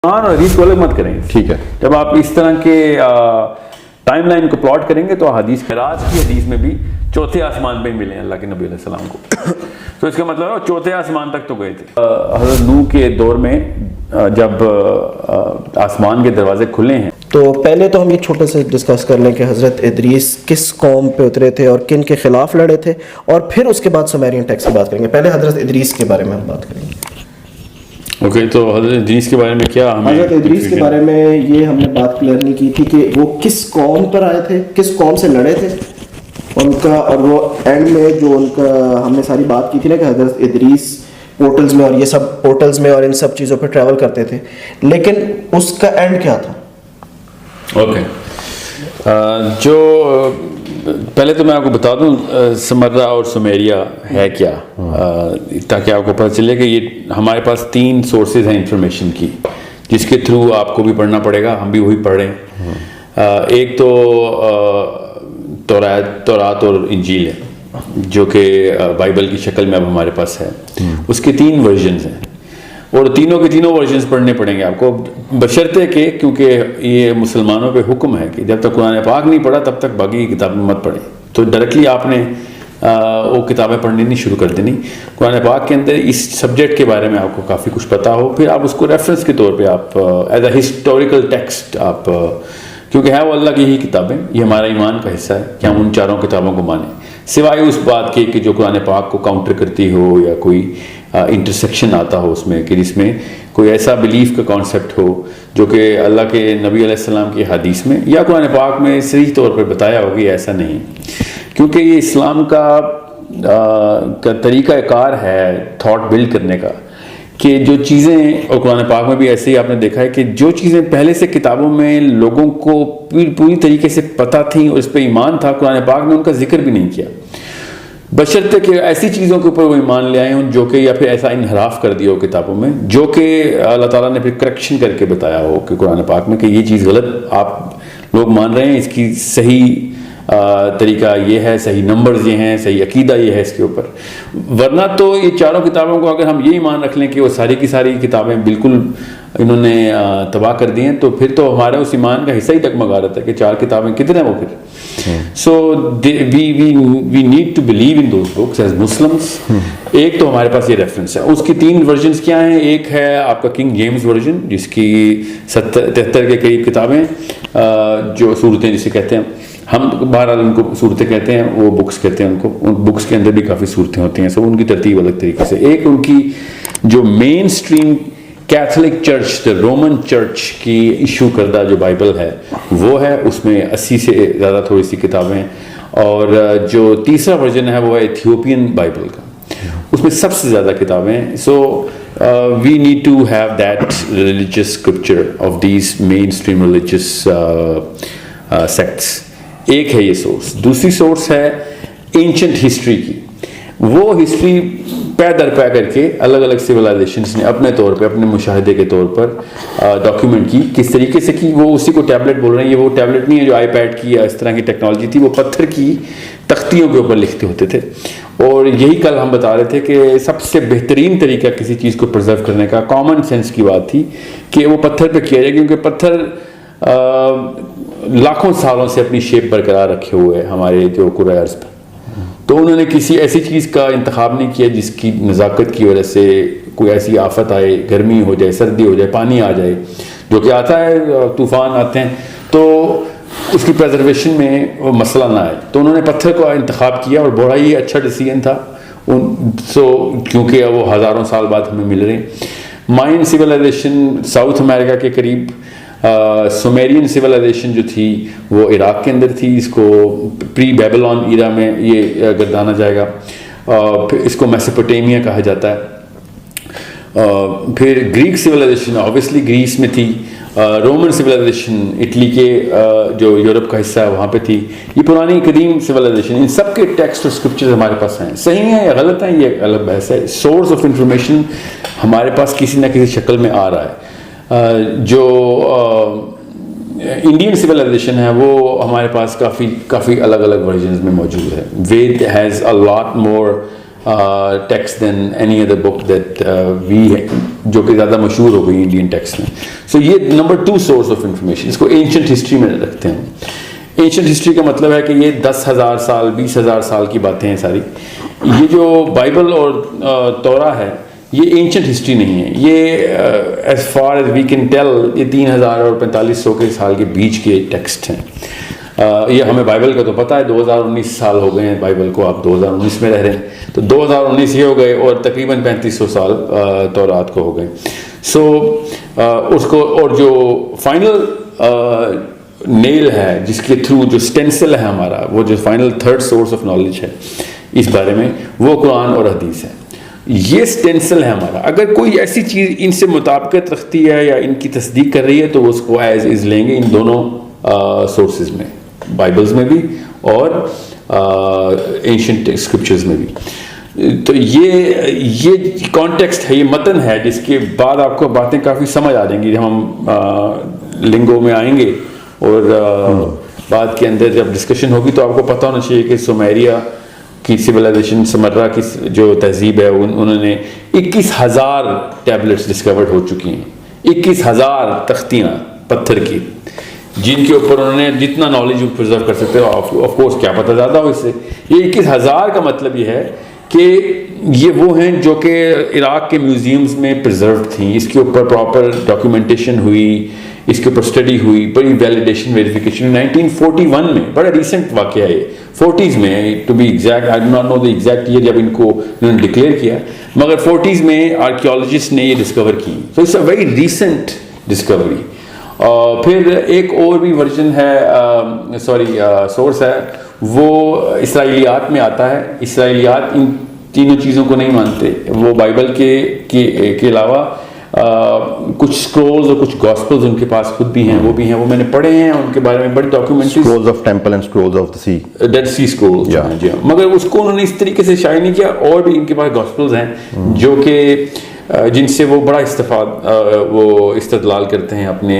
قرآن اور حدیث کو الگ مت کریں. ٹھیک ہے. جب آپ اس طرح کے ٹائم لائن کو پلاٹ کریں گے تو حدیث خراج کی حدیث میں بھی چوتھے آسمان پہ ہی ملے ہیں اللہ کے نبی علیہ السلام کو. تو اس کا مطلب ہے وہ چوتھے آسمان تک تو گئے تھے. حضرت نوح کے دور میں جب آسمان کے دروازے کھلے ہیں تو پہلے تو ہم یہ چھوٹے سے ڈسکس کر لیں کہ حضرت ادریس کس قوم پہ اترے تھے اور کن کے خلاف لڑے تھے, اور پھر اس کے بعد سومیرین ٹیکسٹ کی بات کریں گے. پہلے حضرت ادریس کے بارے میں ہم بات کریں گے. اوکے, تو حضرت ادریس کے بارے میں کیا ہمیں حضرت ادریس کے بارے میں یہ ہم نے بات کلیئر نہیں کی تھی کہ وہ کس قوم پر آئے تھے, کس قوم سے لڑے تھے ان کا, اور وہ اینڈ میں جو ان کا ہم نے ساری بات کی تھی نا کہ حضرت ادریس پورٹلز میں اور یہ سب پورٹلز میں اور ان سب چیزوں پہ ٹریول کرتے تھے, لیکن اس کا اینڈ کیا تھا. اوکے, جو پہلے تو میں آپ کو بتا دوں سمرہ اور سمیریا ہے کیا, تاکہ آپ کو پتہ چلے کہ یہ ہمارے پاس 3 سورسز ہیں انفارمیشن کی جس کے تھرو آپ کو بھی پڑھنا پڑے گا, ہم بھی وہی پڑھ رہے ہیں. ایک تو تورات اور انجیل ہے جو کہ بائبل کی شکل میں اب ہمارے پاس ہے. اس کے 3 ورژنز ہیں اور تینوں کے تینوں ورژنز پڑھنے پڑیں گے آپ کو, بشرطے کہ کیونکہ یہ مسلمانوں پہ حکم ہے کہ جب تک قرآن پاک نہیں پڑھا تب تک باقی کتابیں مت پڑھیں. تو ڈائریکٹلی آپ نے وہ کتابیں پڑھنی نہیں شروع کر دینی. قرآن پاک کے اندر اس سبجیکٹ کے بارے میں آپ کو کافی کچھ پتہ ہو, پھر آپ اس کو ریفرنس کے طور پہ آپ ایز اے ہسٹوریکل ٹیکسٹ آپ, کیونکہ ہے وہ اللہ کی ہی کتابیں, یہ ہمارا ایمان کا حصہ ہے کہ ہم ان 4 کتابوں کو مانیں, سوائے اس بات کے کہ جو قرآن پاک کو کاؤنٹر کرتی ہو یا کوئی انٹرسیکشن آتا ہو اس میں, کہ جس میں کوئی ایسا بلیف کا کانسیپٹ ہو جو کہ اللہ کے نبی علیہ السلام کی حدیث میں یا قرآن پاک میں صحیح طور پر بتایا ہوگی. ایسا نہیں, کیونکہ یہ اسلام کا طریقہ کار ہے تھاٹ بلڈ کرنے کا, کہ جو چیزیں, اور قرآن پاک میں بھی ایسے ہی آپ نے دیکھا ہے کہ جو چیزیں پہلے سے کتابوں میں لوگوں کو پوری طریقے سے پتہ تھیں اور اس پہ ایمان تھا, قرآن پاک نے ان کا ذکر بھی نہیں کیا, بشرطے کہ ایسی چیزوں کے اوپر وہ ایمان لے آئے ہوں جو کہ یا پھر ایسا انحراف کر دیا ہو کتابوں میں جو کہ اللہ تعالیٰ نے پھر کریکشن کر کے بتایا ہو کہ قرآن پاک میں کہ یہ چیز غلط آپ لوگ مان رہے ہیں, اس کی صحیح طریقہ یہ ہے, صحیح نمبرز یہ ہیں, صحیح عقیدہ یہ ہے اس کے اوپر. ورنہ تو یہ 4 کتابوں کو اگر ہم یہ ایمان رکھ لیں کہ وہ ساری کی ساری کتابیں بالکل انہوں نے تباہ کر دی ہیں, تو پھر تو ہمارا اس ایمان کا حصہ ہی ڈگمگا رہتا ہے کہ 4 کتابیں کتنے ہیں وہ پھر. So we need to believe in those books as Muslims. ایک تو ہمارے پاس یہ ریفرنس ہے. اس کی 3 ورژنس کیا ہیں, ایک ہے آپ کا کنگ جیمز ورژن جس کی 73 کے قریب کتابیں, جو صورتیں جسے کہتے ہیں ہم بہرحال ان کو صورتیں کہتے ہیں, وہ بکس کہتے ہیں ان کو, ان بکس کے اندر بھی کافی صورتیں ہوتی ہیں, سب ان کی ترتیب الگ طریقے سے. ایک ان کی جو mainstream Catholic church, Roman church کی ایشو کردہ جو بائبل ہے وہ ہے, اس میں 80 سے زیادہ تھوڑی سی کتابیں. اور جو تیسرا ورژن ہے وہ ہے ایتھیوپین بائبل کا, اس میں سب سے زیادہ کتابیں ہیں. So we need to have that religious scripture of these mainstream religious sects. ایک ہے یہ سورس. دوسری سورس ہے اینشنٹ ہسٹری کی. وہ ہسٹری پے در پے کر کے الگ الگ سویلائزیشنس نے اپنے طور پہ, اپنے مشاہدے کے طور پر ڈاکیومنٹ کی. کس طریقے سے کی, وہ اسی کو ٹیبلٹ بول رہے ہیں. یہ وہ ٹیبلٹ نہیں ہے جو آئی پیڈ کی یا اس طرح کی ٹیکنالوجی تھی, وہ پتھر کی تختیوں کے اوپر لکھتے ہوتے تھے. اور یہی کل ہم بتا رہے تھے کہ سب سے بہترین طریقہ کسی چیز کو پرزرو کرنے کا کامن سینس کی بات تھی کہ وہ پتھر پہ کیا جائے, کیونکہ پتھر لاکھوں سالوں سے اپنی شیپ برقرار رکھے ہوئے ہمارے جو کرۂ ارض پر. تو انہوں نے کسی ایسی چیز کا انتخاب نہیں کیا جس کی نزاکت کی وجہ سے کوئی ایسی آفت آئے, گرمی ہو جائے, سردی ہو جائے, پانی آ جائے, جو کہ آتا ہے, طوفان آتے ہیں, تو اس کی پریزرویشن میں وہ مسئلہ نہ آئے. تو انہوں نے پتھر کو انتخاب کیا اور بڑا ہی اچھا ڈیسیژن تھا. کیونکہ وہ ہزاروں سال بعد ہمیں مل رہے ہیں. مائن سویلائزیشن ساؤتھ امریکہ کے قریب, سومیرین سویلائزیشن جو تھی وہ عراق کے اندر تھی, اس کو پری بیبلون ایرا میں یہ گردانا جائے گا. پھر اس کو میسوپوٹیمیا کہا جاتا ہے. پھر گریک سویلائزیشن آبویسلی گریس میں تھی. رومن سویلائزیشن اٹلی کے جو یورپ کا حصہ ہے وہاں پہ تھی. یہ پرانی قدیم سویلائزیشن, ان سب کے ٹیکسٹ اور اسکرپچرز ہمارے پاس ہیں. صحیح ہیں یا غلط ہیں یہ الگ بحث ہے. سورس آف انفارمیشن ہمارے پاس کسی نہ کسی شکل میں آ رہا ہے. جو انڈین سویلائزیشن ہے وہ ہمارے پاس کافی الگ الگ ورژنز میں موجود ہے. Which has a lot more text than any other book that we جو کہ زیادہ مشہور ہو گئی انڈین ٹیکسٹ میں. سو یہ نمبر 2 سورس آف انفارمیشن. اس کو اینشنٹ ہسٹری میں رکھتے ہیں. اینشنٹ ہسٹری کا مطلب ہے کہ یہ 10,000 سال 20,000 سال کی باتیں ہیں ساری. یہ جو بائبل اور تورا ہے یہ اینشنٹ ہسٹری نہیں ہے. یہ as far as we can tell یہ 3,000 اور 4,500 کے سال کے بیچ کے ٹیکسٹ ہیں. یہ ہمیں بائبل کا تو پتہ ہے 2019 سال ہو گئے ہیں بائبل کو, آپ 2019 میں رہ رہے ہیں تو 2019 یہ ہو گئے اور تقریباً 3500 سال تورات کو ہو گئے. سو اس کو اور جو فائنل نیل ہے جس کے تھرو جو اسٹینسل ہے ہمارا, وہ جو final 3rd source of knowledge ہے اس بارے میں, وہ قرآن اور حدیث ہے. یہ اسٹینسل ہے ہمارا. اگر کوئی ایسی چیز ان سے مطابقت رکھتی ہے یا ان کی تصدیق کر رہی ہے تو وہ اس کو ایز از لیں گے ان دونوں سورسز میں, بائبلز میں بھی اور اینشنٹ اسکرپچرز میں بھی. تو یہ کانٹیکسٹ ہے, یہ متن ہے جس کے بعد آپ کو باتیں کافی سمجھ آ جائیں گی جب ہم لنگو میں آئیں گے اور بعد کے اندر جب ڈسکشن ہوگی تو آپ کو پتہ ہونا چاہیے کہ سومیریا کی سویلائزیشن, سمرا کی جو تہذیب ہے انہوں نے 21,000 ٹیبلٹس ڈسکورڈ ہو چکی ہیں. 21,000 تختیاں پتھر کی جن کے اوپر انہوں نے جتنا نالج پرزرو کر سکتے ہو. آف کورس کیا پتہ زیادہ ہو اس سے. یہ 21,000 کا مطلب یہ ہے کہ یہ وہ ہیں جو کہ عراق کے میوزیمز میں پرزروڈ تھیں. اس کے اوپر پراپر ڈاکیومنٹیشن ہوئی, اس کے اوپر اسٹڈی ہوئی, بڑی ویلیڈیشن ویریفیکیشن. 1941 میں بڑا ریسنٹ واقعہ ہے, 40s میں to be exact, I do not know the exact year جب ان کو انہوں نے ڈکلیئر کیا, مگر 40s میں آرکیولوجسٹ نے یہ ڈسکور کی. So it's a very recent discovery. پھر ایک اور بھی ورژن ہے, سورس ہے, وہ اسرائیلیات میں آتا ہے. اسرائیلیات ان تینوں چیزوں کو نہیں مانتے. وہ بائبل کے علاوہ کچھ اسکرولز اور کچھ گاسپلز ان کے پاس خود بھی ہیں, وہ میں نے پڑھے ہیں, ان کے بارے میں بڑی documentaries, scrolls of temple and scrolls of the sea, dead sea scrolls. جی ہاں, مگر اس کو انہوں نے اس طریقے سے شائع نہیں کیا. اور بھی ان کے پاس گاسپلز ہیں جو کہ جن سے وہ بڑا وہ استدلال کرتے ہیں اپنے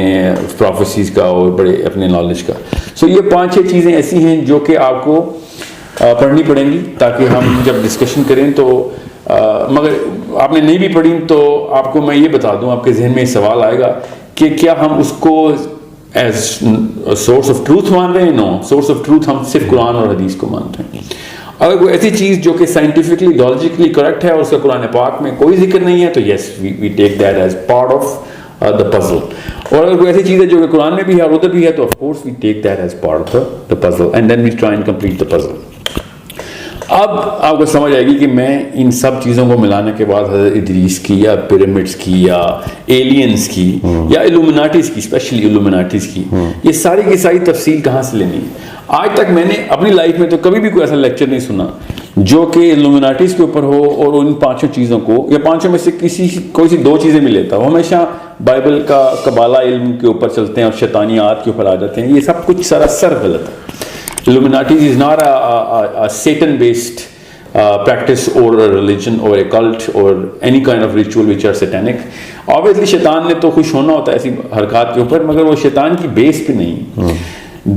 پروفیسیز کا اور بڑے اپنے نالج کا. سو یہ 5-6 چیزیں ایسی ہیں جو کہ آپ کو پڑھنی پڑیں گی تاکہ ہم جب ڈسکشن کریں تو, مگر آپ نے نہیں بھی پڑھی تو آپ کو میں یہ بتا دوں, آپ کے ذہن میں سوال آئے گا کہ کیا ہم اس کو ایز سورس آف ٹروتھ مان رہے ہیں. نو, سورس آف ٹروتھ ہم صرف قرآن اور حدیث کو مانتے ہیں. اگر کوئی ایسی چیز جو کہ سائنٹیفکلی لاجیکلی کریکٹ ہے اور اس کا قرآن پاک میں کوئی ذکر نہیں ہے تو yes we take that as part of the puzzle. اور اگر کوئی ایسی چیز ہے جو کہ قرآن میں بھی ہے اور ادھر بھی ہے تو of course we take that as part of the puzzle and then we try and complete the puzzle. اب آپ کو سمجھ آئے گی کہ میں ان سب چیزوں کو ملانے کے بعد حضرت ادریس کی یا پیرامڈس کی یا ایلینز کی یا الومناٹیز کی, اسپیشلی الومناٹیز کی, یہ ساری کی ساری تفصیل کہاں سے لینی ہے. آج تک میں نے اپنی لائف میں تو کبھی بھی کوئی ایسا لیکچر نہیں سنا جو کہ الومناٹیز کے اوپر ہو اور ان 5 چیزوں کو یا 5 میں سے کوئی سی 2 چیزیں میں لیتا ہوں. ہمیشہ بائبل کا قبالہ علم کے اوپر چلتے ہیں اور شیطانیات کے اوپر آ جاتے ہیں. یہ سب کچھ سراسر غلط ہے. Illuminatis is not a Satan-based practice or a religion or a cult or any kind of ritual which are satanic. Obviously شیطان نے تو خوش ہونا ہوتا ہے ایسی حرکات کے اوپر, مگر وہ شیطان کی بیس پہ نہیں.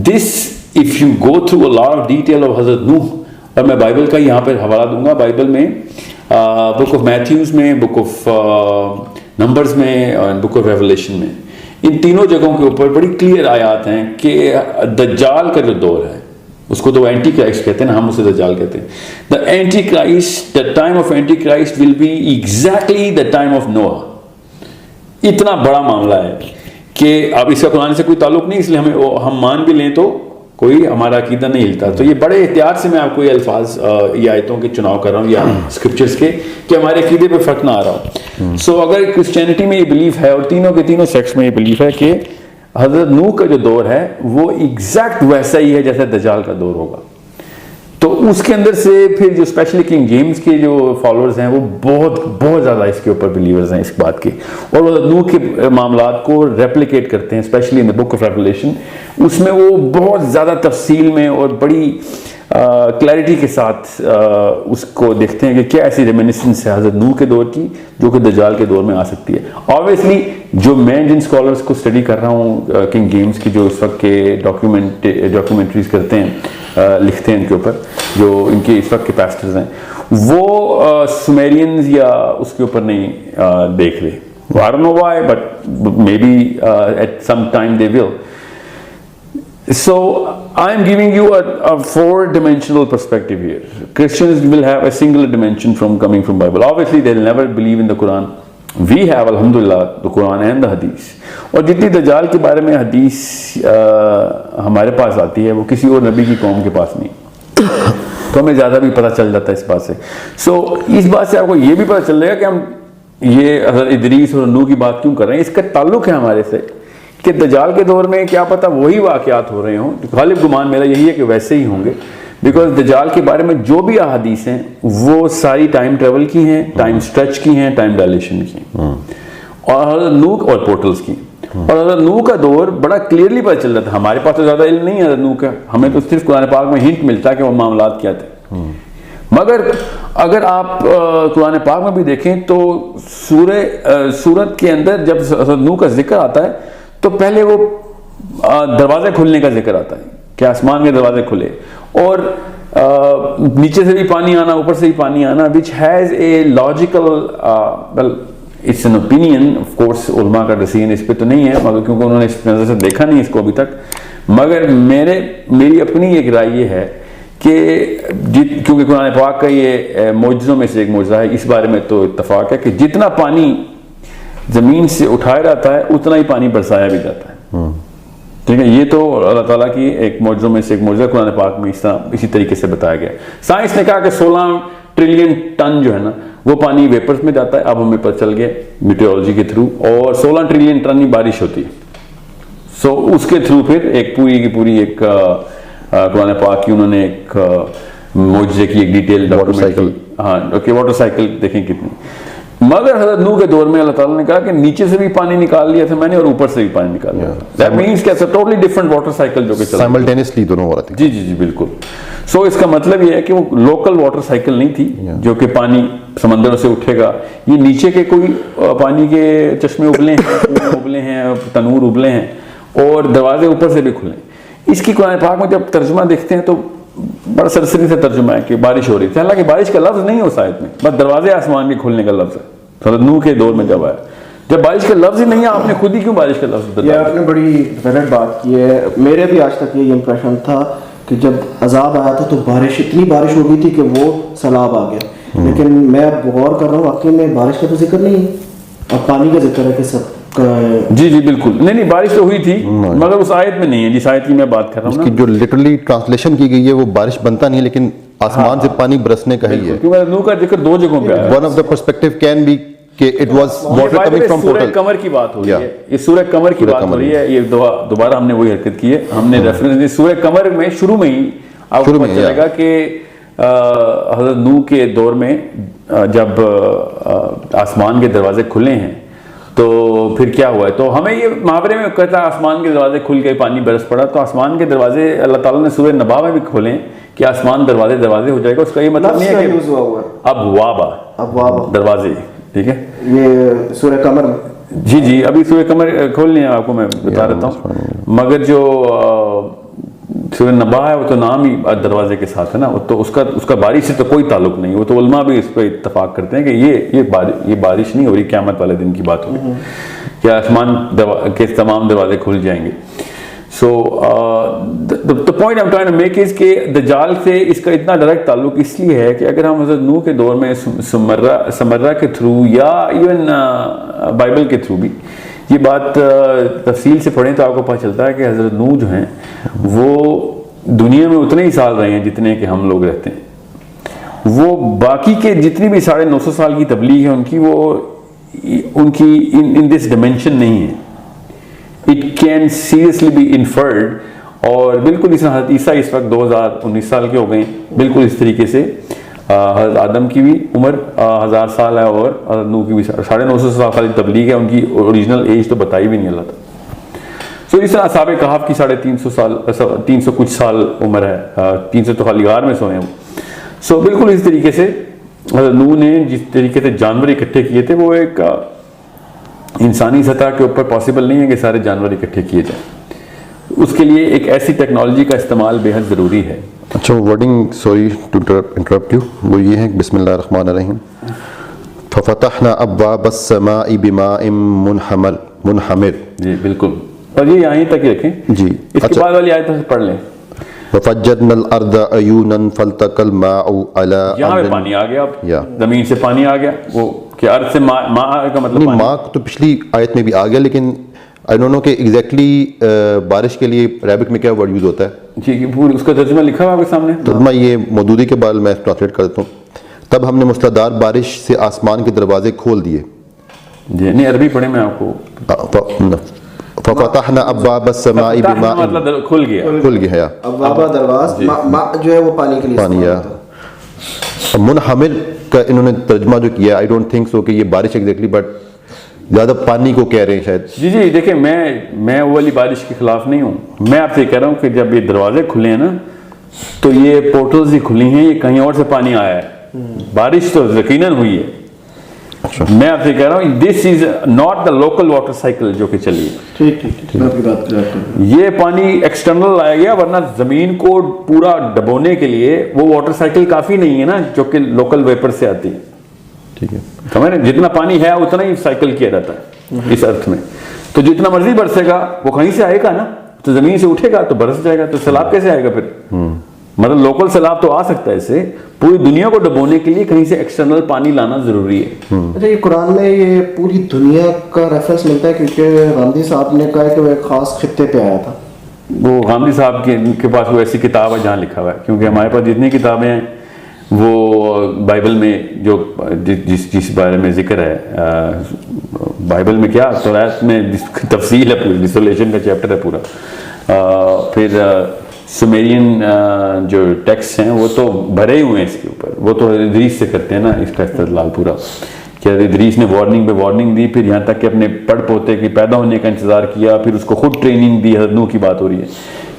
This if you go through a lot of detail of حضرت نوح, اور میں بائبل کا یہاں پر حوالہ دوں گا, بائبل میں بک آف میتھیوز میں, بک آف نمبرز میں اور بک آف ریولیشن میں, ان تینوں جگہوں کے اوپر بڑی کلیئر آیات ہیں کہ دجال کا جو دور ہے اس کو تو اینٹی کرائسٹ کہتے ہیں نا, ہم اسے دجال کہتے ہیں. The antichrist, the time of antichrist will be exactly the time of نوح. اتنا بڑا معاملہ ہے کہ اب اس کا قرآن سے کوئی تعلق نہیں, اس لیے ہم مان بھی لیں تو کوئی ہمارا عقیدہ نہیں ہلتا. تو یہ بڑے احتیاط سے میں آپ کو یہ الفاظ یہ آیتوں کے چناؤ کر رہا ہوں یا اسکرپچرز کے, کہ ہمارے عقیدے پہ فرق نہ آ رہا ہو. سو اگر کرسچینٹی میں یہ بلیف ہے اور تینوں کے تینوں سیکٹس میں یہ بلیف ہے کہ حضرت نوح کا جو دور ہے وہ ایگزیکٹ ویسا ہی ہے جیسے دجال کا دور ہوگا, تو اس کے اندر سے پھر جو اسپیشلی کنگ جیمز کے جو فالوورز ہیں وہ بہت زیادہ اس کے اوپر بلیورز ہیں اس بات کے, اور وہ نوح کے معاملات کو ریپلیکیٹ کرتے ہیں especially in the book of revelation. اس میں وہ بہت زیادہ تفصیل میں اور بڑی کلیئرٹی کے ساتھ اس کو دیکھتے ہیں کہ کیا ایسی ریمینسنس ہے حضرت نوح کے دور کی جو کہ دجال کے دور میں آ سکتی ہے. آبویسلی جو میں جن اسکالرس کو اسٹڈی کر رہا ہوں کنگ جیمز کی جو اس وقت کے ڈاکیومنٹریز کرتے ہیں, لکھتے ہیں ان کے اوپر, جو ان کے اس وقت کے پیسٹرز ہیں, وہ سومیرینز یا اس کے اوپر نہیں دیکھ رہے. I don't know why, but maybe at some time they will. So I'm giving you a 4-dimensional perspective here. Christians will have a single dimension from coming from Bible. Obviously they'll never believe in the Quran. We have alhamdulillah the Quran and the Hadith. اور جتنی دجال کے بارے میں حدیث ہمارے پاس آتی ہے وہ کسی اور نبی کی قوم کے پاس نہیں، تو ہمیں زیادہ بھی پتہ چل جاتا ہے اس بات سے. سو اس بات سے آپ کو یہ بھی پتہ چل جائے گا کہ ہم یہ حضرت ادریس اور نوح کی بات کیوں کر رہے ہیں. اس کا تعلق ہے ہمارے سے کہ دجال کے دور میں کیا پتہ وہی واقعات ہو رہے ہوں. غالب گمان میرا یہی ہے کہ ویسے ہی ہوں گے، بیکاز دجال کے بارے میں جو بھی احادیث ہیں وہ ساری ٹائم ٹریول کی ہیں، ٹائم سٹریچ کی ہیں، ٹائم ڈائلیشن کی ہیں، اور حضرت نوح اور پورٹلز کی. اور حضرت نوح کا دور بڑا کلیئرلی پتہ چل رہا تھا. ہمارے پاس تو زیادہ علم نہیں ہے حضرت نوح کا، ہمیں تو صرف قرآن پاک میں ہنٹ ملتا ہے کہ وہ معاملات کیا تھے. مگر اگر آپ قرآن پاک میں بھی دیکھیں تو سورت کے اندر جب حضرت نوح کا ذکر آتا ہے تو پہلے وہ دروازے کھلنے کا ذکر آتا ہے کہ آسمان کے دروازے کھلے اور نیچے سے بھی پانی آنا، اوپر سے بھی پانی آنا، which has a logical well it's an opinion of course. علماء کا ڈیسیژن اس پہ تو نہیں ہے مگر کیونکہ انہوں نے اس نظر سے دیکھا نہیں اس کو ابھی تک. مگر میری اپنی ایک رائے یہ ہے کہ کیونکہ قرآن پاک کا یہ معجزوں میں سے ایک معجزہ ہے، اس بارے میں تو اتفاق ہے کہ جتنا پانی زمین سے اٹھایا جاتا ہے اتنا ہی پانی برسایا بھی جاتا ہے. ٹھیک ہے، یہ تو اللہ تعالیٰ کی ایک معجزوں میں سے ایک معجزہ قرآن پاک میں اسی طریقے سے بتایا گیا. سائنس نے کہا کہ 16 ٹریلین ٹن جو ہے نا وہ پانی ویپرز میں جاتا ہے. اب ہمیں پتہ چل گیا میٹیورولوجی کے تھرو، اور 16 ٹریلین ٹن ہی بارش ہوتی ہے. سو اس کے تھرو پھر ایک پوری کی پوری ایک قرآن پاک کی انہوں نے ایک معجزے کی ایک ڈیٹیل ڈاکومنٹ کی. ہاں اوکے، واٹر سائیکل دیکھیں کتنی. مگر حضرت نوح کے دور میں اللہ تعالیٰ نے کہا کہ نیچے سے بھی پانی نکال لیا تھا میں نے اور اوپر سے بھی پانی نکال لیا تھا. دیٹ مینس کہ it's a totally different water cycle جو کہ چل سائملٹینیسلی دونوں ہو رہا تھا. جی بالکل. سو اس کا مطلب یہ ہے کہ وہ لوکل واٹر سائیکل نہیں تھی جو کہ پانی سمندر سے اٹھے گا. یہ نیچے کے کوئی پانی کے چشمے ابلے ہیں، ابلے ہیں، تنور ابلے ہیں اور دروازے اوپر سے بھی کھلے. اس کی قرآن پاک میں جب ترجمہ دیکھتے ہیں تو بڑا سرسری سے ترجمہ ہے کہ بارش ہو رہی تھی، حالانکہ بارش کا لفظ نہیں اس آیت میں، بس دروازے آسمان کے کھلنے کا لفظ ہے. حضرت نوح کے دور میں جب آیا، جب بارش کا لفظ ہی نہیں ہے آپ نے خود ہی کیوں بارش کا لفظ بتایا؟ یہ آپ نے بڑی ویلڈ بات کی ہے. میرے بھی آج تک یہ امپریشن تھا کہ جب عذاب آیا تھا تو بارش اتنی بارش ہو گئی تھی کہ وہ سیلاب آ گیا. لیکن میں اب غور کر رہا ہوں واقعی میں بارش کا تو ذکر نہیں ہے اور پانی کا ذکر ہے کہ سب جی بالکل. نہیں بارش تو ہوئی تھی مگر اس آیت میں نہیں ہے جس آیت کی میں بات کر رہا ہوں. اس کی جو لٹرلی ٹرانسلیشن کی گئی ہے وہ بارش بنتا نہیں ہے لیکن آسمان سے پانی برسنے کا ہی ہے. کیونکہ نوح کا ذکر 2 جگہوں پہ آیا ہے. One of the perspective can be کہ it was water coming from سورہ قمر کی بات ہو رہی ہے. یہ سورہ قمر کی بات ہو رہی ہے. یہ دوبارہ ہم نے وہی حرکت کی ہے. ہم نے ریفرنس سورہ قمر میں شروع میں ہی آپ کو پتہ چلے گا کہ حضرت نوح کے دور میں جب آسمان کے دروازے کھلے ہیں تو پھر کیا ہوا ہے. تو ہمیں یہ محاورے میں کہتا ہے آسمان کے دروازے کھل گئے، پانی برس پڑا. تو آسمان کے دروازے اللہ تعالیٰ نے سورہ نبا میں بھی کھولے کہ آسمان دروازے ہو جائے گا. اس کا یہ مطلب نہیں ہے کہ ابواب دروازے. ٹھیک ہے، یہ سورہ قمر جی ابھی سورہ قمر کھولنے ہیں آپ کو میں بتا دیتا ہوں. مگر جو سورہ نبا ہے وہ تو نام ہی دروازے کے ساتھ ہے نا، تو اس کا بارش سے تو کوئی تعلق نہیں. وہ تو علماء بھی اس پہ اتفاق کرتے ہیں کہ یہ بارش نہیں ہو رہی، قیامت والے دن کی بات ہو رہی کہ آسمان کے تمام دروازے کھل جائیں گے. سو the point I'm trying to make is کہ دجال سے اس کا اتنا ڈائریکٹ تعلق اس لیے ہے کہ اگر ہم حضرت نوح کے دور میں سمرہ کے تھرو یا ایون بائبل کے تھرو بھی یہ بات تفصیل سے پڑھیں تو آپ کو پتہ چلتا ہے کہ حضرت نوح جو ہیں وہ دنیا میں اتنے ہی سال رہے ہیں جتنے کہ ہم لوگ رہتے ہیں. وہ باقی کے جتنی بھی 950 سال کی تبلیغ ہے ان کی ان دس ڈائمینشن نہیں ہے. It can seriously be inferred. اور بالکل اس طرح حضرت عیسیٰ اس وقت 2019 سال کے ہو گئے ہیں. بالکل اس طریقے سے حضرت آدم کی بھی عمر 1000 سال ہے اور حضرت نوح کی بھی 950 سال خالی تبلیغ ہے. ان کی اوریجنل ایج تو بتائی بھی نہیں اللہ تعالیٰ. سو اس طرح اصحاب کہف کی 350 سال 300 کچھ سال عمر ہے. 300 تو خالی غار میں سوئے ہیں وہ. سو بالکل اس طریقے سے حضرت نوح نے جس طریقے سے جانور اکٹھے کیے تھے وہ ایک انسانی سطح کے اوپر پاسبل نہیں ہے کہ سارے جانور اکٹھے کیے جائیں. اس کے لیے ایک ایسی ٹیکنالوجی کا استعمال بے حد ضروری ہے اچھا wording sorry to interrupt you, وہ یہ ہے بسم اللہ الرحمن الرحیم ففتحنا ابواب السماء بماء منہمر. جی بالکل، اور یہ یہیں تک ہی رکھیں جی. اس کے بعد والی آیت پڑھ لیں. وفجرنا الارض عیونا فالتقى الماء على یہاں پہ پانی آ گیا، اب زمین سے پانی آ گیا. وہ کہ ارض سے ماء کا مطلب نہیں، ماء تو پچھلی آیت میں بھی آ گیا، لیکن آئی ڈونٹ نو کہ ایگزیکٹلی بارش کے لیے عربک میں کیا ورڈ یوز ہوتا ہے. جی پوری اس کا ترجمہ لکھا ہوا آپ کے سامنے. ترجمہ یہ مودودی کے بعد میں ٹرانسلیٹ کر دیتا ہوں. تب ہم نے موسلادھار بارش سے آسمان کے دروازے کھول دیے. جی نہیں عربی پڑھیں میں آپ کو. ففتحنا ابواب السماء بماء، مطلب کھل گیا، کھل گیا. ابواب درواز ماء جو ہے وہ پانی کے لیے پانی ہے. منہمر کا انہوں نے ترجمہ جو کیا آئی ڈونٹ تھنک سو کہ یہ بارش ایگزیکٹلی، بٹ زیادہ پانی کو کہہ رہے ہیں شاید. جی دیکھیں میں وہ والی بارش کے خلاف نہیں ہوں. میں آپ سے یہ کہہ رہا ہوں کہ جب یہ دروازے کھلے ہیں نا تو یہ پورٹلز ہی کھلی ہیں، یہ کہیں اور سے پانی آیا ہے. بارش تو یقیناً ہوئی ہے. میں آپ سے کہہ رہا ہوں this is not the local water cycle جو کہ چلی ہے. ٹھیک میں آپ کی بات کر رہا ہوں. یہ پانی ایکسٹرنل آیا گیا، ورنہ زمین کو پورا ڈبونے کے لیے وہ واٹر سائیکل کافی نہیں ہے نا جو کہ لوکل ویپر سے آتی ہے. ٹھیک ہے، سمجھ رہے ہیں؟ جتنا پانی ہے اتنا ہی سائیکل کیا جاتا ہے اس ارتھ میں. تو جتنا مرضی برسے گا وہ کہیں سے آئے گا نا، تو زمین سے اٹھے گا تو برس جائے گا. تو سیلاب کیسے آئے گا پھر؟ مطلب لوکل سیلاب تو آ سکتا ہے، اسے پوری دنیا کو ڈبونے کے لیے کہیں سے ایکسٹرنل پانی لانا ضروری ہے. اچھا یہ قرآن میں یہ پوری دنیا کا ریفرنس ملتا ہے کیونکہ غامدی صاحب نے کہا کہ وہ ایک خاص خطے پہ آیا تھا. وہ غامدی صاحب کے پاس وہ ایسی کتاب ہے جہاں لکھا ہوا ہے، کیونکہ ہمارے پاس جتنی کتابیں ہیں وہ بائبل میں جو جس بارے میں ذکر ہے، بائبل میں کیا توریت میں تفصیل ہے، پوری ڈیسولیشن کا چیپٹر ہے پورا. پھر سمیرین جو ٹیکسٹ ہیں وہ تو بھرے ہوئے ہیں اس کے اوپر. وہ تو ادریس سے کرتے ہیں نا اس کا استدلال پورا، کہ ادریس نے وارننگ پہ وارننگ دی، پھر یہاں تک کہ اپنے پڑ پوتے کے پیدا ہونے کا انتظار کیا، پھر اس کو خود ٹریننگ دی. حضرت نوح کی بات ہو رہی ہے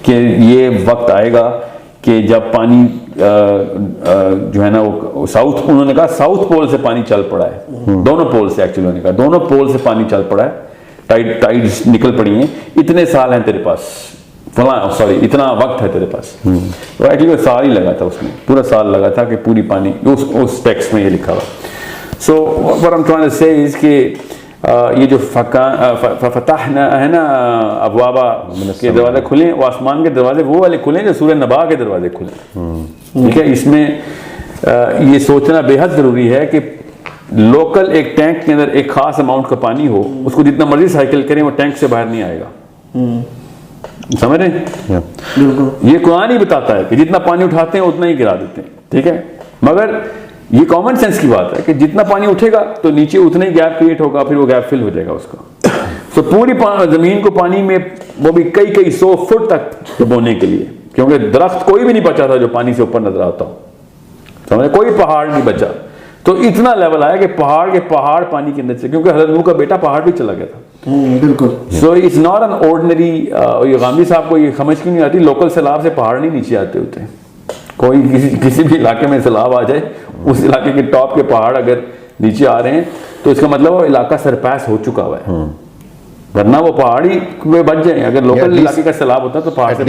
کہ یہ وقت آئے گا کہ جب پانی جو ہے نا وہ ساؤتھ، انہوں نے کہا ساؤتھ پول سے پانی چل پڑا ہے، دونوں پول سے ایکچولی انہوں نے کہا دونوں پول سے پانی چل پڑا ہے، ٹائڈز نکل پڑی ہیں، اتنے سال ہیں تیرے پاس، اتنا وقت ہے تیرے پاس. تو ایکچولی سال ہی لگا تھا، اس میں پورا سال لگا تھا کہ پوری پانی اس ٹیکسٹ میں یہ لکھا ہوا. سو what I'm trying to say is کہ یہ جو فتحنا ہے نا ابواب کے دروازے کھلے، وہ آسمان کے دروازے وہ والے کھلے جو سورہ نبا کے دروازے کھلے. ٹھیک ہے، اس میں یہ سوچنا بے حد ضروری ہے کہ لوکل ایک ٹینک کے اندر ایک خاص اماؤنٹ کا پانی ہو، اس کو جتنا مرضی سائیکل کریں وہ ٹینک سے باہر نہیں آئے گا. سمجھ رہے ہیں؟ یہ قرآن ہی بتاتا ہے کہ جتنا پانی اٹھاتے ہیں اتنا ہی گرا دیتے ہیں. ٹھیک ہے، مگر یہ کامن سینس کی بات ہے کہ جتنا پانی اٹھے گا تو نیچے اتنا ہی گیپ کریٹ ہوگا، پھر وہ گیپ فل ہو جائے گا اس کا. تو پوری زمین کو پانی میں وہ بھی کئی 100 فٹ تک ڈبونے کے لیے، کیونکہ درخت کوئی بھی نہیں بچا تھا جو پانی سے اوپر نظر آتا ہو. سمجھے، کوئی پہاڑ نہیں بچا. تو اتنا لیول آیا کہ پہاڑ پانی کے اندر سے، کیونکہ حضرت نوح کا بیٹا پہاڑ بھی چلا گیا تھا. بالکل. So it's not an ordinary. یہ غامدی صاحب کو یہ سمجھ کیوں نہیں آتی لوکل سیلاب سے پہاڑ نہیں نیچے آتے ہوتے. کوئی کسی بھی علاقے میں سیلاب آ جائے، اس علاقے کے ٹاپ کے پہاڑ اگر نیچے آ رہے ہیں تو اس کا مطلب وہ علاقہ سرپاس ہو چکا ہوا ہے، ورنہ وہ پہاڑی میں بچ جائیں. اگر لوکل علاقے کا سیلاب ہوتا تو پہاڑ سے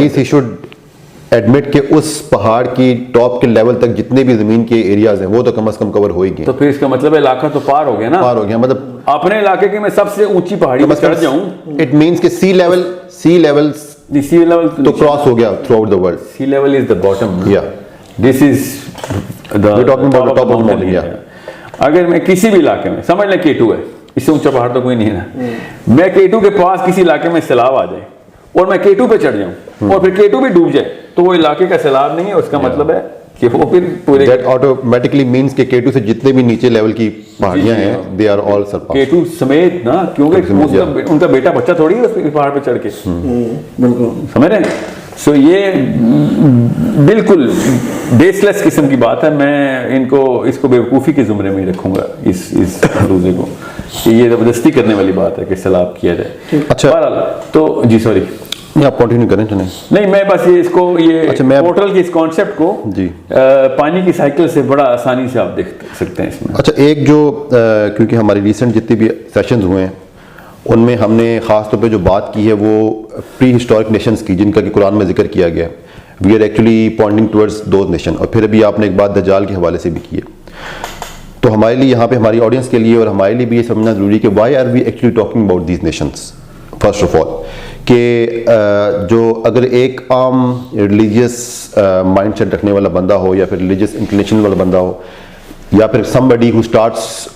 ایڈمٹ کہ اس پہاڑ کی ٹاپ کے لیول تک جتنے بھی زمین کے ایریاز ہیں وہ تو کم از کم کور ہو ہی گئے. تو پھر اس کا مطلب علاقہ تو پار ہو گیا نا، پار ہو گیا. مطلب اپنے علاقے کی میں سب سے اونچی پہاڑی پر چڑھ جاؤں، اٹ مینس کہ سی لیول تو کراس ہو گیا throughout the world. Sea level is the bottom. This is top of mountain. اگر میں کسی بھی علاقے میں سمجھ لیں K2 ہے، اس سے اونچا پہاڑ تو کوئی نہیں ہے نا، میں K2 کے پاس کسی علاقے میں سیلاب آ جائے اور میں K2 پہ چڑھ جاؤں اور پھر K2 بھی ڈوب جائے تو وہ علاقے کا سیلاب نہیں ہے. اس کا مطلب ہے کہ وہ پھر پورے دیٹ آٹومیٹکلی مینس کہ K2 سے جتنے بھی نیچے لیول کی پہاڑیاں ہیں they are all surpass. K2 سمیت نا، کیونکہ ان کا بیٹا بچہ تھوڑی ہے اس پہاڑ پہ چڑھ کے. بالکل سمجھ رہے ہیں. سو یہ بالکل بیس لیس قسم کی بات ہے. میں اس کو بیوقوفی کے زمرے میں ہی رکھوں گا اس روزے کو، کہ یہ زبردستی کرنے والی بات ہے کہ سیلاب کیا جائے. اچھا تو جی سوری آپ کنٹینیو کریں. چلیں نہیں، میں بس اس کو یہ پورٹل کے اس کانسیپٹ کو جی پانی کی سائیکل سے بڑا آسانی سے آپ دیکھ سکتے ہیں اس میں. اچھا ایک جو کیونکہ ہماری ریسنٹ جتنے بھی سیشنز ہوئے ہیں ان میں ہم نے خاص طور پہ جو بات کی ہے وہ پری ہسٹورک نیشنز کی، جن کا کہ قرآن میں ذکر کیا گیا ہے. We are actually pointing towards those nation. اور پھر ابھی آپ نے ایک بات دجال کے حوالے سے بھی کی ہے, تو ہمارے لیے یہاں پہ ہماری آڈینس کے لیے اور ہمارے لیے بھی یہ سمجھنا ضروری کہ why are we actually talking about these nations. First of all کہ جو اگر ایک عام ریلیجیس مائنڈ سیٹ رکھنے والا بندہ ہو یا پھر ریلیجیس انکلینیشن والا بندہ ہو یا پھر سم بڈی ہو اسٹارٹس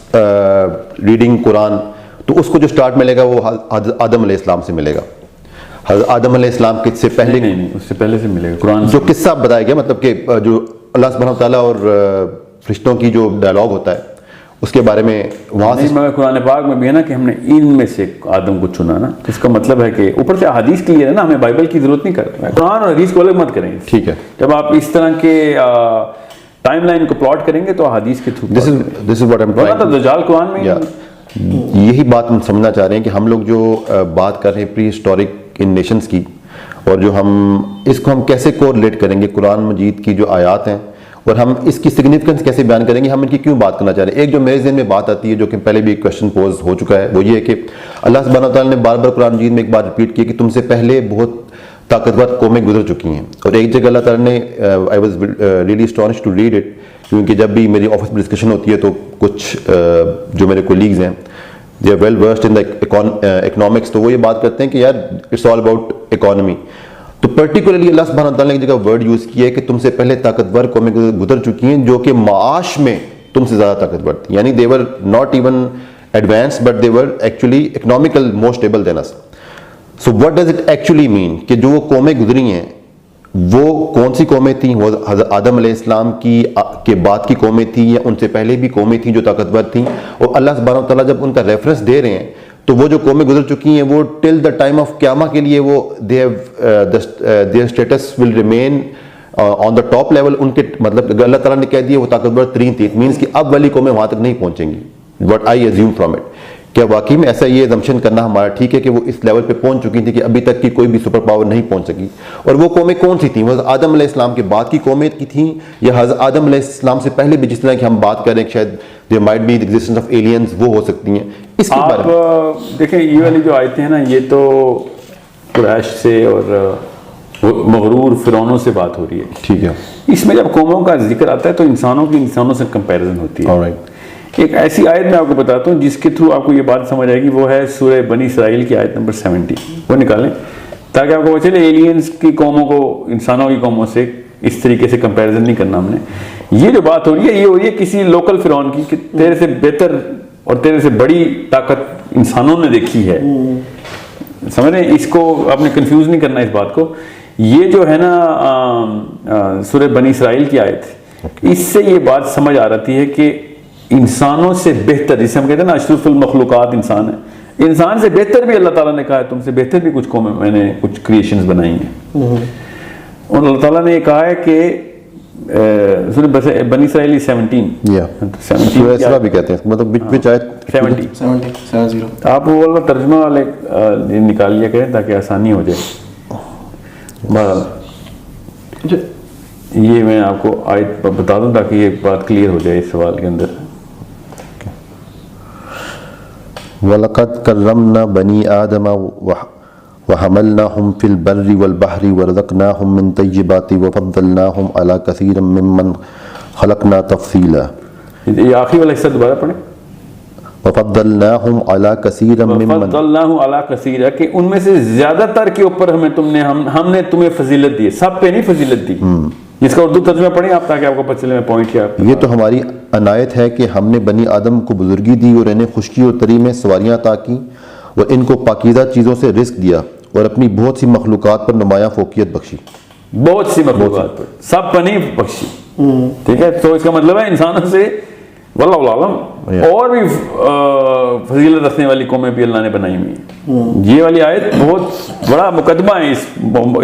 ریڈنگ قرآن, تو اس کو جو اسٹارٹ ملے گا وہ حضرت آدم علیہ السلام سے ملے گا. حضرت آدم علیہ السلام کے سے پہلے نہیں اس سے پہلے سے ملے گا قرآن جو قصہ بتایا گیا, مطلب کہ جو اللہ سبحانہ وتعالیٰ اور فرشتوں کی جو ڈائلاگ ہوتا ہے اس کے بارے میں وہاں سے مگر قرآن پاک میں بھی ہے نا کہ ہم نے ان میں سے آدم کو چنا نا, تو اس کا مطلب ہے کہ اوپر سے حدیث کلیئر ہے نا, ہمیں بائبل کی ضرورت نہیں کرتا, قرآن اور حدیث کو الگ مت کریں. ٹھیک ہے, جب آپ اس طرح کے ٹائم لائن کو پلاٹ کریں گے تو حدیث کے through this is what am trying. دجال قرآن میں یہی بات ہم سمجھنا چاہ رہے ہیں کہ ہم لوگ جو بات کر رہے ہیں پری ہسٹورک ان نیشنز کی, اور جو ہم اس کو ہم کیسے کوریلیٹ کریں گے قرآن مجید کی جو آیات ہیں اور ہم اس کی سگنیفیکنس کیسے بیان کریں گے, ہم ان کی کیوں بات کرنا چاہ رہے ہیں. ایک جو میرے ذہن میں بات آتی ہے جو کہ پہلے بھی ایک کوشچن پوز ہو چکا ہے, وہ یہ ہے کہ اللہ سبحانہ وتعالیٰ نے بار بار قرآن مجید میں ایک بات ریپیٹ کی کہ تم سے پہلے بہت طاقتور قومیں گزر چکی ہیں. اور ایک جگہ اللہ تعالیٰ نے I was really astonished to read it, کیونکہ جب بھی میری آفس میں ڈسکشن ہوتی ہے تو کچھ جو میرے کولیگز ہیں they are well versed in the economics, تو وہ یہ بات کرتے ہیں کہ یار اٹس آل اباؤٹ اکانومی. تو پرٹیکولرلی اللہ سبحانہ تعالیٰ نے ایک جگہ ورڈ یوز کیا ہے کہ تم سے پہلے طاقتور قومیں گزر چکی ہیں جو کہ معاش میں تم سے زیادہ طاقتور تھی, یعنی they were not even advanced but they were actually economical more stable than us. So what does it actually mean کہ جو وہ قومیں گزری ہیں وہ کون سی قومیں تھیں؟ وہ حضرت آدم علیہ السلام کے بعد کی قومیں تھیں یا ان سے پہلے بھی قومیں تھیں جو طاقتور تھیں؟ اور اللہ سبحانہ تعالیٰ جب ان کا ریفرنس دے رہے ہیں تو وہ جو قومیں گزر چکی ہیں وہ ٹل دا ٹائم آف قیامہ کے لیے وہ their status will remain on the top level. ان کے مطلب اللہ تعالیٰ نے کہہ دیا وہ طاقتور ترین تھی, اٹ مینس کہ اب والی قومیں وہاں تک نہیں پہنچیں گی. What I assume from it, کیا واقعی میں ایسا یہ ایزمپشن کرنا ہمارا ٹھیک ہے کہ وہ اس لیول پہ پہنچ چکی تھی کہ ابھی تک کی کوئی بھی سپر پاور نہیں پہنچ سکی؟ اور وہ قومیں کون سی تھیں؟ وہ آدم علیہ السلام کے بعد کی قومیں کی تھیں یا حضرت آدم علیہ السلام سے پہلے بھی جس طرح کہ ہم بات کر رہے ہیں شاید there might be the existence of aliens, وہ ہو سکتی ہیں؟ اس کے بارے میں آپ دیکھیں یہ والی جو آیتیں ہیں نا یہ تو قریش سے اور مغرور فرعونوں سے بات ہو رہی ہے. ٹھیک ہے, اس میں جب قوموں کا ذکر آتا ہے تو انسانوں سے کمپیریزن ہوتی ہے. alright. ایک ایسی آیت میں آپ کو بتاتا ہوں جس کے تھرو آپ کو یہ بات سمجھ آئے گی, وہ ہے سورہ بنی اسرائیل کی آیت نمبر 70. وہ نکالیں تاکہ آپ کو پتہ چلے ایلینز کی قوموں کو انسانوں کی قوموں سے اس طریقے سے کمپیریزن نہیں کرنا ہم نے. یہ جو بات ہو رہی ہے یہ ہو رہی ہے کسی لوکل فرعون کی کہ تیرے سے بہتر اور تیرے سے بڑی طاقت انسانوں نے دیکھی ہے. سمجھ رہے ہیں, اس کو آپ نے کنفیوز نہیں کرنا اس بات کو. یہ جو ہے نا سورہ بنی اسرائیل کی آیت, اس سے یہ بات سمجھ آ رہی ہے کہ انسانوں سے بہتر, جسے ہم کہتے ہیں نا اشرف المخلوقات انسان ہے, انسان سے بہتر بھی اللہ تعالیٰ نے کہا ہے تم سے بہتر بھی کچھ قومیں میں نے کچھ کریشنز بنائی ہیں. اور اللہ تعالیٰ نے یہ کہا ہے کہ بنی اسرائیل 17 بھی کہتے ہیں, مطلب 70 آپ وہ والا ترجمہ والے نکال لیا کریں تاکہ آسانی ہو جائے. یہ میں آپ کو آیت بتا دوں تاکہ یہ بات کلیئر ہو جائے اس سوال کے اندر. وَلَقَدْ كَرَّمْنَا بَنِي آدَمَ وَحَمَلْنَاهُمْ فِي الْبَرِّ وَالْبَحْرِ وَرَزَقْنَاهُمْ مِنْ طَيِّبَاتِ وَفَضَّلْنَاهُمْ عَلَى كَثِيرٍ مِّمَّنْ خَلَقْنَا تَفْصِيلًا. یہ آخری والا حصہ دوبارہ پڑھیں. وَفَضَّلْنَاهُمْ عَلَى كَثِيرٍ مِّمَّنْ فَضَّلْنَاهُ عَلَى كَثِيرٍ کہ ان میں سے زیادہ تر کے اوپر ہم نے تمہیں فضیلت دی, سب پہ نہیں فضیلت دی. جس کا اردو ترجمہ پڑھیں آپ تاکہ آپ کو پتہ چلے میں پوائنٹ کیا. یہ تو ہماری عنایت ہے کہ ہم نے بنی آدم کو بزرگی دی اور انہیں خشکی اور تری میں سواریاں عطا کی اور ان کو پاکیزہ چیزوں سے رزق دیا اور اپنی بہت سی مخلوقات پر نمایاں فوقیت بخشی. بہت سی مخلوقات پر, سب پر نہیں بخشی. ٹھیک ہے, تو اس کا مطلب ہے انسانوں سے واللہ عالم اور بھی فضیلت رکھنے والی قومیں بھی اللہ نے بنائی ہوئی ہیں. یہ والی آیت بہت بڑا مقدمہ ہے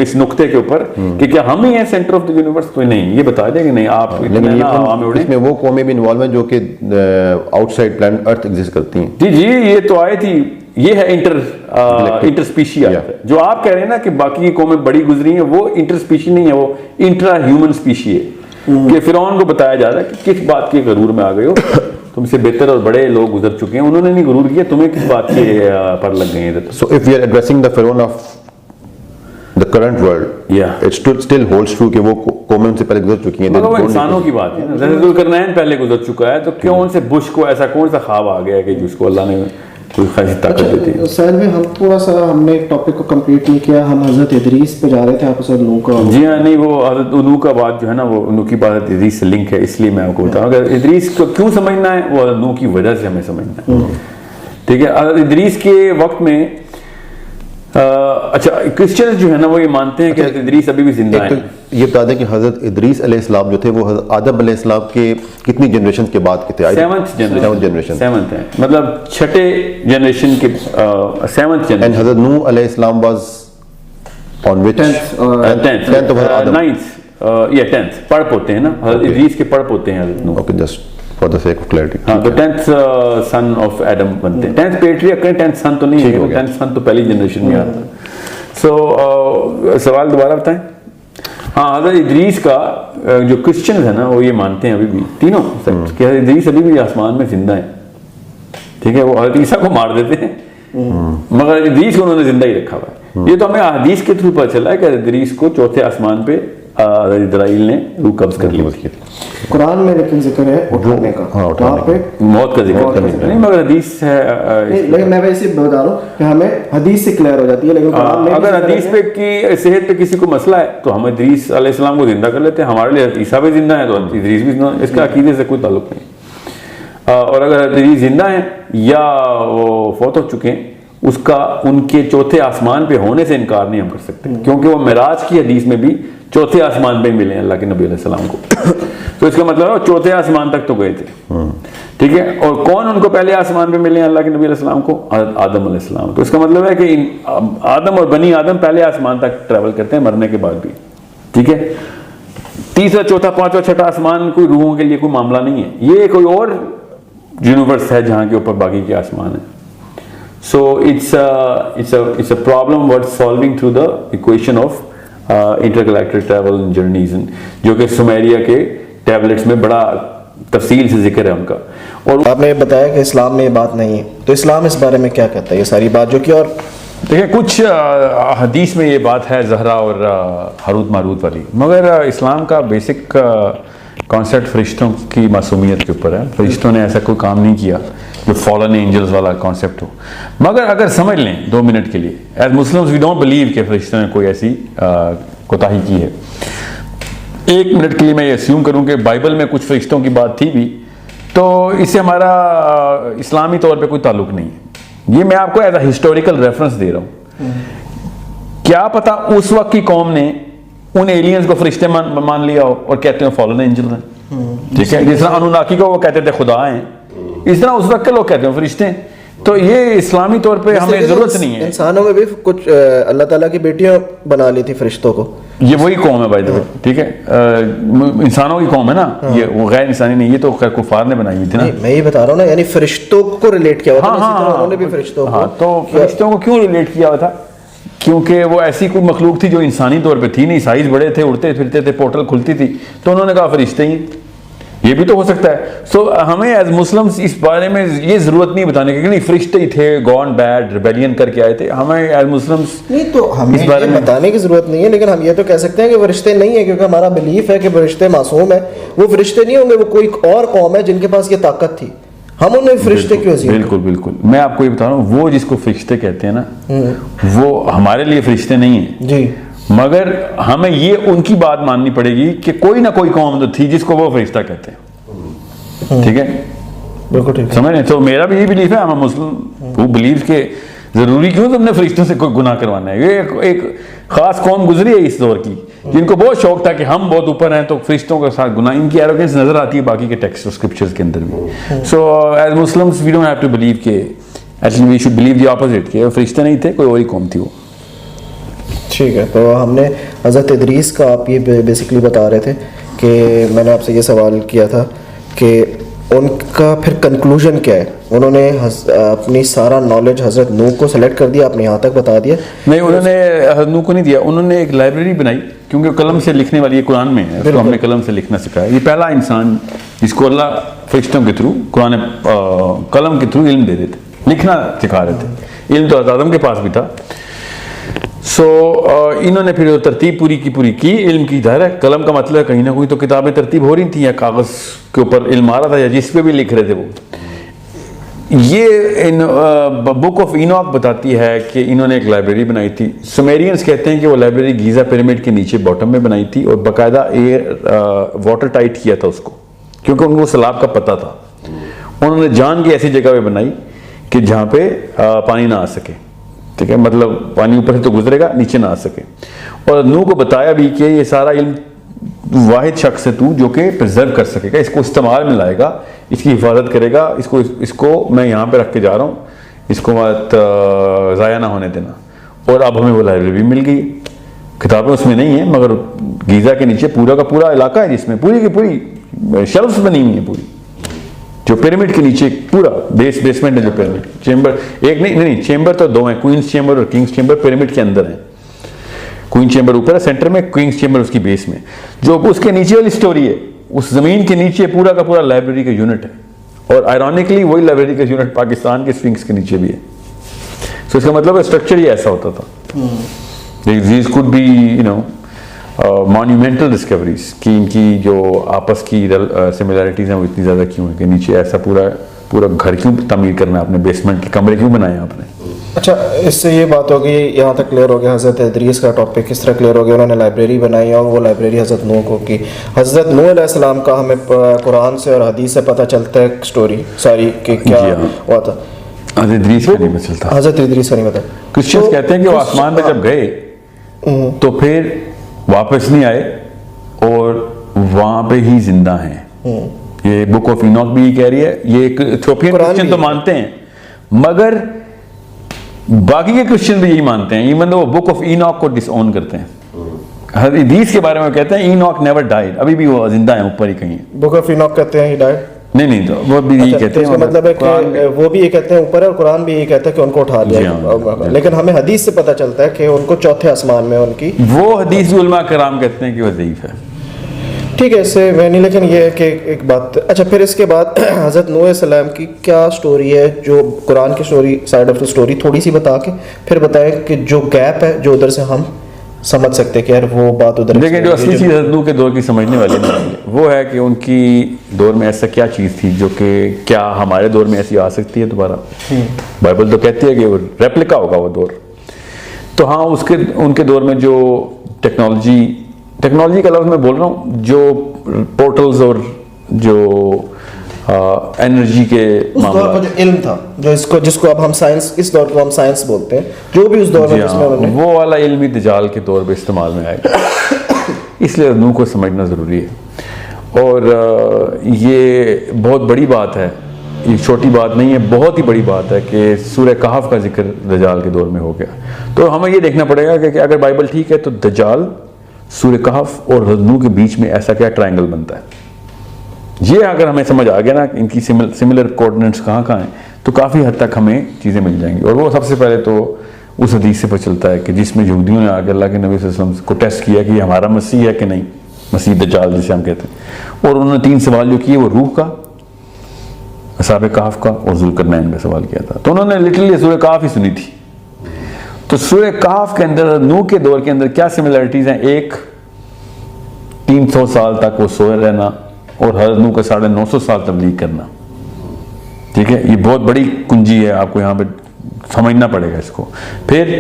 اس نقطے کے اوپر کہ کیا ہم ہی ہیں سینٹر آف دی یونیورس. تو نہیں, یہ بتا دیں کہ نہیں آپ, اس میں وہ قومیں بھی انوالو ہیں جو کہ آؤٹ سائڈ پلانٹ ارتھ ایگزسٹ کرتی ہیں. جی یہ تو آیت ہی یہ ہے انٹر اسپیشی آیت ہے. جو آپ کہہ رہے ہیں نا کہ باقی قومیں بڑی گزری ہیں, وہ انٹر اسپیشی نہیں ہے, وہ انٹرا ہیومن اسپیشی ہے. کہ فرعون کو بتایا جا رہا ہے کہ کس بات کے غرور میں آ گئے ہو, تم سے بہتر اور بڑے لوگ گزر چکے ہیں, انہوں نے نہیں غرور کیا, تمہیں کس بات کے پر لگ گئے ہیں. So if we are addressing the Pharaoh of the current world, Yeah. it still holds true کہ وہ قومیں ان سے پہلے گزر چکی ہیں. مگر وہ انسانوں کی بات ہے نا, جیسے ذوالقرنین پہلے گزر چکا ہے, تو کیوں ان سے بش کو ایسا کون سا خواب آ گیا ہے کہ جس کو اللہ نے کوئی خاصی طاقت دیتی ہے. سہیل بھائی, ہم تھوڑا سا ہم نے ٹاپک کو کمپلیٹ نہیں کیا, ہم حضرت ادریس پہ جا رہے تھے, آپ اسے نوح کا. جی ہاں, نہیں وہ حضرت نوح کا بات جو ہے نا, وہ نوح کی بات ادریس سے لنک ہے, اس لیے میں آپ کو بتاؤں اگر ادریس کو کیوں سمجھنا ہے, وہ حضرت نوح کی وجہ سے ہمیں سمجھنا ہے. ٹھیک ہے, حضرت ادریس کے وقت میں اچھا کرسچنز جو ہے نا وہ یہ مانتے ہیں کہ حضرت ادریس ابھی بھی زندہ ہیں. یہ بتا دیں کہ حضرت ادریس علیہ السلام جو تھے وہ حضرت آدم علیہ السلام کے کتنی جنریشن کے بعد کے تھے؟ 7th جنریشن, 7th ہے, مطلب چھٹے جنریشن کے 7th جنریشن. And حضرت نوح علیہ السلام was on which 10th of Adam. 10th پڑھ ہوتے ہیں نا, حضرت ادریس کے پڑھ ہوتے ہیں حضرت نوح. Okay, just for the sake of clarity. ہاں, تو 10th son of Adam بنتے ہیں. 10th پیٹریارک کریں, 10th son تو نہیں ہے, 10th son تو پہلی جنریشن میں آتا ہے. سو سوال دوبارہ بتائیں. ہاں, حضرت ادریس کا جو کرسچنز ہیں نا وہ یہ مانتے ہیں ابھی بھی تینوں کہ حضرت ادریس ابھی بھی آسمان میں زندہ ہیں. ٹھیک ہے, وہ حضرت عیسیٰ کو مار دیتے ہیں مگر ادریس کو انہوں نے زندہ ہی رکھا ہوا ہے. یہ تو ہمیں حدیث کے تھرو پتہ چلا ہے کہ ادریس کو چوتھے آسمان پہ اسرائیل نے روح قبض کر لی. قرآن میں لیکن ذکر ہے اٹھانے کا, وہاں پہ موت کا ذکر نہیں, مگر حدیث ہے. لیکن میں ویسے بتا رہا ہوں کہ ہمیں حدیث سے کلیئر ہو جاتی ہے, لیکن اگر حدیث پہ کی صحت پہ کسی کو مسئلہ ہے تو ہم ادریس علیہ السلام کو زندہ کر لیتے ہیں. ہمارے لیے عیسیٰ بھی زندہ ہے تو ادریس بھی زندہ, اس کا عقیدے سے کوئی تعلق نہیں. اور اگر ادریس زندہ ہیں یا وہ فوت ہو چکے ہیں, اس کا ان کے چوتھے آسمان پہ ہونے سے انکار نہیں ہم کر سکتے, کیونکہ وہ معراج کی حدیث میں بھی چوتھے آسمان پہ ملے ہیں اللہ کے نبی علیہ السلام کو. تو اس کا مطلب ہے چوتھے آسمان تک تو گئے تھے. ٹھیک ہے, اور کون ان کو پہلے آسمان پہ ملے ہیں اللہ کے نبی علیہ السلام کو؟ آدم علیہ السلام. تو اس کا مطلب ہے کہ آدم اور بنی آدم پہلے آسمان تک ٹریول کرتے ہیں مرنے کے بعد بھی. ٹھیک ہے, تیسرا چوتھا پانچواں چھٹا آسمان کوئی روحوں کے لیے کوئی معاملہ نہیں ہے, یہ کوئی اور یونیورس ہے جہاں کے اوپر باقی کے آسمان ہیں. So it's a problem worth solving through the equation of intergalactic travel and journeys, جو کہ سمیریا کے ٹیبلٹس میں بڑا تفصیل سے ذکر ہے ان کا. اور آپ نے بتایا کہ اسلام میں یہ بات نہیں ہے, تو اسلام اس بارے میں کیا کہتا ہے یہ ساری بات جو کہ, اور دیکھیں کچھ حدیث میں یہ بات ہے زہرا اور ہاروت ماروت والی, مگر اسلام کا بیسک کانسیپٹ فرشتوں کی معصومیت کے اوپر ہے. فرشتوں نے ایسا کوئی کام نہیں کیا جو فالن اینجلز والا کانسیپٹ ہو. مگر اگر سمجھ لیں 2 منٹ کے لیے, as Muslims we don't believe کہ فرشتوں نے کوئی ایسی کوتاہی کی ہے. 1 منٹ کے لیے میں یہ اسیوم کروں کہ بائبل میں کچھ فرشتوں کی بات تھی بھی, تو اس سے ہمارا اسلامی طور پہ کوئی تعلق نہیں ہے. یہ میں آپ کو ایز اے ہسٹوریکل ریفرنس دے رہا ہوں. کیا پتا اس وقت کی قوم نے ان ایلینز کو فرشتے مان لیا ہو اور کہتے ہیں فالن اینجلز ہیں. ٹھیک ہے, جس طرح انوناکی کو وہ کہتے تھے خدا ہیں, اس طرح اس وقت کے لوگ کہتے ہیں فرشتے ہیں. تو یہ اسلامی طور پہ ہمیں ضرورت نہیں ہے. انسانوں میں بھی کچھ اللہ تعالیٰ کی بیٹیاں بنا لی تھی فرشتوں کو. یہ وہی قوم ہے بھائی, ٹھیک ہے, انسانوں کی قوم ہے نا یہ, وہ غیر انسانی نہیں, یہ تو خیر کفار نے بنائی ہوئی تھی نا. میں یہ بتا رہا ہوں نا, یعنی فرشتوں کو ریلیٹ کیا ہوا تھا, انہوں نے بھی فرشتوں کو. تو فرشتوں کو کیوں ریلیٹ کیا ہوا تھا؟ کیونکہ وہ ایسی کوئی مخلوق تھی جو انسانی طور پہ تھی نہیں, سائز بڑے تھے, اڑتے پھرتے تھے, پورٹل کھلتی تھی, تو انہوں نے کہا فرشتے ہی. یہ بھی تو ہو سکتا ہے. سو ہمیں ایز مسلمس اس بارے میں یہ ضرورت نہیں بتانے کی کہ نہیں فرشتے ہی تھے, گون بیڈ ریبیلین کر کے آئے تھے. ہمیں ایز مسلمس نہیں, تو ہمیں اس بارے میں بتانے کی ضرورت نہیں ہے, لیکن ہم یہ تو کہہ سکتے ہیں کہ فرشتے نہیں ہیں, کیونکہ ہمارا بلیف ہے کہ فرشتے معصوم ہیں. وہ فرشتے نہیں ہوں گے, وہ کوئی اور قوم ہے جن کے پاس یہ طاقت تھی. ہم انہیں فرشتے کیوں عزیز؟ بالکل بالکل, میں آپ کو یہ بتا رہا ہوں, وہ جس کو فرشتے کہتے ہیں نا, وہ ہمارے لیے فرشتے نہیں ہیں جی, مگر ہمیں یہ ان کی بات ماننی پڑے گی کہ کوئی نہ کوئی قوم تو تھی جس کو وہ فرشتہ کہتے ہیں. ٹھیک ہے, بالکل ٹھیک, سمجھ رہے ہیں. تو میرا بھی یہ بلیف ہے, ہم مسلم وہ بلیف کہ ضروری کیوں تم نے فرشتوں سے کوئی گناہ کروانا ہے. یہ ایک خاص قوم گزری ہے اس دور کی جن کو بہت شوق تھا کہ ہم بہت اوپر ہیں, تو فرشتوں کے ساتھ گناہ, ان کی ایروگنس نظر آتی ہے باقی کے ٹیکسٹ اور اسکرپچرز کے اندر بھی. So as Muslims we don't have to believe کہ actually we should believe the opposite, کہ فرشتے نہیں تھے, کوئی اور ہی قوم تھی وہ. ٹھیک ہے. تو ہم نے حضرت ادریس کا, آپ یہ بیسکلی بتا رہے تھے کہ میں نے آپ سے یہ سوال کیا تھا کہ ان کا پھر کنکلوژن کیا ہے. انہوں نے اپنی سارا نالج حضرت نوح کو سلیکٹ کر دیا, آپ نے یہاں تک بتا دیا. نہیں, انہوں نے حضرت نوح کو نہیں دیا, انہوں نے ایک لائبریری بنائی, کیونکہ قلم سے لکھنے والی یہ قرآن میں ہے, اس کو ہم نے قلم سے لکھنا سکھایا. یہ پہلا انسان جس کو اللہ فرشتوں کے تھرو قرآن قلم کے تھرو علم دے دیتے, لکھنا سکھا رہے تھے. علم تو آدم کے پاس بھی تھا. سو انہوں نے پھر ترتیب پوری کی علم کی. ظاہر ہے قلم کا مطلب ہے کہیں نہ کہیں تو کتابیں ترتیب ہو رہی تھیں یا کاغذ کے اوپر علم آ رہا تھا یا جس پہ بھی لکھ رہے تھے وہ. یہ بک آف اینوک بتاتی ہے کہ انہوں نے ایک لائبریری بنائی تھی. سمیرینز کہتے ہیں کہ وہ لائبریری گیزا پیرامڈ کے نیچے باٹم میں بنائی تھی اور باقاعدہ واٹر ٹائٹ کیا تھا اس کو, کیونکہ ان کو سیلاب کا پتہ تھا. انہوں نے جان کے ایسی جگہ پہ بنائی کہ جہاں پہ پانی نہ آ سکے. ٹھیک ہے, مطلب پانی اوپر سے تو گزرے گا, نیچے نہ آ سکے. اور نوح کو بتایا بھی کہ یہ سارا علم واحد شخص ہے تو جو کہ پرزرو کر سکے گا, اس کو استعمال میں لائے گا, اس کی حفاظت کرے گا, اس کو میں یہاں پہ رکھ کے جا رہا ہوں, اس کو بات ضائع نہ ہونے دینا. اور اب ہمیں وہ لائبریری مل گئی. کتابیں اس میں نہیں ہیں مگر گیزا کے نیچے پورا کا پورا علاقہ ہے جس میں پوری کی پوری شیلفز بنی ہوئی ہیں, پوری جو پیرامڈ کے نیچے پورا بیسمنٹ ہے. جو پیرامڈ چیمبر ایک نہیں چیمبر تو دو ہیں, کوئنز چیمبر اور کنگز چیمبر پیرامڈ کے اندر ہیں. کوئن چیمبر اوپر ہے سینٹر میں, کنگز چیمبر اس کی بیس میں. جو اس کے نیچے والی سٹوری ہے اس زمین کے نیچے پورا کا پورا لائبریری کا یونٹ ہے. اور آئرونکلی وہی لائبریری کا یونٹ پاکستان کے اسفنکس کے نیچے بھی ہے. سو اس کا مطلب اسٹرکچر ہی ایسا ہوتا تھا. دیز کوڈ بی مانیومنٹل ڈسکوریز کہ ان کی جو آپس کی سملیرٹیز ہیں وہ اتنی زیادہ کیوں ہیں کہ نیچے ایسا پورا گھر کیوں تعمیر کرنا ہے, آپ نے بیسمنٹ کے کمرے کیوں بنائے آپ نے. اچھا, اس سے یہ بات ہوگی, یہاں تک کلیئر ہو گیا حضرت ادریس کا ٹاپک کس طرح کلیئر ہو گیا. انہوں نے لائبریری بنائی اور وہ لائبریری حضرت نوح کو کی. حضرت نوح علیہ السلام کا ہمیں قرآن سے اور حدیث سے پتہ چلتا ہے سٹوری ساری کہ کیا ہوا تھا. حضرت ادریس کا نہیں پتہ چلتا. حضرت ادریس کا نہیں پتہ. کرسچنز کہتے ہیں کہ وہ آسمان پہ جب گئے تو پھر واپس نہیں آئے اور وہاں پہ ہی زندہ ہیں. یہ بک آف اینوک بھی کہہ رہی ہے. یہ ایتھوپین کرسچن تو مانتے ہیں مگر باقی کے کرسچن بھی یہی مانتے ہیں, ایون وہ بک آف اینوک کو ڈس اون کرتے ہیں. حدیث کے بارے میں کہتے ہیں اینوک نیور ڈائیڈ, ابھی بھی وہ زندہ ہیں اوپر ہی کہیں. بک آف اینوک کہتے ہیں ہی ڈائیڈ نہیں تو وہ بھی یہی کہتے ہیں. مطلب ہے کہ وہ بھی یہ کہتے ہیں اوپر ہے اور قرآن بھی یہی کہتا ہے کہ ان کو اٹھا لیا. لیکن ہمیں حدیث سے پتہ چلتا ہے کہ ان کو چوتھے آسمان میں ان کی وہ حدیث علماء کرام کہتے ہیں کہ وہ ضعیف ہے. ٹھیک ہے, اس سے میں نہیں, لیکن یہ کہ ایک بات. اچھا, پھر اس کے بعد حضرت نوح علیہ السلام کی کیا سٹوری ہے جو قرآن کی story side of the story تھوڑی سی بتا کے پھر بتائیں کہ جو گیپ ہے جو ادھر سے ہم سمجھ سکتے ہیں کہ یار وہ بات ادھر. لیکن جو اصلی چیز حضرت نوح کے دور کی سمجھنے والی وہ ہے کہ ان کی دور میں ایسا کیا چیز تھی جو کہ کیا ہمارے دور میں ایسی آ سکتی ہے دوبارہ. بائبل تو کہتی ہے کہ وہ ریپلیکا ہوگا وہ دور. تو ہاں ان کے دور میں جو ٹیکنالوجی کا لفظ میں بول رہا ہوں, جو پورٹلز اور جو انرجی کے معاملات, جو علم تھا جس کو اب ہم سائنس, اس دور کو ہم سائنس بولتے ہیں, جو بھی اس دور میں وہ والا علمی دجال کے طور پہ استعمال میں آئے گا. اس لیے نوح کو سمجھنا ضروری ہے. اور یہ بہت بڑی بات ہے, یہ چھوٹی بات نہیں ہے, بہت ہی بڑی بات ہے کہ سورہ کہف کا ذکر دجال کے دور میں ہو گیا. تو ہمیں یہ دیکھنا پڑے گا کہ اگر بائبل ٹھیک ہے تو دجال, سورہ کہف اور نوح کے بیچ میں ایسا کیا ٹرائنگل بنتا ہے. یہ اگر ہمیں سمجھ آ گیا نا ان کی سملر کوآرڈینیٹس کہاں ہیں تو کافی حد تک ہمیں چیزیں مل جائیں گی. اور وہ سب سے پہلے تو اس حدیث سے پتہ چلتا ہے کہ جس میں یہودیوں نے آگے اللہ کے نبی صلی اللہ علیہ وسلم کو ٹیسٹ کیا کہ یہ ہمارا مسیح ہے کہ نہیں, مسیح دجال جسے ہم کہتے ہیں. اور انہوں نے 3 سوال جو کیے وہ روح کا, اصحاب کہف کا اور ذوالقرنین کا سوال کیا تھا. تو انہوں نے لٹرلی سورہ کہف ہی سنی تھی. تو سورہ کہف کے اندر نوح کے دور کے اندر کیا سملیرٹیز ہیں. ایک 300 سال تک وہ سوئے رہنا اور حضرت نوح کا 950 سال تبلیغ کرنا. ٹھیک ہے, یہ بہت بڑی کنجی ہے, آپ کو یہاں پہ سمجھنا پڑے گا اس کو. پھر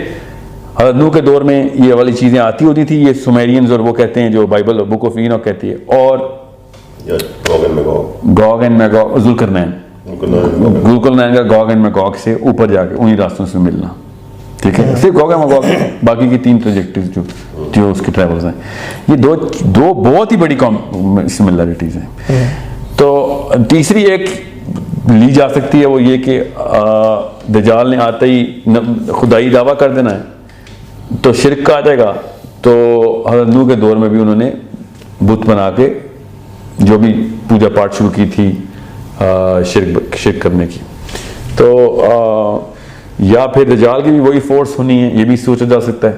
حضرت نوح کے دور میں یہ والی چیزیں آتی ہوتی تھی, یہ سمیرینز اور وہ کہتے ہیں جو بائبل بک آف اینوک کہتی ہے. اور گوگ اینڈ میگوگ, ذوالقرنین کا گوگ اینڈ میگوگ سے اوپر جا کے انہی راستوں سے ملنا. ٹھیک ہے, صرف گوگ اینڈ میگوگ, باقی کی 3 پروجیکٹیوز جو اس کے ٹریولز ہیں, یہ دو بہت ہی بڑی سملیرٹیز ہیں. تو تیسری ایک لی جا سکتی ہے وہ یہ کہ دجال نے آتے ہی خدائی دعویٰ کر دینا ہے تو شرک کا آ جائے گا. تو حضرت نوح کے دور میں بھی انہوں نے بت بنا کے جو بھی پوجا پاٹ شروع کی تھی شرک کرنے کی. تو یا پھر دجال کی بھی وہی فورس ہونی ہے, یہ بھی سوچا جا سکتا ہے.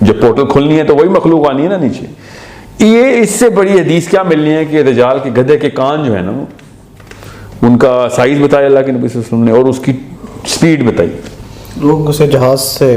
جب پورٹل کھلنی ہے تو وہی مخلوق آنی ہے نا نیچے. یہ اس سے بڑی حدیث کیا ملنی ہے کہ دجال کے گدھے کے کان جو ہے نا ان کا سائز بتایا اللہ کے نبی صلی اللہ علیہ وسلم نے اور اس کی سپیڈ بتائی. لوگ اسے جہاز سے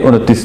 29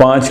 5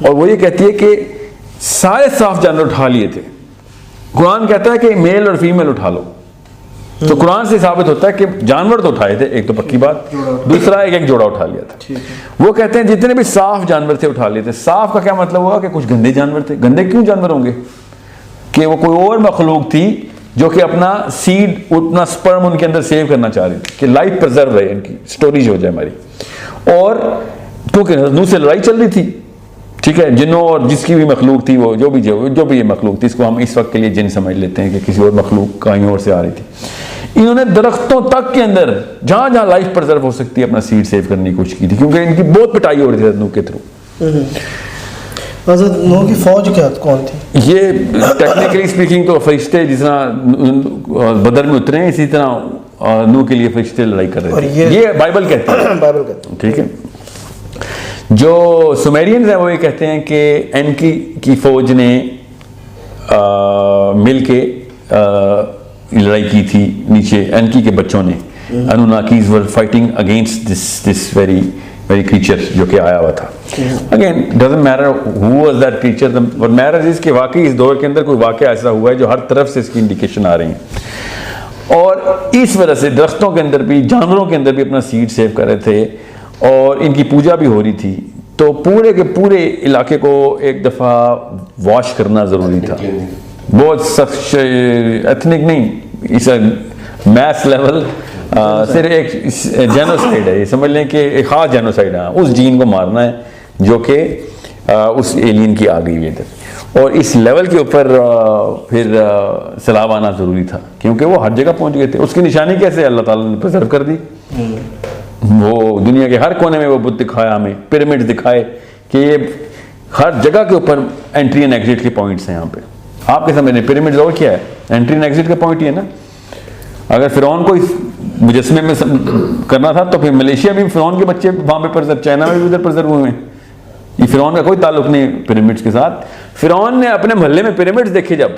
اور وہ یہ کہتی ہے کہ سارے صاف جانور اٹھا لیے تھے. قرآن کہتا ہے کہ میل اور فیمیل اٹھا لو. تو قرآن سے ثابت ہوتا ہے کہ جانور تو اٹھائے تھے, ایک تو پکی بات, دوسرا ایک جوڑا اٹھا لیا تھا. وہ کہتے ہیں جتنے بھی صاف جانور تھے اٹھا لیے تھے. صاف کا کیا مطلب ہوا کہ کچھ گندے جانور تھے. گندے کیوں جانور ہوں گے؟ کہ وہ کوئی اور مخلوق تھی جو کہ اپنا سیڈ, اپنا سپرم ان کے اندر سیو کرنا چاہ رہی تھی کہ لائف پرزرو رہے, ان کی سٹوریج ہو جائے ہماری. اور کیونکہ نو سے لڑائی چل رہی تھی, ٹھیک ہے, جنوں اور جس کی بھی مخلوق تھی, وہ جو بھی یہ مخلوق تھی, اس کو ہم اس وقت کے لیے جن سمجھ لیتے ہیں کہ کسی اور مخلوق کہیں اور سے آ رہی تھی. انہوں نے درختوں تک کے اندر جہاں جہاں لائف پرزرو ہو سکتی ہے اپنا سیڈ سیو کرنے کی کوشش کی تھی, کیونکہ ان کی بہت پٹائی ہو رہی تھی نوح کے تھرو. حضرت نوح کی فوج کیا کون تھی؟ یہ ٹیکنیکلی اسپیکنگ تو فرشتے جس طرح بدر میں اترے ہیں, اسی طرح نوح کے لیے فرشتے لڑائی کر رہے تھے. یہ بائبل کہتی ہے, بائبل کہتی ہے, ٹھیک ہے. جو سومیرینز ہیں وہ یہ کہتے ہیں کہ اینکی کی فوج نے مل کے لڑائی کی تھی نیچے. اینکی کے بچوں نے, Anunnakis were fighting against this very creature جو کہ آیا ہوا تھا. Again, doesn't matter who was that creature. What matters is کہ واقعی اس دور کے اندر کوئی واقعہ ایسا ہوا ہے جو ہر طرف سے اس کی انڈیکیشن آ رہی ہیں, اور اس وجہ سے درختوں کے اندر بھی, جانوروں کے اندر بھی اپنا سیڈ سیو کر رہے تھے, اور ان کی پوجا بھی ہو رہی تھی. تو پورے کے پورے علاقے کو ایک دفعہ واش کرنا ضروری تھا. بہت سخت ایتھنک نہیں, اس میس لیول, صرف ایک جینوسائڈ ہے, یہ سمجھ لیں کہ ایک خاص جینوسائڈ ہے. اس جین کو مارنا ہے جو کہ اس ایلین کی آ گئی ہے ادھر, اور اس لیول کے اوپر پھر سیلاب آنا ضروری تھا, کیونکہ وہ ہر جگہ پہنچ گئے تھے. اس کی نشانی کیسے اللہ تعالیٰ نے پرزرو کر دی. وہ دنیا کے ہر کونے میں وہ بت دکھایا ہمیں, پیرامڈ دکھائے کہ یہ ہر جگہ کے اوپر انٹری اینڈ ایگزٹ کے پوائنٹس ہیں. یہاں پہ آپ کے سامنے پیرامڈ اور کیا ہے, انٹری اینڈ ایگزٹ کا پوائنٹ ہی ہے نا. اگر فرعون کو مجسمے میں کرنا تھا تو پھر ملیشیا میں فرعون کے بچے وہاں پہ پرزر, چائنا میں بھی ادھر پرزر ہوئے ہیں. یہ فرعون کا کوئی تعلق نہیں پیرامڈس کے ساتھ. فرعون نے اپنے محلے میں پیرامڈس دیکھے جب,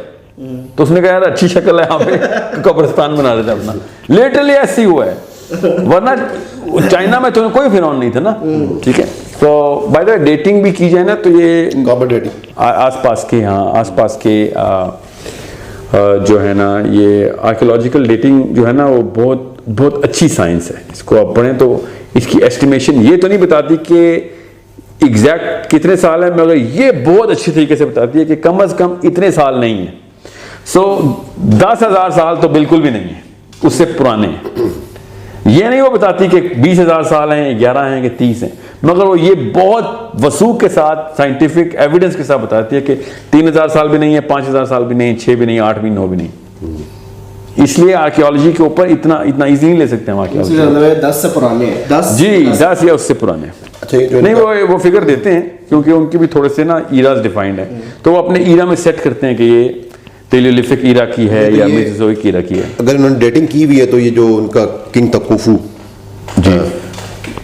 تو اس نے کہا یار اچھی شکل ہے, یہاں پہ قبرستان بنا دیتا اپنا. لیٹرلی ایسی ہوا ہے, ورنہ چائنا میں تو کوئی فرعون نہیں تھا نا. ٹھیک ہے, تو بائی دا وے ڈیٹنگ بھی کی جائے نا تو یہ آس پاس کے جو ہے نا, یہ آرکیولوجیکل ڈیٹنگ جو ہے نا وہ بہت اچھی سائنس ہے. اس کو آپ پڑھیں تو اس کی ایسٹیمیشن یہ تو نہیں بتاتی کہ ایگزیکٹ کتنے سال ہیں, مگر یہ بہت اچھی طریقے سے بتاتی ہے کہ کم از کم اتنے سال نہیں ہیں. 10,000 سال تو بالکل بھی نہیں ہے, اس سے پرانے ہیں. یہ نہیں وہ بتاتی کہ 20,000 سال ہیں, 11 ہیں کہ 30 ہیں, مگر وہ یہ بہت وثوق کے ساتھ سائنٹیفک ایویڈنس کے ساتھ بتاتی ہے کہ 3,000 سال بھی نہیں ہے, 5,000 سال بھی نہیں, 6 بھی نہیں, 8 بھی, 9 بھی نہیں. اس لیے آرکیولوجی کے اوپر اتنا ایزی نہیں لے سکتے ہم آرکیولوجی. 10 سے پرانے ہیں, 10 یا اس سے پرانے. نہیں وہ فگر دیتے ہیں کیونکہ ان کی بھی تھوڑے سے نا ایراز ڈیفائنڈ ہیں, تو وہ اپنے ایرا میں سیٹ کرتے ہیں کہ یہ پیلیولیتھک ایرا کی ہے یا میزوزوئک ایرا کی ہے. اگر انہوں نے ڈیٹنگ کی ہوئی ہے تو یہ جو ان کا کنگ تھا خوفو, جی,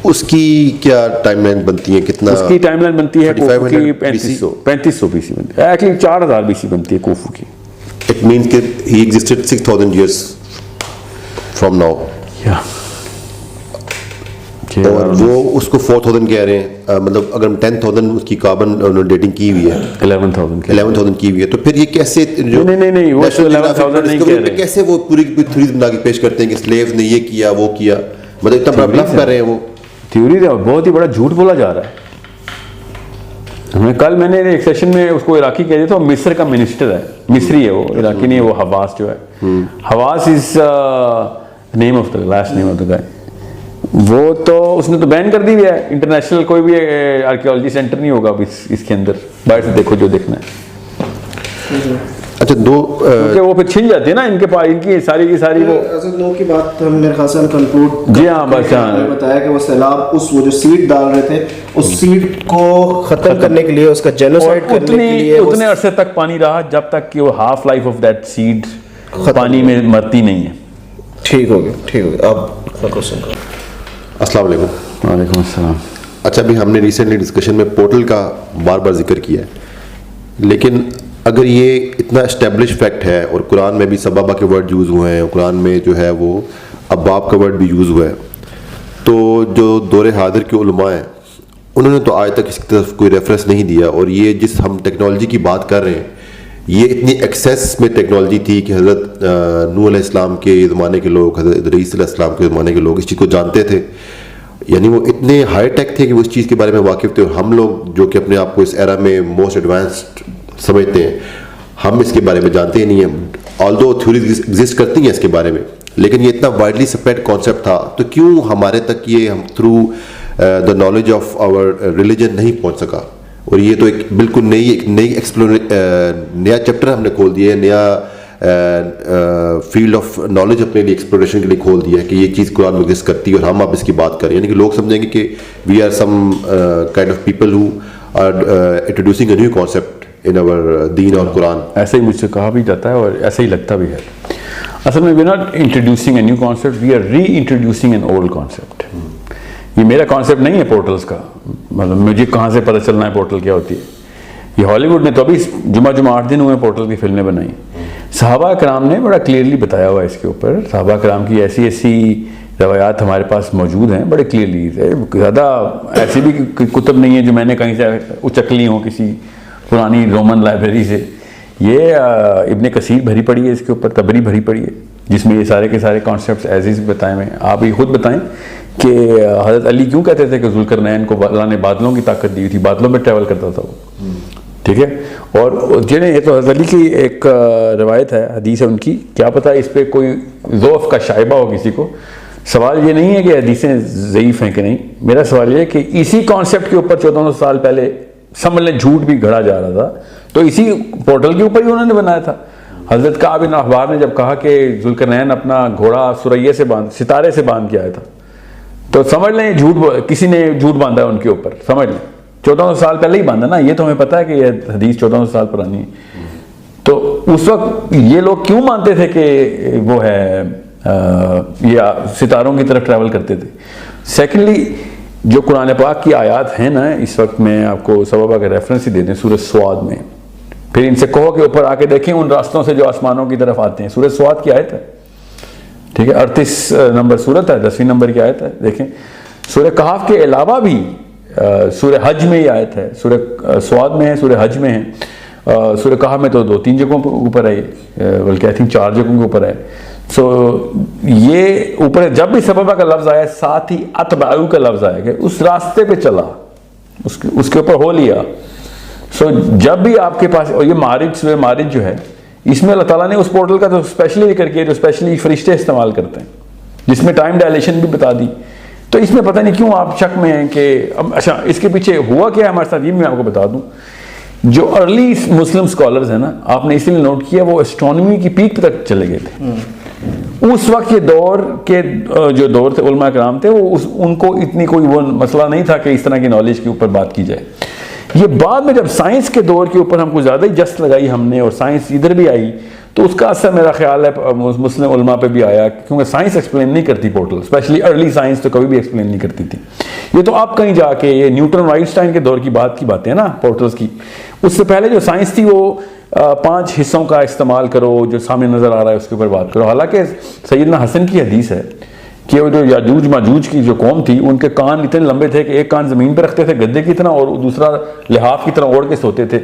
اس کی کیا ٹائم لائن بنتی ہے, کتنا اس کی ٹائم لائن بنتی ہے کوفو کی 3500 BC بنتی ہے, ایکچولی 4000 BC بنتی ہے کوفو کی. It means that he existed 6,000 years from now. اور وہ اس کو 4,000 کہہ رہے ہیں, مطلب اگر ہم 10,000 اس کی کاربن ڈیٹنگ کی ہوئی ہے, 11,000 کی ہوئی ہے, تو پھر یہ کیسے نہیں وہ 11,000 نہیں کہہ رہے, کیسے وہ پوری تھیوری بنا کے پیش کرتے ہیں کہ سلیوز نے یہ کیا وہ کیا, مطلب اتنا بڑا بلف کر رہے ہیں. وہ تھیوری بہت ہی بڑا جھوٹ بولا جا رہا ہے. کل میں نے ایک سیشن میں اس کو عراقی کہہ دیا تھا, مصر کا منسٹر ہے, مصری ہے وہ, عراقی نہیں ہے وہ. حواس جو ہے, حواس is name of the last name of the guy. وہ تو اس نے تو بین کر دی ہے, انٹرنیشنل کوئی بھی آرکیولوجی سینٹر نہیں ہوگا اس کے اندر, باہر سے دیکھو جو دیکھنا ہے. اچھا, کیونکہ وہ پھر چھن جاتی ہے نا ان کے پاس, ان کی ساری وہ نو کی بات ہم میرے خیال سے کنکلوڈ. جی ہاں, بس بتایا کہ وہ سیلاب اس وہ جو سیڈ ڈال رہے تھے, اس سیڈ کو ختم کرنے کے لیے, اس کا جینوسائیڈ کرنے کے لیے اتنے عرصے تک پانی رہا جب تک کہ وہ half life of that seed پانی میں مرتی نہیں ہے. ٹھیک ہو گیا. اب کوسچن کرو. السلام علیکم. وعلیکم السلام. اچھا, ابھی ہم نے ریسنٹلی ڈسکشن میں پورٹل کا بار بار ذکر کیا ہے, لیکن اگر یہ اتنا اسٹیبلش فیکٹ ہے اور قرآن میں بھی سبابہ کے ورڈ یوز ہوئے ہیں, اور قرآن میں جو ہے وہ اباب کا ورڈ بھی یوز ہوا ہے, تو جو دور حاضر کے علماء ہیں انہوں نے تو آج تک اس کی طرف کوئی ریفرنس نہیں دیا. اور یہ جس ہم ٹیکنالوجی کی بات کر رہے ہیں, یہ اتنی ایکسیس میں ٹیکنالوجی تھی کہ حضرت نوح علیہ السلام کے زمانے کے لوگ, حضرت ادریس علیہ السلام کے زمانے کے لوگ اس چیز کو جانتے تھے. یعنی وہ اتنے ہائی ٹیک تھے کہ وہ اس چیز کے بارے میں واقف تھے, اور ہم لوگ جو کہ اپنے آپ کو اس ایرا میں موسٹ ایڈوانسڈ سمجھتے ہیں, ہم اس کے بارے میں جانتے ہی نہیں ہیں. آلدو تھیوریز ایگزسٹ کرتی ہیں اس کے بارے میں, لیکن یہ اتنا وائڈلی سپریڈ کانسیپٹ تھا, تو کیوں ہمارے تک یہ ہم through the knowledge of our religion نہیں پہنچ سکا؟ اور یہ تو ایک بالکل نئی نیا چیپٹر ہم نے کھول دیا ہے, نیا فیلڈ آف نالج اپنے لیے ایکسپلوریشن کے لیے کھول دیا ہے کہ یہ چیز قرآن میں ایگزسٹ کرتی ہے اور ہم اب اس کی بات کریں. یعنی کہ لوگ سمجھیں گے کہ we are some kind of people who are introducing a new concept in our دین اور قرآن. ایسے ہی مجھ سے کہا بھی جاتا ہے اور ایسے ہی لگتا بھی ہے. اصل میں we not introducing a new concept, we are reintroducing an old concept. یہ میرا کانسیپٹ نہیں ہے پورٹلز کا, مطلب مجھے کہاں سے پتہ چلنا ہے پورٹل کیا ہوتی ہے. یہ ہالی ووڈ نے تو ابھی جمعہ 8 دن ہوئے پورٹل کی فلمیں بنائی. صحابہ کرام نے بڑا کلیئرلی بتایا ہوا ہے اس کے اوپر. صحابہ کرام کی ایسی روایات ہمارے پاس موجود ہیں بڑے کلیئرلی. زیادہ ایسی بھی کتب نہیں ہیں جو میں نے کہیں سے اچک لی ہوں کسی پرانی رومن لائبریری سے. یہ ابن کثیر بھری پڑی ہے اس کے اوپر, تبری بھری پڑی ہے, جس میں یہ سارے کے سارے کانسیپٹس ایز از بتائے ہوئے ہیں. آپ یہ خود بتائیں کہ حضرت علی کیوں کہتے تھے کہ ذوالقرنین کو اللہ نے بادلوں کی طاقت دی ہوئی تھی, بادلوں میں ٹریول کرتا تھا وہ, ٹھیک ہے. اور جنہیں یہ تو حضرت علی کی ایک روایت ہے, حدیث ہے ان کی, کیا پتہ اس پہ کوئی ضعف کا شائبہ ہو کسی کو. سوال یہ نہیں ہے کہ حدیثیں ضعیف ہیں کہ نہیں, میرا سوال یہ ہے کہ اسی کانسیپٹ کے اوپر 1400 سال پہلے سمجھ لیں جھوٹ بھی گھڑا جا رہا تھا, تو اسی پورٹل کے اوپر ہی انہوں نے بنایا تھا. حضرت کعب بن احبار نے جب کہا کہ ذوالقرنین اپنا گھوڑا سریے سے ستارے سے باندھ کے آیا تھا, تو سمجھ لیں کسی نے جھوٹ باندھا ان کے اوپر, سمجھ لیں 1400 سال پہلے ہی باندھا نا. یہ تو ہمیں پتہ ہے کہ یہ حدیث 1400 سال پرانی ہے. تو اس وقت یہ لوگ کیوں مانتے تھے کہ وہ ہے یہ ستاروں کی طرف ٹریول کرتے تھے؟ سیکنڈلی جو قرآن پاک کی آیات ہیں نا, اس وقت میں آپ کو سببہ کا ریفرنس ہی دے دیں سورہ سواد میں. پھر ان سے کہو کہ اوپر آ کے دیکھیں ان راستوں سے جو آسمانوں کی طرف آتے ہیں. سورہ سواد کی آیت ہے, ٹھیک ہے, 38 نمبر صورت ہے, 10ویں نمبر کی آیت ہے. دیکھیں سورہ کہف کے علاوہ بھی سورہ حج میں یہ آیت ہے, سورہ سواد میں ہے, سورہ حج میں ہے, سورہ کہف میں تو 2-3 جگہوں کے اوپر ہے, بلکہ آئی تھنک 4 جگہوں کے اوپر ہے. سو یہ اوپر جب بھی سببہ کا لفظ آیا, ساتھ ہی اتبعو کا لفظ آیا کہ اس راستے پہ چلا, اس کے اوپر ہو لیا. سو جب بھی آپ کے پاس, اور یہ معارج سورہ معارج جو ہے, اس میں اللہ تعالیٰ نے اس پورٹل کا تو اسپیشلی ذکر کیا جو اسپیشلی فرشتے استعمال کرتے ہیں, جس میں ٹائم ڈائلیشن بھی بتا دی. تو اس میں پتہ نہیں کیوں آپ شک میں ہیں کہ اچھا اس کے پیچھے ہوا کیا ہے ہمارے ساتھ, یہ میں آپ کو بتا دوں. جو ارلی مسلم اسکالرز ہیں نا, آپ نے اس لیے نوٹ کیا وہ اسٹرانومی کی پیک تک چلے گئے تھے. اس وقت یہ دور کے جو دور تھے علماء کرام تھے, وہ ان کو اتنی کوئی وہ مسئلہ نہیں تھا کہ اس طرح کی نالج کے اوپر بات کی جائے. یہ بعد میں جب سائنس کے دور کے اوپر ہم کو زیادہ ہی جست لگائی ہم نے, اور سائنس ادھر بھی آئی, تو اس کا اثر میرا خیال ہے مسلم علماء پہ بھی آیا, کیونکہ سائنس ایکسپلین نہیں کرتی پورٹل, اسپیشلی ارلی سائنس تو کبھی بھی ایکسپلین نہیں کرتی تھی. یہ تو آپ کہیں جا کے یہ نیوٹن آئنسٹائن کے دور کی باتیں ہیں نا پورٹلز کی. اس سے پہلے جو سائنس تھی وہ 5 حصوں کا استعمال کرو, جو سامنے نظر آ رہا ہے اس کے اوپر بات کرو. حالانکہ سیدنا حسن کی حدیث ہے کہ وہ جو یاجوج ماجوج کی جو قوم تھی, ان کے کان اتنے لمبے تھے کہ ایک کان زمین پہ رکھتے تھے گدے کی طرح, اور دوسرا لحاف کی طرح اوڑھ کے سوتے تھے.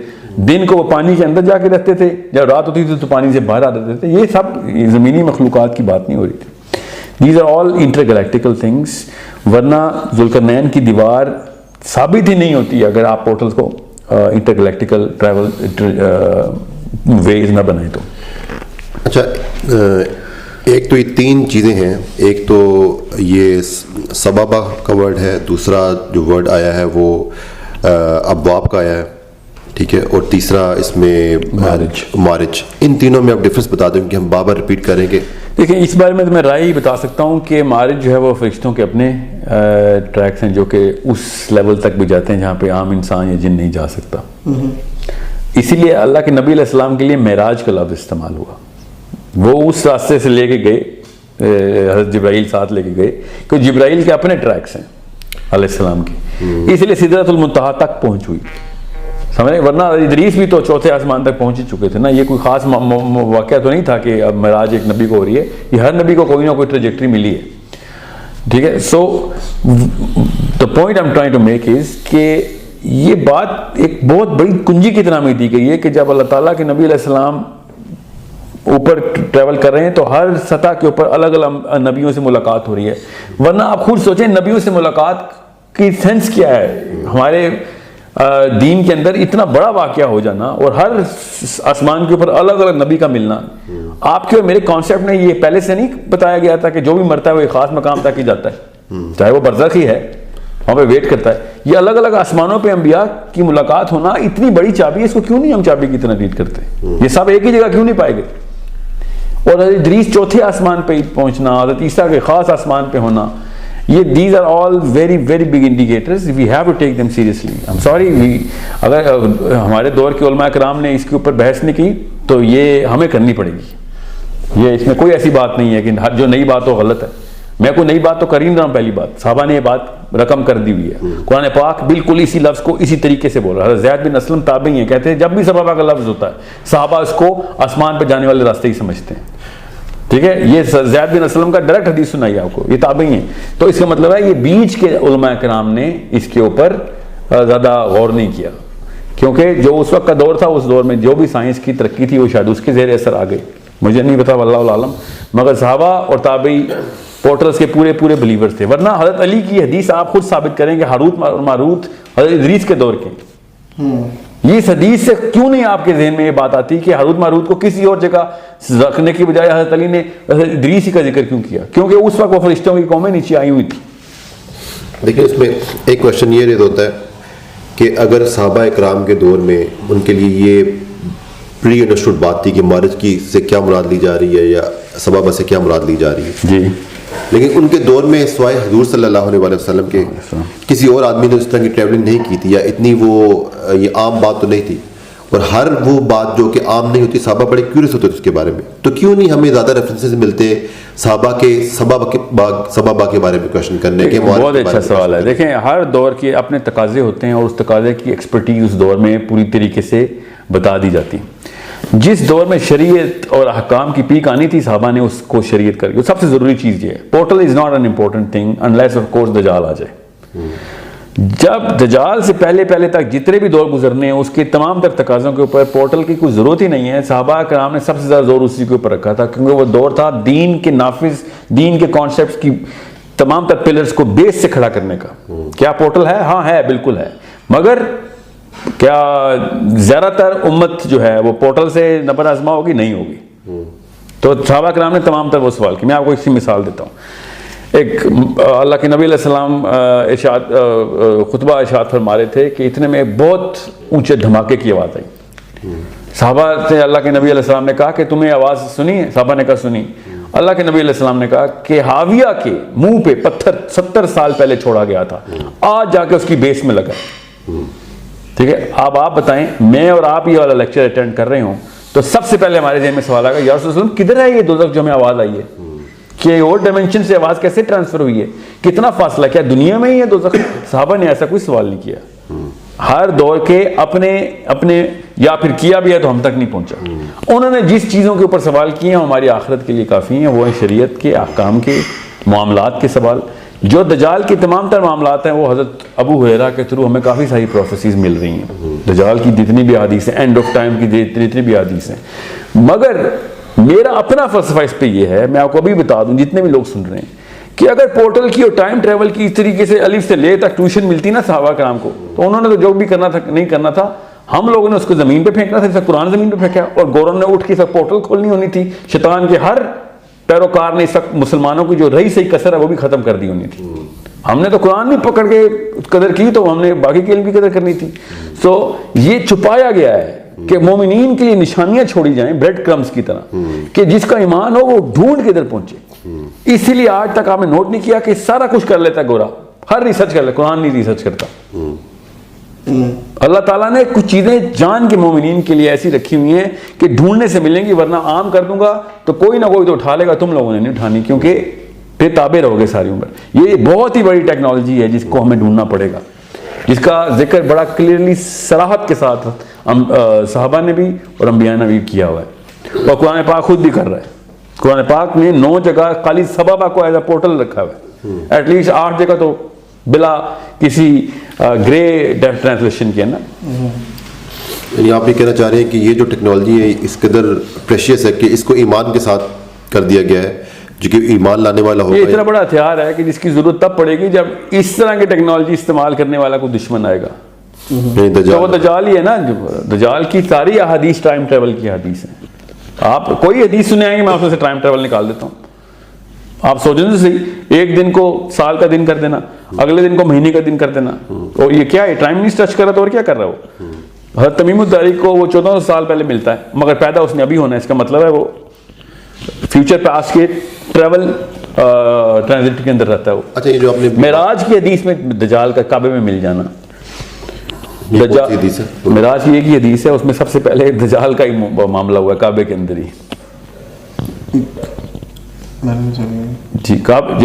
دن کو وہ پانی کے اندر جا کے رہتے تھے, جب رات ہوتی تھی تو پانی سے باہر آ جاتے تھے. یہ سب زمینی مخلوقات کی بات نہیں ہو رہی تھی. These are all intergalactic things. ورنہ ذوالقرنین کی دیوار ثابت ہی نہیں ہوتی اگر آپ پورٹلز کو انٹرگلیکٹیکل ٹریول ویز نہ بنائیں تو. اچھا, ایک تو یہ 3 چیزیں ہیں. ایک تو یہ سبابہ کا ورڈ ہے, دوسرا جو ورڈ آیا ہے وہ ابواب کا آیا ہے, ٹھیک ہے, اور تیسرا اس میں مارج. ان تینوں میں آپ ڈفرینس بتا دیں کہ ہم بار بار ریپیٹ کریں گے. دیکھیں اس بارے میں تو میں رائے ہی بتا سکتا ہوں کہ مارج جو ہے وہ فرشتوں کے اپنے ٹریکس ہیں, جو کہ اس لیول تک بھی جاتے ہیں جہاں پہ عام انسان یا جن نہیں جا سکتا. اسی لیے اللہ کے نبی علیہ السلام کے لیے معراج کا لفظ استعمال ہوا. وہ اس راستے سے لے کے گئے, حضرت جبرائیل ساتھ لے کے گئے, کیونکہ جبرائیل کے اپنے ٹریکس ہیں علیہ السلام کے, اس لیے سدرۃ المنتہا تک پہنچ ہوئی, سمجھ رہے. ورنہ ادریس بھی تو 4تھے آسمان تک پہنچ چکے تھے نا. یہ کوئی خاص واقعہ تو نہیں تھا کہ اب معراج ایک نبی کو ہو رہی ہے, یہ ہر نبی کو کوئی نہ کوئی ٹریجیکٹری ملی ہے. ٹھیک ہے. So the point I am trying to make is کہ یہ بات ایک بہت بڑی کنجی کی طرح میں دی گئی ہے کہ جب اللہ تعالیٰ کے نبی علیہ السلام اوپر ٹریول کر رہے ہیں تو ہر سطح کے اوپر الگ الگ نبیوں سے ملاقات ہو رہی ہے. ورنہ آپ خود سوچیں نبیوں سے ملاقات کی سینس کیا ہے. ہمارے دین کے اندر اتنا بڑا واقعہ ہو جانا اور ہر آسمان کے اوپر الگ الگ نبی کا ملنا, آپ کے اور میرے کانسیپٹ میں یہ پہلے سے نہیں بتایا گیا تھا کہ جو بھی مرتا ہے وہ ایک خاص مقام تک ہی جاتا ہے, چاہے وہ برزخ ہی ہے, وہاں پہ ویٹ کرتا ہے. یہ الگ الگ آسمانوں پہ انبیاء کی ملاقات ہونا اتنی بڑی چابی ہے, اس کو کیوں نہیں ہم چابی کی طرح ٹریٹ کرتے؟ یہ سب ایک ہی جگہ کیوں نہیں پائے گئے؟ اور حضرت ادریس چوتھے آسمان پہ پہنچنا, حضرت عیسیٰ کے خاص آسمان پہ ہونا, یہ these are all very very big indicators. We have to take them seriously. I'm sorry, اگر ہمارے دور کے علماء کرام نے اس کے اوپر بحث نہیں کی تو یہ ہمیں کرنی پڑے گی. یہ اس میں کوئی ایسی بات نہیں ہے کہ جو نئی بات ہو غلط ہے. میں کوئی نئی بات تو کر ہی نہیں رہا ہوں. پہلی بات, صحابہ نے یہ بات رقم کر دی ہوئی ہے. قرآن پاک بالکل اسی لفظ کو اسی طریقے سے بول رہا ہے. حضرت زید بن اسلم تابعی ہیں, کہتے ہیں جب بھی صحابہ کا لفظ ہوتا ہے صحابہ اس کو آسمان پہ جانے والے راستے ہی سمجھتے ہیں. ٹھیک ہے, یہ زید بن اسلم کا ڈائریکٹ حدیث سنائی آپ کو, یہ تابعی ہیں. تو اس کا مطلب ہے یہ بیچ کے علماء کرام نے اس کے اوپر زیادہ غور نہیں کیا, کیونکہ جو اس وقت کا دور تھا اس دور میں جو بھی سائنس کی ترقی تھی وہ شاید اس کے زیر اثر آ گئی. مجھے نہیں پتا واللہ عالم, مگر صحابہ اور تابعی پورٹلز کے پورے بلیورز تھے. ورنہ حضرت علی کی حدیث آپ خود ثابت کریں کہ ہاروت اور ماروت حضرت ادریس کے دور کے. اس حدیث سے کیوں نہیں آپ کے ذہن میں یہ بات آتی کہ ہاروت ماروت کو کسی اور جگہ رکھنے کی بجائے حضرت علی نے حضرت ادریس ہی کا ذکر کیوں کیا؟ کیونکہ اس وقت وہ فرشتوں کی قومیں نیچے آئی ہوئی تھی. دیکھیں اس میں ایک کوشچن یہ رہتا ہوتا ہے کہ اگر صحابہ اکرام کے دور میں ان کے لیے یہ پری انڈرسٹوڈ بات تھی کہ مارج کی سے کیا مراد لی جا رہی ہے یا سبابہ سے کیا مراد لی جا رہی ہے, جی, لیکن ان کے دور میں سوائے حضور صلی اللہ علیہ وسلم کے کسی اور آدمی نے اس طرح کی ٹریولنگ نہیں کی تھی, یا اتنی وہ یہ عام بات تو نہیں تھی. اور ہر وہ بات جو کہ عام نہیں ہوتی, صحابہ بڑے کیوریس ہوتے تھے اس کے بارے میں. تو کیوں نہیں ہمیں زیادہ ریفرنسز ملتے صحابہ کے سبابہ کے بارے میں کوشچن کرنے کے؟ بہت اچھا سوال ہے. دیکھیں ہر دور کے اپنے تقاضے ہوتے ہیں اور اس تقاضے کی ایکسپرٹیز اس دور میں پوری طریقے سے بتا دی جاتی. جس دور میں شریعت اور احکام کی پیک آنی تھی صحابہ نے اس کو شریعت کر کے. سب سے ضروری چیز یہ ہے, portal is not an important thing unless of course دجال آ جائے. جب دجال سے پہلے تک جتنے بھی دور گزرنے ہیں اس کے تمام تر تقاضوں کے اوپر پورٹل کی کوئی ضرورت ہی نہیں ہے. صحابہ کرام نے سب سے زیادہ زور اسی کے اوپر رکھا تھا, کیونکہ وہ دور تھا دین کے نافذ, دین کے کانسیپٹس کی تمام تر پلرز کو بیس سے کھڑا کرنے کا. کیا پورٹل ہے؟ ہاں ہے, بالکل ہے. مگر کیا زیادہ تر امت جو ہے وہ پورٹل سے نبر آزما ہوگی؟ نہیں ہوگی. تو صحابہ کرام نے تمام تر وہ سوال کی. میں آپ کو اسی مثال دیتا ہوں. ایک اللہ کے نبی علیہ السلام خطبہ ارشاد فرما رہے تھے کہ اتنے میں بہت اونچے دھماکے کی آواز آئی. صحابہ سے اللہ کے نبی علیہ السلام نے کہا کہ تمہیں آواز سنی ہے؟ صحابہ نے کہا سنی. اللہ کے نبی علیہ السلام نے کہا کہ حاویہ کے منہ پہ پتھر 70 سال پہلے چھوڑا گیا تھا, آج جا کے اس کی بیس میں لگا. ٹھیک ہے, اب آپ بتائیں میں اور آپ یہ والا لیکچر اٹینڈ کر رہے ہوں تو سب سے پہلے ہمارے ذہن میں سوال آئے گا یا رسول اللہ کدھر ہے یہ دوزخ جو ہمیں آواز آئی ہے؟ کہ اور ڈائمینشن سے آواز کیسے ٹرانسفر ہوئی ہے؟ کتنا فاصلہ, کیا دنیا میں ہی ہے دوزخ؟ صحابہ نے ایسا کوئی سوال نہیں کیا. ہر دور کے اپنے یا پھر کیا بھی ہے تو ہم تک نہیں پہنچا. انہوں نے جس چیزوں کے اوپر سوال کیے ہیں ہماری آخرت کے لیے کافی ہیں. وہ ہیں شریعت کے احکام کے, معاملات کے سوال. جو دجال کے تمام تر معاملات ہیں وہ حضرت ابو ہریرہ کے تھرو ہمیں کافی ساری پروفیسیز مل رہی ہیں. دجال کی جتنی بھی احادیث ہیں, اینڈ آف ٹائم کی جتنی بھی احادیث ہیں. مگر میرا اپنا فلسفہ اس پہ یہ ہے, میں آپ کو ابھی بتا دوں جتنے بھی لوگ سن رہے ہیں, کہ اگر پورٹل کی اور ٹائم ٹریول کی اس طریقے سے الف سے لے تک ٹیوشن ملتی نا صحابہ کرام کو, تو انہوں نے تو جو بھی کرنا تھا نہیں کرنا تھا, ہم لوگوں نے اس کو زمین پہ پھینکنا تھا. قرآن زمین پہ پھینکا اور گورن نے اٹھ کے سب پورٹل کھولنی ہونی تھی. شیطان کے ہر پیروکار نے اس وقت مسلمانوں کی جو رہی صحیح کسر ہے وہ بھی ختم کر دی ہونی تھی. ہم نے تو قرآن نہیں پکڑ کے قدر کی تو ہم نے باقی کے علم کی قدر کرنی تھی. سو یہ چھپایا گیا ہے کہ مومنین کے لیے نشانیاں چھوڑی جائیں بریڈ کرمز کی طرح, کہ جس کا ایمان ہو وہ ڈھونڈ کے ادھر پہنچے. اسی لیے آج تک آپ نے نوٹ نہیں کیا کہ سارا کچھ کر لیتا ہے گورا, ہر ریسرچ کر لیتا, قرآن نہیں ریسرچ کرتا. اللہ تعالیٰ نے کچھ چیزیں جان کے مومنین کے لیے ایسی رکھی ہوئی ہیں کہ ڈھونڈنے سے ملیں گی, ورنہ عام کر دوں گا تو کوئی نہ کوئی تو اٹھا لے گا, تم لوگوں نے نہیں اٹھانی, کیونکہ پھر تابع رہو گے ساری عمر. یہ بہت ہی بڑی ٹیکنالوجی ہے جس کو ہمیں ڈھونڈنا پڑے گا, جس کا ذکر بڑا کلیئرلی صراحت کے ساتھ صحابہ نے بھی اور انبیاء نے بھی کیا ہوا ہے, اور قرآن پاک خود بھی کر رہا ہے. قرآن پاک نے 9 جگہ خالی سبابہ کو ایز اے پورٹل رکھا ہوا ہے. ایٹ لیسٹ 8 جگہ تو بلا کسی گرے ٹرانسلیشن کے نا. یعنی آپ یہ کہنا چاہ رہے ہیں کہ یہ جو ٹیکنالوجی ہے اس قدر پریشیس ہے کہ اس کو ایمان کے ساتھ کر دیا گیا ہے, جو کہ ایمان لانے والا ہوگا. یہ اتنا بڑا ہتھیار ہے کہ جس کی ضرورت تب پڑے گی جب اس طرح کی ٹیکنالوجی استعمال کرنے والا کوئی دشمن آئے گا. تو وہ دجال ہی ہے نا. دجال کی ساری احادیث ٹائم ٹریول کی حدیث ہیں. آپ کوئی حدیث سنے آئیں گے میں اس میں سے ٹائم ٹریول نکال دیتا ہوں. آپ سوچیں تو صحیح, ایک دن کو سال کا دن کر دینا, اگلے دن کو مہینے کا دن کر دینا, اور یہ کیا ہے, ٹائم نہیں ٹچ کر رہا تو اور کیا کر رہا ہے وہ. حضرت تمیم الداری کو وہ 1400 سال پہلے ملتا ہے, مگر پیدا اس نے ابھی ہونا ہے. اس کا مطلب ہے وہ فیوچر پاسٹ کے ٹریول ٹرانزٹ کے اندر رہتا ہے وہ. اچھا, یہ جو آپ نے معراج کی حدیث میں دجال کا کعبے میں مل جانا, معراج کی ایک ہی حدیث ہے, اس میں سب سے پہلے دجال کا ہی معاملہ ہوا ہے کعبے کے اندر ہی. جی,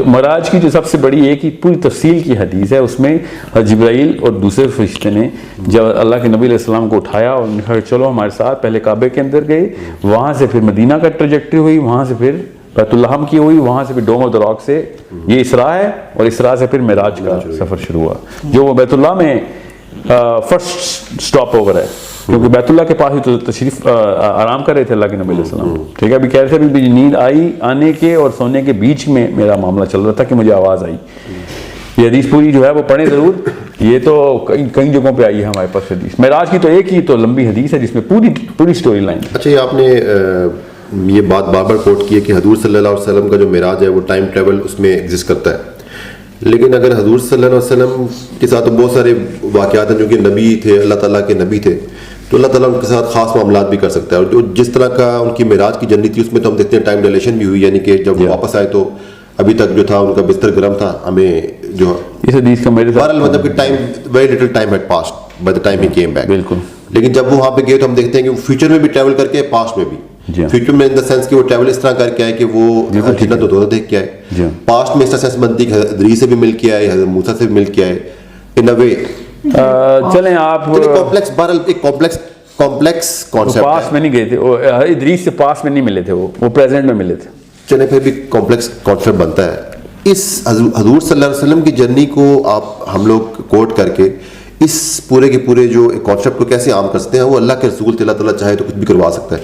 معراج کی جو سب سے بڑی ایک ہی پوری تفصیل کی حدیث ہے, اس میں جبرائیل اور دوسرے فرشتے نے جب اللہ کے نبی علیہ السلام کو اٹھایا اور کہا چلو ہمارے ساتھ, پہلے کعبے کے اندر گئے, وہاں سے پھر مدینہ کا ٹریجیکٹری ہوئی, وہاں سے پھر بیت الحرام کی ہوئی, وہاں سے پھر ڈوم آف دی راک سے یہ اسراء ہے, اور اسراء سے پھر معراج کا سفر شروع ہوا, جو وہ بیت اللہ میں فرسٹ سٹاپ اوور ہے, کیونکہ بیت اللہ کے پاس ہی تو تشریف آرام کر رہے تھے اللہ کے نبی علیہ السلام. ٹھیک ہے, ابھی کہہ رہے تھے ابھی نیند آئی, آنے کے اور سونے کے بیچ میں میرا معاملہ چل رہا تھا کہ مجھے آواز آئی. یہ حدیث پوری جو ہے وہ پڑھیں ضرور, یہ تو کئی جگہوں پہ آئی ہے ہمارے پاس حدیث. معراج کی تو ایک ہی تو لمبی حدیث ہے جس میں پوری سٹوری لائن. اچھا, یہ آپ نے یہ بات بار بار کوٹ کی ہے کہ حضور صلی اللہ علیہ وسلم کا جو معراج ہے وہ ٹائم ٹریول اس میں ایگزسٹ کرتا ہے, لیکن اگر حضور صلی اللہ علیہ وسلم کے ساتھ بہت سارے واقعات ہیں جو کہ نبی تھے, اللہ تعالیٰ کے نبی تھے, تو اللہ تعالیٰ ان کے ساتھ خاص معاملات بھی کر سکتا ہے. اور جو جس طرح کا ان کی معراج کی جرنی تھی اس میں تو ہم دیکھتے ہیں ٹائم ڈیلیشن بھی ہوئی, یعنی کہ جب وہ واپس آئے تو ابھی تک جو تھا ان کا بستر گرم تھا. ہمیں جو اس حدیث کا میرے ساتھ مطلب کہ time very little time had passed by the time he came back. بالکل, لیکن جب وہ وہاں پہ گئے تو ہم دیکھتے ہیں کہ وہ فیوچر میں بھی ٹریول کر کے, پاسٹ میں بھی. فیوچر میں ان دا سینس کہ وہ ٹریول اس طرح کر کے آئے کہ وہ جنت و دوزخ دیکھ کے آئے. پاسٹ میں اس طرح سینس بنتی کہ حضرت ادریس سے بھی مل کے آئے, حضرت موسیٰ سے بھی مل کے آئے. ان اے وے چلیں آپ کمپلیکس, بہرحال ایک کمپلیکس کانسیپٹ. پاس میں نہیں گئے تھے, ادریس سے پاس میں نہیں ملے تھے, وہ پریزنٹ میں ملے تھے. چلیں پھر بھی کمپلیکس کانسیپٹ بنتا ہے. اس حضور صلی اللہ علیہ وسلم کی جرنی کو ہم لوگ کوٹ کر کے اس پورے کے پورے جو کانسیپٹ کو کیسے عام کر سکتے ہیں. وہ اللہ کے رسول اللہ تعالیٰ چاہے تو کچھ بھی کروا سکتا ہے.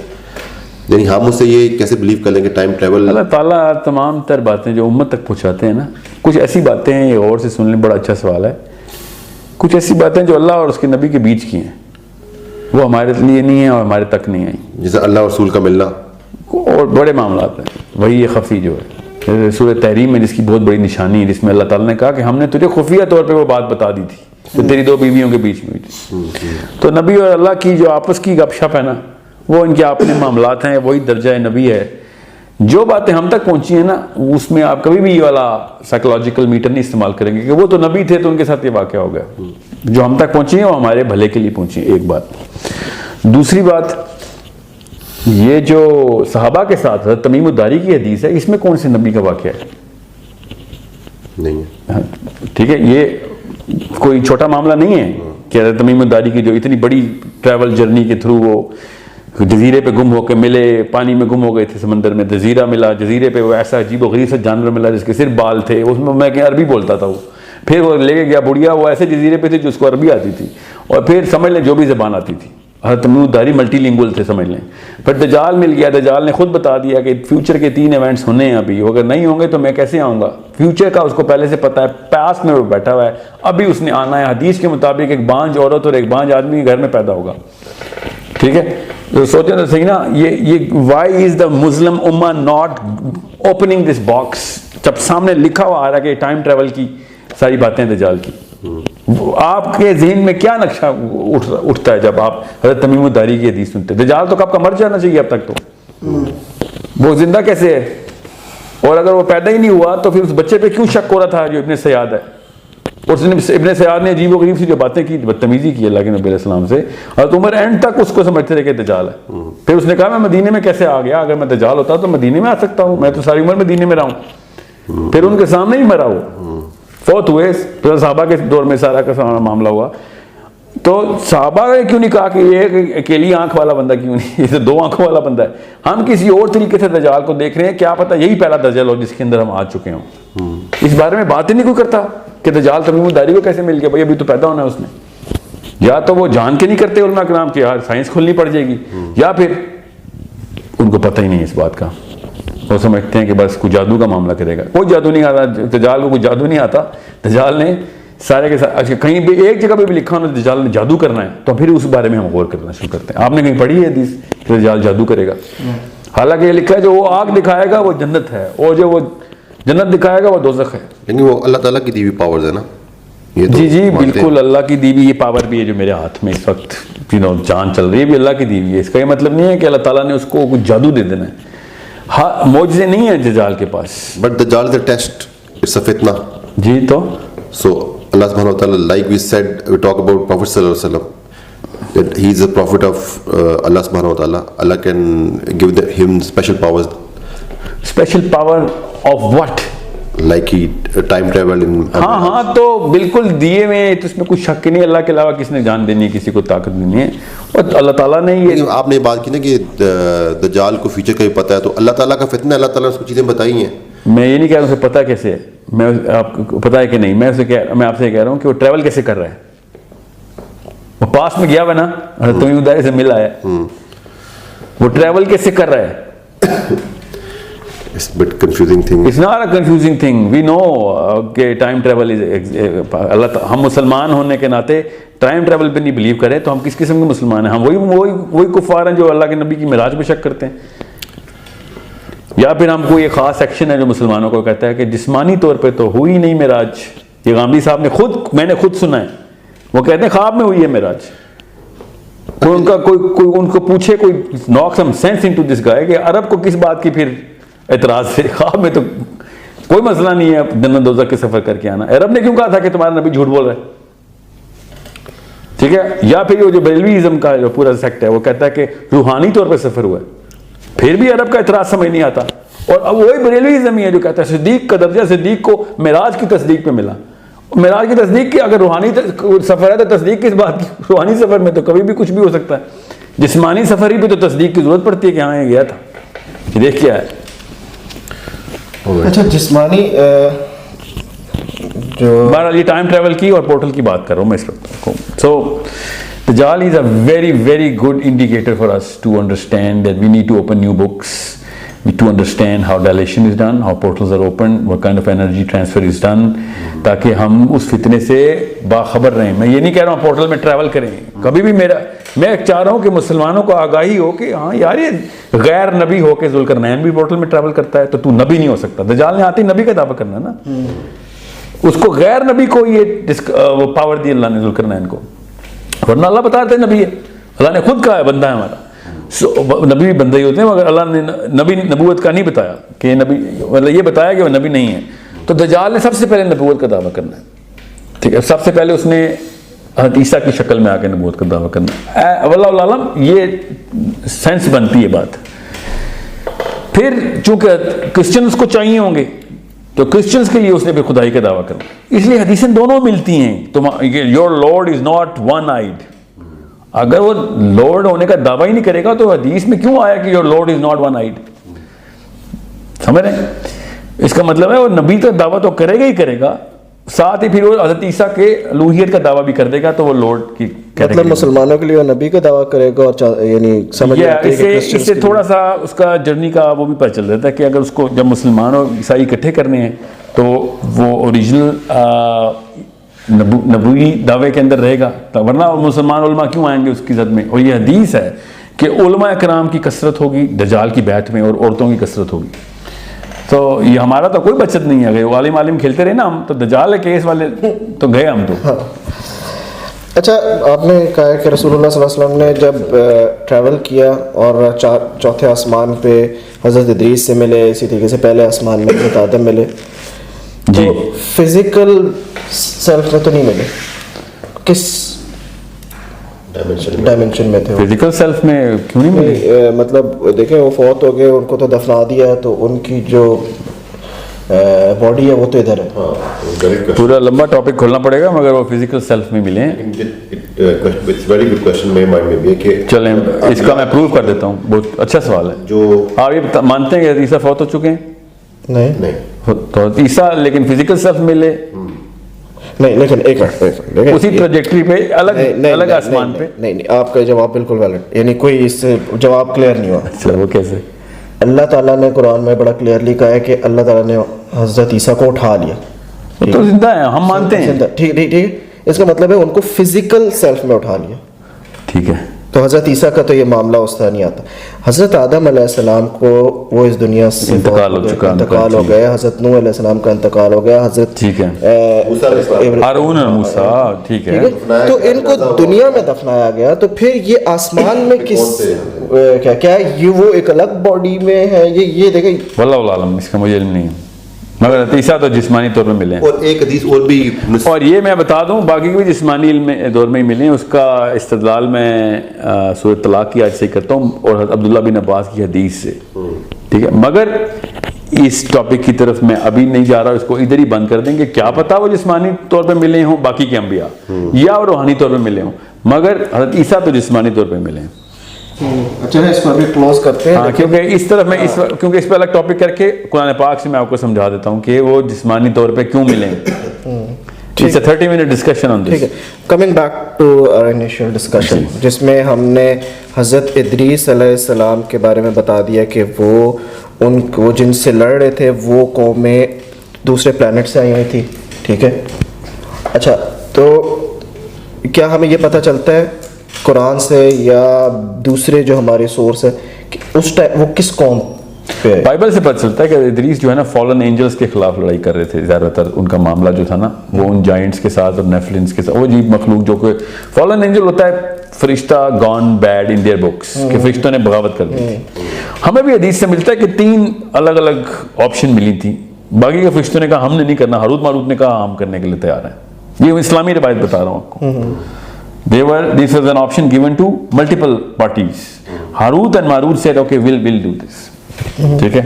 یعنی ہم اس سے یہ کیسے بلیو کر لیں گے ٹائم ٹریول. اللہ تعالیٰ تمام تر باتیں جو امت تک پہنچاتے ہیں نا, کچھ ایسی باتیں ہیں, یہ غور سے سن لیں, بڑا اچھا سوال ہے. کچھ ایسی باتیں جو اللہ اور اس کے نبی کے بیچ کی ہیں, وہ ہمارے لیے نہیں ہیں اور ہمارے تک نہیں آئیں. جیسے اللہ اور رسول کا ملنا اور بڑے معاملات ہیں. وہی یہ خفی جو ہے سورہ تحریم میں جس کی بہت بڑی نشانی ہے, جس میں اللہ تعالیٰ نے کہا کہ ہم نے تجھے خفیہ طور پہ وہ بات بتا دی تھی جو تیری 2 بیویوں کے بیچ میں ہوئی تھی. تو نبی اور اللہ کی جو آپس کی گپ شپ ہے نا, وہ ان کے اپنے معاملات ہیں, وہی درجہ نبی ہے. جو باتیں ہم تک پہنچی ہیں نا, اس میں آپ کبھی بھی یہ والا سائیکولوجیکل میٹر نہیں استعمال کریں گے کہ وہ تو نبی تھے تو ان کے ساتھ یہ واقعہ ہو گیا. جو ہم تک پہنچی ہیں وہ ہمارے بھلے کے لیے پہنچی ہیں, ایک بات. دوسری بات, یہ جو صحابہ کے ساتھ حضرت تمیم الداری کی حدیث ہے, اس میں کون سے نبی کا واقعہ ہے؟ نہیں ہے. ٹھیک ہے, یہ کوئی چھوٹا معاملہ نہیں ہے کہ حضرت تمیم الداری کی جو اتنی بڑی ٹریول جرنی کے تھرو وہ جزیرے پہ گم ہو کے ملے, پانی میں گم ہو گئے تھے, سمندر میں جزیرہ ملا, جزیرے پہ وہ ایسا عجیب و غریب سا جانور ملا جس کے صرف بال تھے, اس میں کہ عربی بولتا تھا وہ, پھر وہ لے کے گیا بڑھیا, وہ ایسے جزیرے پہ تھے جو اس کو عربی آتی تھی, اور پھر سمجھ لیں جو بھی زبان آتی تھی. حضرت تمیم الداری ملٹی لنگول تھے سمجھ لیں. پھر دجال مل گیا, دجال نے خود بتا دیا کہ فیوچر کے 3 ایونٹس ہونے ہیں ابھی, اگر نہیں ہوں گے تو میں کیسے آؤں گا. فیوچر کا اس کو پہلے سے پتا ہے, پاسٹ میں وہ بیٹھا ہوا ہے, ابھی اس نے آنا ہے. حدیث کے مطابق ایک بانج عورت اور ایک بانج آدمی گھر میں پیدا ہوگا. ٹھیک ہے, تو سوچیں تو صحیح نا, یہ وائی از دا مسلم امہ ناٹ اوپننگ دس باکس, جب سامنے لکھا ہوا آ رہا کہ ٹائم ٹریول کی ساری باتیں دجال کی. آپ کے ذہن میں کیا نقشہ اٹھتا ہے جب آپ حضرت تمیم الداری کی حدیث سنتے ہیں؟ دجال تو کب کا مر جانا چاہیے اب تک, تو وہ زندہ کیسے ہے؟ اور اگر وہ پیدا ہی نہیں ہوا تو پھر اس بچے پہ کیوں شک ہو رہا تھا جو ابن سیاد ہے؟ اور ابن سیاد نے عجیب و غریب سی جو باتیں کی, بدتمیزی کی اللہ کے نبی علیہ السلام سے, حضرت عمر اینڈ تک اس کو سمجھتے رہے کہ دجال ہے. پھر اس نے کہا میں مدینے میں کیسے آ گیا؟ اگر میں دجال ہوتا تو مدینے میں آ سکتا ہوں, میں تو ساری عمر مدینے میں رہا ہوں. پھر ان کے سامنے ہی مرا, وہ فوت ہوئے. پھر صحابہ کے دور میں سارا کا سارا معاملہ ہوا. تو صحابہ نے کیوں نہیں کہا کہ یہ اکیلی آنکھ والا بندہ کیوں نہیں, یہ تو 2 آنکھوں والا بندہ ہے. ہم کسی اور طریقے سے دجال کو دیکھ رہے ہیں, کیا پتہ یہی پہلا دجال ہو جس کے اندر ہم آ چکے ہوں. اس بارے میں بات ہی نہیں کوئی کرتا کہ دجال تمیم الداری کو کیسے مل گیا. بھائی ابھی تو پیدا ہونا ہے اس نے. یا تو وہ جان کے نہیں کرتے علماء کرام کہ یار سائنس کھلنی پڑ جائے گی, یا پھر ان کو پتہ ہی نہیں اس بات کا. وہ سمجھتے ہیں کہ بس کوئی جادو کا معاملہ کرے گا. کوئی جادو نہیں آتا دجال کو, کوئی جادو نہیں آتا. دجال نے سارے کے ساتھ کہیں بھی ایک جگہ پہ بھی لکھا ہونا دجال نے جادو کرنا ہے تو پھر اس بارے میں ہم غور کرنا شروع کرتے ہیں. آپ نے کہیں پڑھی ہے حدیث کہ دجال جادو کرے گا؟ حالانکہ یہ لکھا ہے جو وہ آگ دکھائے گا وہ جنت ہے, اور جو وہ جنت دکھائے گا وہ دوزخ ہے. یعنی وہ اللہ تعالیٰ کی دی ہوئی پاورز ہے نا. جی بالکل اللہ کی دی ہوئی یہ پاور بھی ہے جو میرے ہاتھ میں اس وقت جان چل رہی ہے, بھی اللہ کی دی ہوئی ہے. اس کا یہ مطلب نہیں ہے کہ اللہ تعالیٰ نے اس کو کچھ جادو دے دینا ہے. ہاں معجزے نہیں ہیں دجال کے پاس. بٹ دجال از اے ٹیسٹ, اٹس اے فتنہ. جی تو سو اللہ سبحانہ وتعالی, like we said, we talk about prophet صلی اللہ علیہ وسلم, that he is a prophet of Allah subhanahu wa ta'ala. Allah can give him special powers. Special power of what? Like he time travel in. ہاں تو بالکل دیے ہوئے, تو اس میں کوئی شک نہیں. اللہ کے علاوہ کس نے جان دینی ہے, کسی کو طاقت دینی ہے, اور اللہ تعالیٰ نے یہ. آپ نے بات کی نا کہ دجال کو فیوچر کا بھی پتہ ہے, تو اللہ تعالیٰ کا فتنہ, اللہ تعالیٰ نے اس کو چیزیں بتائی ہیں. میں یہ نہیں کہہ رہا ہوں اسے پتہ کیسے ہے, میں آپ کو پتہ ہے کہ نہیں, میں آپ سے کہہ رہا ہوں کہ وہ ٹریول کیسے کر رہا ہے. وہ پاس میں گیا ہوا نا, تمہیں ادارے سے ملا ہے, وہ ٹریول کیسے کر رہا ہے. It's a bit confusing thing. It's not a confusing thing. We know کہ ٹائم ٹریول ہم مسلمان ہونے کے ناطے ٹائم ٹریول پہ نہیں بلیو کریں تو ہم کس قسم کے مسلمان ہیں؟ ہم وہی کفار ہیں جو اللہ کے نبی کی معراج پہ شک کرتے ہیں. یا پھر ہم کو یہ خاص سیکشن ہے جو مسلمانوں کو کہتا ہے کہ جسمانی طور پہ تو ہوئی نہیں معراج. یہ غامدی صاحب نے میں نے خود سنا ہے, وہ کہتے ہیں خواب میں ہوئی ہے معراج. کوئی ان کو پوچھے, کوئی knock some sense into this guy کہ عرب کو کس بات کی پھر اعتراض سے, خواب میں تو کوئی مسئلہ نہیں ہے جنت دوزخ کے سفر کر کے آنا. عرب نے کیوں کہا تھا کہ تمہارا نبی جھوٹ بول رہا ہے؟ ٹھیک ہے. یا پھر یہ جو بریلویزم کا جو پورا سیکٹ ہے وہ کہتا ہے کہ روحانی طور پہ سفر ہوا ہے, پھر بھی عرب کا اعتراض سمجھ نہیں آتا. اور اب وہی بریلویزم ہی ہے جو کہتا ہے صدیق کا درجہ صدیق کو معراج کی تصدیق پہ ملا. معراج کی تصدیق کی اگر روحانی سفر ہے تو تصدیق کس بات کی؟ روحانی سفر میں تو کبھی بھی کچھ بھی ہو سکتا ہے. جسمانی سفر ہی پہ تو تصدیق کی ضرورت پڑتی ہے کہ ہاں یہ گیا تھا, دیکھ کیا ہے. اچھا جسمانی جو بہرحال یہ ٹائم ٹریول کی اور پورٹل کی بات کر رہا ہوں میں اس وقت. سو دجال is a very very good indicator for us to understand that we need to open new books, to understand how dilation is done, how portals are opened, what kind of energy transfer is done, تاکہ ہم اس فتنے سے باخبر رہیں. میں یہ نہیں کہہ رہا ہوں پورٹل میں ٹریول کریں کبھی بھی. میں چاہ رہا ہوں کہ مسلمانوں کو آگاہی ہو کہ ہاں یار یہ غیر نبی ہو کے ذوالقرنین بھی پورٹل میں ٹریول کرتا ہے تو تو نبی نہیں ہو سکتا. دجال نے آتے ہی نبی کا دعویٰ کرنا نا, اس کو غیر نبی کو یہ وہ پاور دی اللہ نے ذوالقرنین کو, ورنہ اللہ بتا رہتے ہیں نبی ہے. اللہ نے خود کہا ہے بندہ ہے ہمارا. نبی بھی بندہ ہی ہوتے ہیں مگر اللہ نے نبی نبوت کا نہیں بتایا کہ نبی, مطلب یہ بتایا کہ وہ نبی نہیں ہے. تو دجال نے سب سے پہلے نبوت کا دعویٰ کرنا ہے. ٹھیک ہے, سب سے پہلے اس نے حضرت عیسیٰ کی شکل میں آ کے نبوت کا دعویٰ کرنا ہے. واللہ عالم یہ سینس بنتی ہے بات. پھر چونکہ کرسچنس کو چاہیے ہوں گے تو کرسچنس کے لیے اس نے پھر خدائی کا دعویٰ کرنا. اس لیے حدیثیں دونوں ملتی ہیں. Your lord is not one eyed. اگر وہ لارڈ ہونے کا دعویٰ ہی نہیں کرے گا تو حدیث میں کیوں آیا کہ your lord is not one eyed? سمجھ رہے ہیں؟ اس کا مطلب ہے وہ نبی کا دعویٰ تو کرے گا ہی کرے گا, ساتھ ہی پھر وہ حضرت عیسیٰ کے الوہیت کا دعویٰ بھی کر دے گا, تو وہ لارڈ کی مطلب مسلمانوں کے لیے وہ نبی کا دعویٰ کرے گا. اور یعنی سمجھ اس سے تھوڑا سا اس کا جرنی کا وہ بھی پتہ چل رہتا ہے کہ اگر اس کو جب مسلمان اور عیسائی اکٹھے کرنے ہیں تو وہ اوریجنل نبوی دعوے کے اندر رہے گا, ورنہ مسلمان علماء کیوں آئیں گے اس کی زد میں. اور یہ حدیث ہے کہ علماء کرام کی کثرت ہوگی دجال کی بیعت میں اور عورتوں کی کثرت ہوگی. تو یہ ہمارا تو کوئی بچت نہیں ہے. اگر عالم کھیلتے رہے نا ہم تو دجال کیس والے تو گئے ہم تو. اچھا آپ نے کہا کہ رسول اللہ صلی اللہ علیہ وسلم نے جب ٹریول کیا اور چوتھے آسمان پہ حضرت ادریس سے ملے, اسی طریقے سے پہلے آسمان میں حضرت آدم ملے, جی فزیکل سیلف میں تو نہیں ملے, کس ڈائمینشن میں تھے؟ فزیکل سیلف میں کیوں نہیں ملے؟ مطلب دیکھیں وہ فوت ہو گئے, ان کو تو دفنا دیا, تو ان کی جو باڈی ہے وہ تو ادھر ہے. پورا لمبا ٹاپک کھولنا پڑے گا, مگر وہ فزیکل سیلف میں ملے ہیں. چلیں اس کا میں پروو کر دیتا ہوں, بہت اچھا سوال ہے. جو آپ یہ مانتے ہیں کہ عیسیٰ فوت ہو چکے ہیں؟ نہیں تو عیسیٰ لیکن فزیکل سیلف ملے نہیں لیکن ایک منٹ اسی ٹریجیکٹری پہ الگ آسمان پہ. نہیں آپ کا جواب بالکل ویلڈ، یعنی کوئی اس سے جواب کلیئر نہیں ہوا. اچھا وہ کیسے؟ اللہ تعالیٰ نے قرآن میں بڑا کلیئرلی کہا ہے کہ اللہ تعالیٰ نے حضرت عیسیٰ کو اٹھا لیا. وہ تو زندہ ہیں، ہم مانتے ہیں. ٹھیک ہے، اس کا مطلب ہے ان کو فزیکل سیلف میں اٹھا لیا. ٹھیک ہے، تو حضرت عیسیٰ کا تو یہ معاملہ اس طرح نہیں آتا. حضرت آدم علیہ السلام کو وہ اس دنیا سے انتقال ہو گئے. حضرت نوح علیہ السلام کا انتقال ہو گیا. حضرت ٹھیک ہے، ہارون اور موسیٰ. ٹھیک ہے، تو ان کو دنیا میں دفنایا گیا. تو پھر یہ آسمان میں کس کیا یہ وہ ایک الگ باڈی میں ہے؟ یہ دیکھیں واللہ عالم، اس کا مجھے علم نہیں ہے، مگر عیسیٰ تو جسمانی طور پہ ملے ہیں. اور ایک حدیث اور بھی، اور یہ میں بتا دوں باقی بھی جسمانی علم دور میں ہی ملے ہیں. اس کا استدلال میں سورۃ طلاق کی آیت سے کرتا ہوں اور حضرت عبداللہ بن عباس کی حدیث سے. ٹھیک ہے، مگر اس ٹاپک کی طرف میں ابھی نہیں جا رہا، اس کو ادھر ہی بند کر دیں گے. کیا پتا وہ جسمانی طور پہ ملے ہوں باقی کے انبیاء، یا وہ روحانی طور پہ ملے ہوں، مگر حضرت عیسیٰ تو جسمانی طور پہ ملے ہیں. اچھا اس کو ابھی کلوز کرتے ہیں. ہاں، کیونکہ اس طرف میں کیونکہ اس پہ الگ ٹاپک کر کے قرآن پاک سے میں آپ کو سمجھا دیتا ہوں کہ وہ جسمانی طور پہ کیوں ملیں. It's a 30-minute discussion on this. ٹھیک ہے، coming back to our initial discussion جس میں ہم نے حضرت ادریس علیہ السلام کے بارے میں بتا دیا کہ وہ جن سے لڑ رہے تھے وہ قومیں دوسرے پلانٹ سے آئی ہوئی تھی. ٹھیک ہے، اچھا تو کیا ہمیں یہ پتہ چلتا ہے قرآن سے یا دوسرے جو ہمارے سورس ہے کہ اس ٹائم وہ کس قوم پہ؟ بائبل سے پتہ چلتا ہے کہ ادریس جو ہے نا فالن اینجلز کے خلاف لڑائی کر رہے تھے. زیادہ تر ان کا معاملہ جو تھا نا وہ ان جائنٹس کے ساتھ اور نیفلنس کے ساتھ، وہ عجیب مخلوق جو کہ فالن اینجل ہوتا ہے فرشتہ gone bad in their books کہ فرشتوں نے بغاوت کر دی. ہمیں بھی حدیث سے ملتا ہے کہ 3 الگ الگ آپشن ملی تھی. باقی کے فرشتوں نے کہا ہم نے نہیں کرنا، ہاروت ماروت نے کہا ہم کرنے کے لیے تیار ہیں. یہ اسلامی روایت بتا رہا ہوں آپ کو. This was an option given to multiple parties. Harut and Marut said, okay, we'll do this. ٹھیک ہے.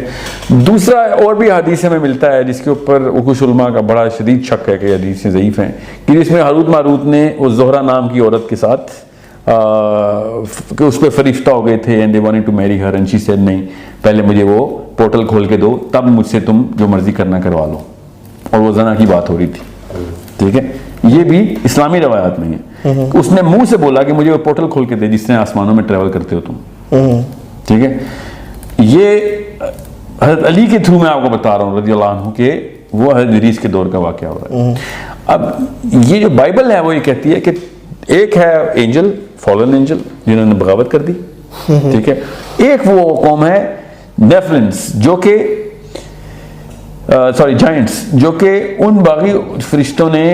دوسرا اور بھی حدیث میں ملتا ہے جس کے اوپر کچھ علماء کا بڑا شدید شک ہے کہ حدیثیں ضعیف ہیں، کہ جس میں ہاروت ماروت نے اس زہرہ نام کی عورت کے ساتھ کہ اس پہ فرشتہ ہو گئے تھے and they wanted to marry her and she said نہیں، پہلے مجھے وہ پورٹل کھول کے دو تب مجھ سے تم جو مرضی کرنا کروا لو، اور وہ زنا کی بات ہو رہی تھی. ٹھیک ہے، یہ بھی اسلامی روایات میں ہے. اس نے منہ سے بولا کہ مجھے وہ پورٹل کھول کے دے جس سے آسمانوں میں ٹریول کرتے ہو تم. ٹھیک ہے، یہ حضرت علی کے تھرو میں آپ کو بتا رہا ہوں رضی اللہ عنہ کہ وہ حضرت ادریس کے دور کا واقعہ ہو رہا ہے. اب یہ جو بائبل ہے وہ یہ کہتی ہے کہ ایک ہے اینجل، فالن اینجل جنہوں نے بغاوت کر دی. ٹھیک ہے، ایک وہ قوم ہے نیفلنس جو کہ جائنٹس جو کہ ان باغی فرشتوں نے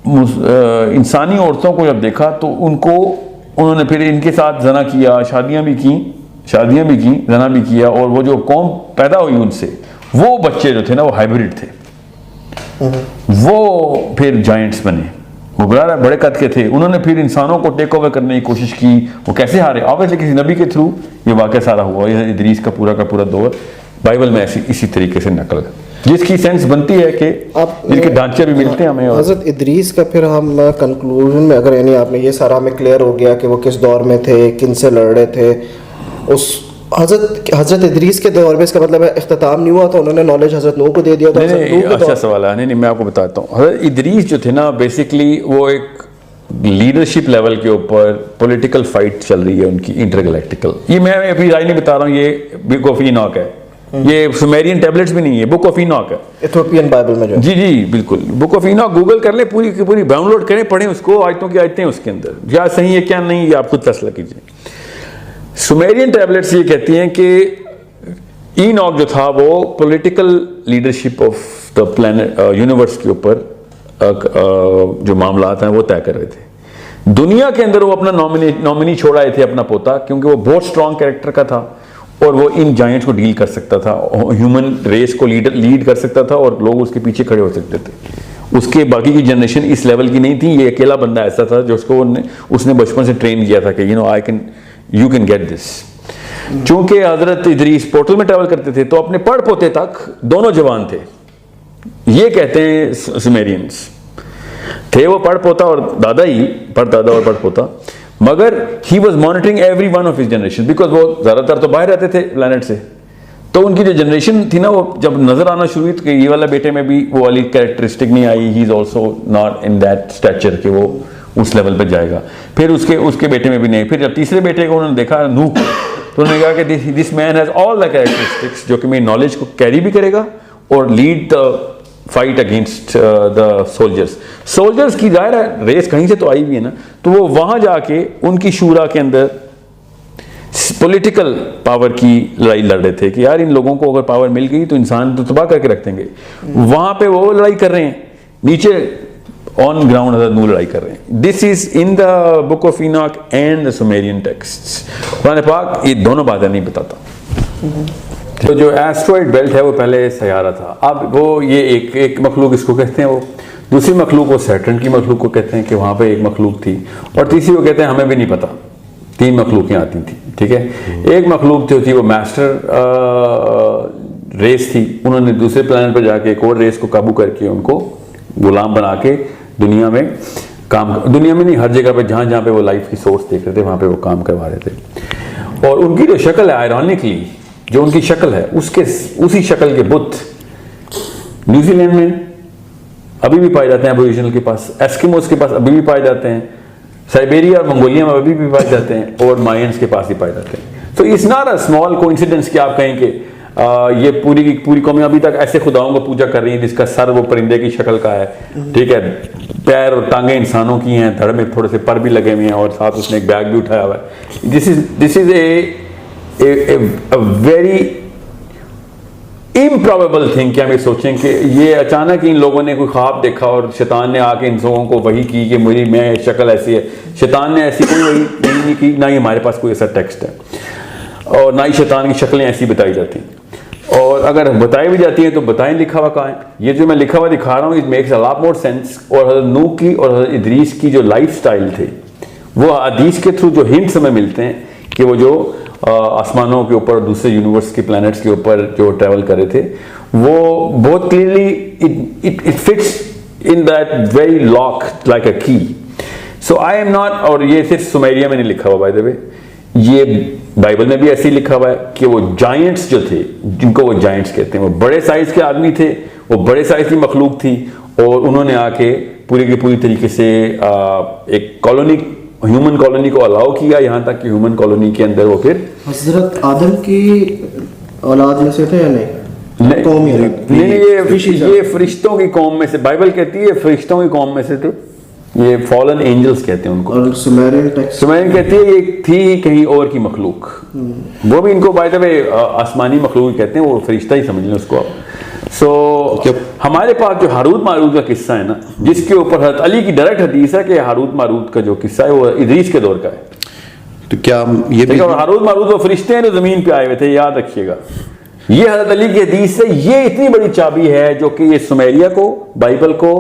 انسانی عورتوں کو جب دیکھا تو انہوں نے پھر ان کے ساتھ زنا کیا، شادیاں بھی کی، زنا بھی کیا، اور وہ جو قوم پیدا ہوئی ان سے وہ بچے جو تھے نا وہ ہائیبریڈ تھے، وہ پھر جائنٹس بنے. وہ بڑے قد کے تھے. انہوں نے پھر انسانوں کو ٹیک اوور کرنے کی کوشش کی. وہ کیسے ہارے؟ آبویسلی کسی نبی کے تھرو یہ واقعہ سارا ہوا. یہ ادریس کا پورا دور بائبل میں اسی طریقے سے نقل ہے جس کی سینس بنتی ہے کہ جن کے ڈھانچے بھی ملتے ہیں ہمیں. حضرت ادریس کا پھر ہم کنکلوژن میں اگر یعنی آپ نے یہ سارا ہمیں کلیئر ہو گیا کہ وہ کس دور میں تھے، کن سے لڑ رہے تھے. اس حضرت ادریس کے دور میں اس کا مطلب ہے اختتام نہیں ہوا تو انہوں نے نالج حضرت نوح کو دے دیا. اچھا سوال ہے. نہیں میں آپ کو بتاتا ہوں. حضرت ادریس جو تھے نا بیسکلی وہ ایک لیڈرشپ لیول کے اوپر پولیٹیکل فائٹ چل رہی ہے ان کی انٹر گلیکٹیکل. یہ میں اپنی رائے نہیں بتا رہا ہوں، یہ بک آف ایناک ہے، یہ سومیرین ٹیبلٹس بھی نہیں ہے، بک آف ایناک ہے ایتھوپین بائبل میں جو. جی بالکل. بک آف ایناک گوگل کر لیں، پوری کی پوری ڈاؤن لوڈ کریں، پڑھیں اس کو، آیتوں کی آیتیں اس کے اندر، کیا صحیح ہے کیا نہیں یہ آپ خود فیصلہ کیجیے. سومیرین ٹیبلٹس یہ کہتی ہیں کہ ایناک جو تھا وہ political leadership of the planet universe کے اوپر جو معاملات ہیں وہ طے کر رہے تھے. دنیا کے اندر وہ اپنا نامنی چھوڑ آئے تھے، اپنا پوتا، کیونکہ وہ بہت اسٹرانگ کیریکٹر کا تھا اور وہ ان جائنٹس کو ڈیل کر سکتا تھا، ہیومن ریس کو لیڈ کر سکتا تھا اور لوگ اس کے پیچھے کھڑے ہو سکتے تھے. اس کے باقی کی جنریشن اس لیول کی نہیں تھی. یہ اکیلا بندہ ایسا تھا جو اس نے بچپن سے ٹرین کیا تھا کہ you can get this. چونکہ حضرت ادریس پورٹل میں ٹریول کرتے تھے تو اپنے پڑ پوتے تک دونوں جوان تھے. یہ کہتے ہیں سومیرینز تھے وہ پڑ پوتا اور دادا ہی، پڑ دادا اور پڑ پوتا، مگر he was monitoring every one of his generation because وہ زیادہ تر تو باہر رہتے تھے پلانٹ سے. تو تو ان کی جو جنریشن تھی نا وہ جب نظر آنا شروع ہوئی تو کہ یہ والا بیٹے میں بھی وہ والی کریکٹرسٹک نہیں آئی, he is also not in that stature کہ وہ اس لیول پہ جائے گا. پھر اس کے بیٹے میں بھی نہیں. پھر جب تیسرے بیٹے کو انہوں نے دیکھا نوح, تو انہوں نے کہا کہ دس مین ہیز آل دا کریکٹرسٹکس جو کہ میری نالج کو کیری بھی کرے گا اور lead the fight against the soldiers کی ظاہر ہے ریس کہیں سے تو آئی بھی ہے نا. تو وہ وہاں جا کے ان کی شورا کے اندر پولیٹیکل پاور کی لڑائی لڑ رہے تھے کہ یار ان لوگوں کو اگر پاور مل گئی تو انسان تو تباہ کر کے رکھ دیں گے. وہاں پہ وہ لڑائی کر رہے ہیں, نیچے آن گراؤنڈ حضرت نوح لڑائی کر رہے ہیں. This is in the book of Enoch and the Sumerian texts. قرآن پاک یہ دونوں باتیں نہیں بتاتا. تو جو ایسٹرائڈ بیلٹ ہے وہ پہلے سیارہ تھا. اب وہ یہ ایک مخلوق اس کو کہتے ہیں, وہ دوسری مخلوق وہ سیٹرن کی مخلوق کو کہتے ہیں کہ وہاں پہ ایک مخلوق تھی, اور تیسری وہ کہتے ہیں ہمیں بھی نہیں پتا. 3 مخلوقیں آتی تھیں, ٹھیک ہے. ایک مخلوق جو تھی وہ ماسٹر ریس تھی, انہوں نے دوسرے پلانٹ پہ جا کے ایک اور ریس کو قابو کر کے ان کو غلام بنا کے دنیا میں دنیا میں نہیں ہر جگہ پہ جہاں پہ وہ لائف کی سورس دیکھ رہے تھے وہاں پہ وہ کام کروا رہے تھے. اور ان کی جو شکل ہے آئرونکلی جو ان کی شکل ہے اسی شکل کے بت نیوزی لینڈ میں ابھی بھی پائے جاتے ہیں, ابوریجنل کے پاس, ایسکیموز کے پاس ابھی بھی پائے جاتے ہیں, سائبیریا اور منگولیا میں ابھی بھی پائے جاتے ہیں, اور مائنس کے پاس بھی پائے جاتے ہیں. تو it's not a small coincidence کہ آپ کہیں کہ یہ پوری کی پوری قومیں ابھی تک ایسے خداؤں کو پوجا کر رہی ہیں جس کا سر وہ پرندے کی شکل کا ہے, ٹھیک ہے, پیر اور ٹانگیں انسانوں کی ہیں, دھڑ میں تھوڑے سے پر بھی لگے ہوئے ہیں, اور ساتھ اس نے ایک بیگ بھی اٹھایا ہوا ہے. دس از اے ویری امپروبیبل تھنگ کہ ہم یہ سوچیں کہ یہ اچانک ان لوگوں نے کوئی خواب دیکھا اور شیطان نے آ کے ان لوگوں کو وحی کی کہ میں شکل ایسی ہے. شیطان نے ایسی کوئی وحی نہیں کی, نہ ہی ہمارے پاس کوئی ایسا ٹیکسٹ ہے, اور نہ ہی شیطان کی شکلیں ایسی بتائی جاتی ہیں. اور اگر بتائی بھی جاتی ہیں تو بتائیں لکھا ہوا کہاں ہے. یہ جو میں لکھا ہوا دکھا رہا ہوں it makes a lot more sense. اور حضرت نوح کی اور حضرت ادریس کی جو لائف سٹائل تھے وہ حدیث کے تھرو جو ہنٹس ہمیں ملتے ہیں کہ وہ جو آسمانوں کے اوپر دوسرے یونیورس کے پلانٹس کے اوپر جو ٹریول کر رہے تھے وہ بہت clearly it fits in that very lock like a key. So I am not, اور یہ صرف سمیریا میں نہیں لکھا ہوا بائی دا وے, یہ بائبل میں بھی ایسے ہی لکھا ہوا ہے کہ وہ جائنٹس جو تھے جن کو وہ جائنٹس کہتے ہیں وہ بڑے سائز کے آدمی تھے, وہ بڑے سائز کی مخلوق تھی, اور انہوں نے آ کے پوری کی پوری طریقے سے ایک کالونی ہیومن کالونی کو الاؤ کیا, یہاں تک کہ ہیومن کالونی کے اندر وہ پھر حضرت آدم کی اولاد میں سے تھے یا نہیں؟ یہ فرشتوں کی قوم میں سے, بائبل کہتی ہے فرشتوں کی قوم میں سے تھے, یہ فالن اینجلز کہتے ہیں ان کو. اور سمیرین کہتی ہے یہ تھی کہیں اور کی مخلوق, وہ بھی ان کو بائی دا وے آسمانی مخلوق کہتے ہیں, وہ فرشتہ ہی سمجھ لیں اس کو آپ. سو ہمارے پاس جو ہاروت ماروت کا قصہ ہے نا, جس کے اوپر حضرت علی کی ڈائریکٹ حدیث ہے کہ ہاروت ماروت کا جو قصہ ہے وہ ادریس کے دور کا ہے. تو کیا یہ بھی ہاروت ماروت وہ فرشتے ہیں جو زمین پہ آئے ہوئے تھے, یاد رکھیے گا. یہ حضرت علی کی حدیث سے یہ اتنی بڑی چابی ہے جو کہ یہ سمیریا کو بائبل کو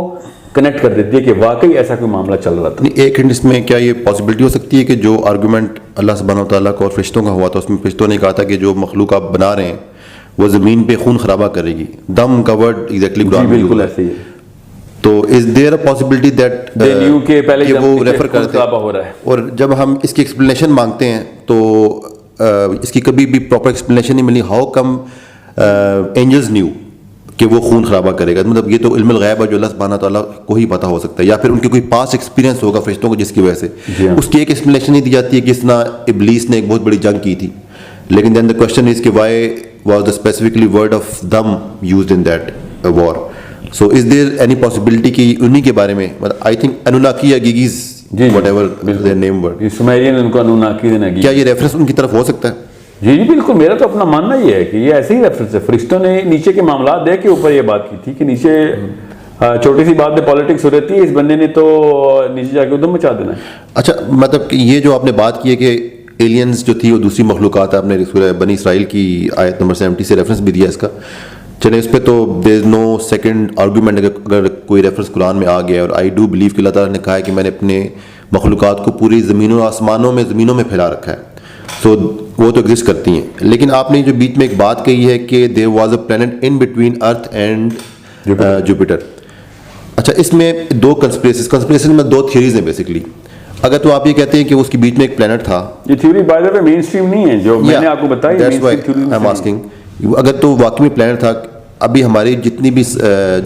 کنیکٹ کر دیتی ہے کہ واقعی ایسا کوئی معاملہ چل رہا تھا. ایک ہنٹ اس میں کیا یہ پاسبلٹی ہو سکتی ہے کہ جو آرگومنٹ اللہ سبحانہ و تعالیٰ کو اور فرشتوں کا ہوا تھا اس میں فرشتوں نے کہا تھا کہ جو مخلوق آپ بنا رہے ہیں وہ زمین پہ خون خرابہ کرے گی, دم کا ورڈ ایگزیکٹلی بالکل ایسے ہی ہے. تو از دیر اے پاسبلٹی دیٹ وہ ریفر کرتے ہیں, اور جب ہم اس کی ایکسپلینیشن مانگتے ہیں تو اس کی کبھی بھی پراپر ایکسپلینیشن نہیں ملی. ہاؤ کم اینجلز نیو کہ وہ خون خرابہ کرے گا؟ مطلب یہ تو علم الغیب ہے جو اللہ سبحانہ تعالیٰ کو ہی پتہ ہو سکتا ہے, یا پھر ان کے کوئی پاس ایکسپیرینس ہوگا فرشتوں کو جس کی وجہ سے اس کی ایک ایکسپلینیشن نہیں دی جاتی ہے. کہ اس طرح ابلیس نے ایک بہت بڑی جنگ کی تھی, لیکن دین دا کوشچن از کہ why was the specifically word of them used in that war. So is there any possibility کہ انہیں کے بارے میں آئی تھنک انوناکی یا گیگیز whatever their name word, Sumerian ان کو انوناکی دینا, کیا یہ ریفرنس ان کی طرف ہو سکتا ہے؟ جی بالکل, میرا تو اپنا ماننا یہ ہے کہ یہ ایسے ہی ریفرنس ہے. فرشتوں نے نیچے کے معاملات دیکھ کے اوپر یہ بات کی تھی کہ نیچے چھوٹی سی بات میں پالیٹکس ہو رہتی ہے, اس بندے نے تو نیچے جا کے ادھم مچا دینا ہے. اچھا, مطلب کہ یہ جو آپ نے بات کی ہے کہ ایلینز جو تھی وہ دوسری مخلوقات, آپ نے سورہ بنی اسرائیل کی آیت نمبر 70 سے ریفرنس بھی دیا اس کا, چلیں اس پہ تو دیر از نو سیکنڈ آرگومنٹ اگر کوئی ریفرنس قرآن میں آ گیا. اور آئی ڈو بلیو کہ اللہ تعالیٰ نے کہا ہے کہ میں نے اپنے مخلوقات کو پوری زمینوں آسمانوں میں پھیلا رکھا ہے, تو وہ تو ایگزسٹ کرتی ہیں. لیکن آپ نے جو بیچ میں ایک بات کہی ہے کہ there was a planet in between earth and Jupiter. اچھا, اس میں دو کنسپریسن میں دو تھیوریز ہیں بیسکلی. اگر تو آپ یہ کہتے ہیں کہ اس کے بیچ میں ایک پلانٹ تھا, یہ theory by the way mainstream نہیں ہے جو میں نے آپ کو بتائی, that's why I am asking اگر تو واقعی میں پلانٹ تھا, ابھی ہماری جتنی بھی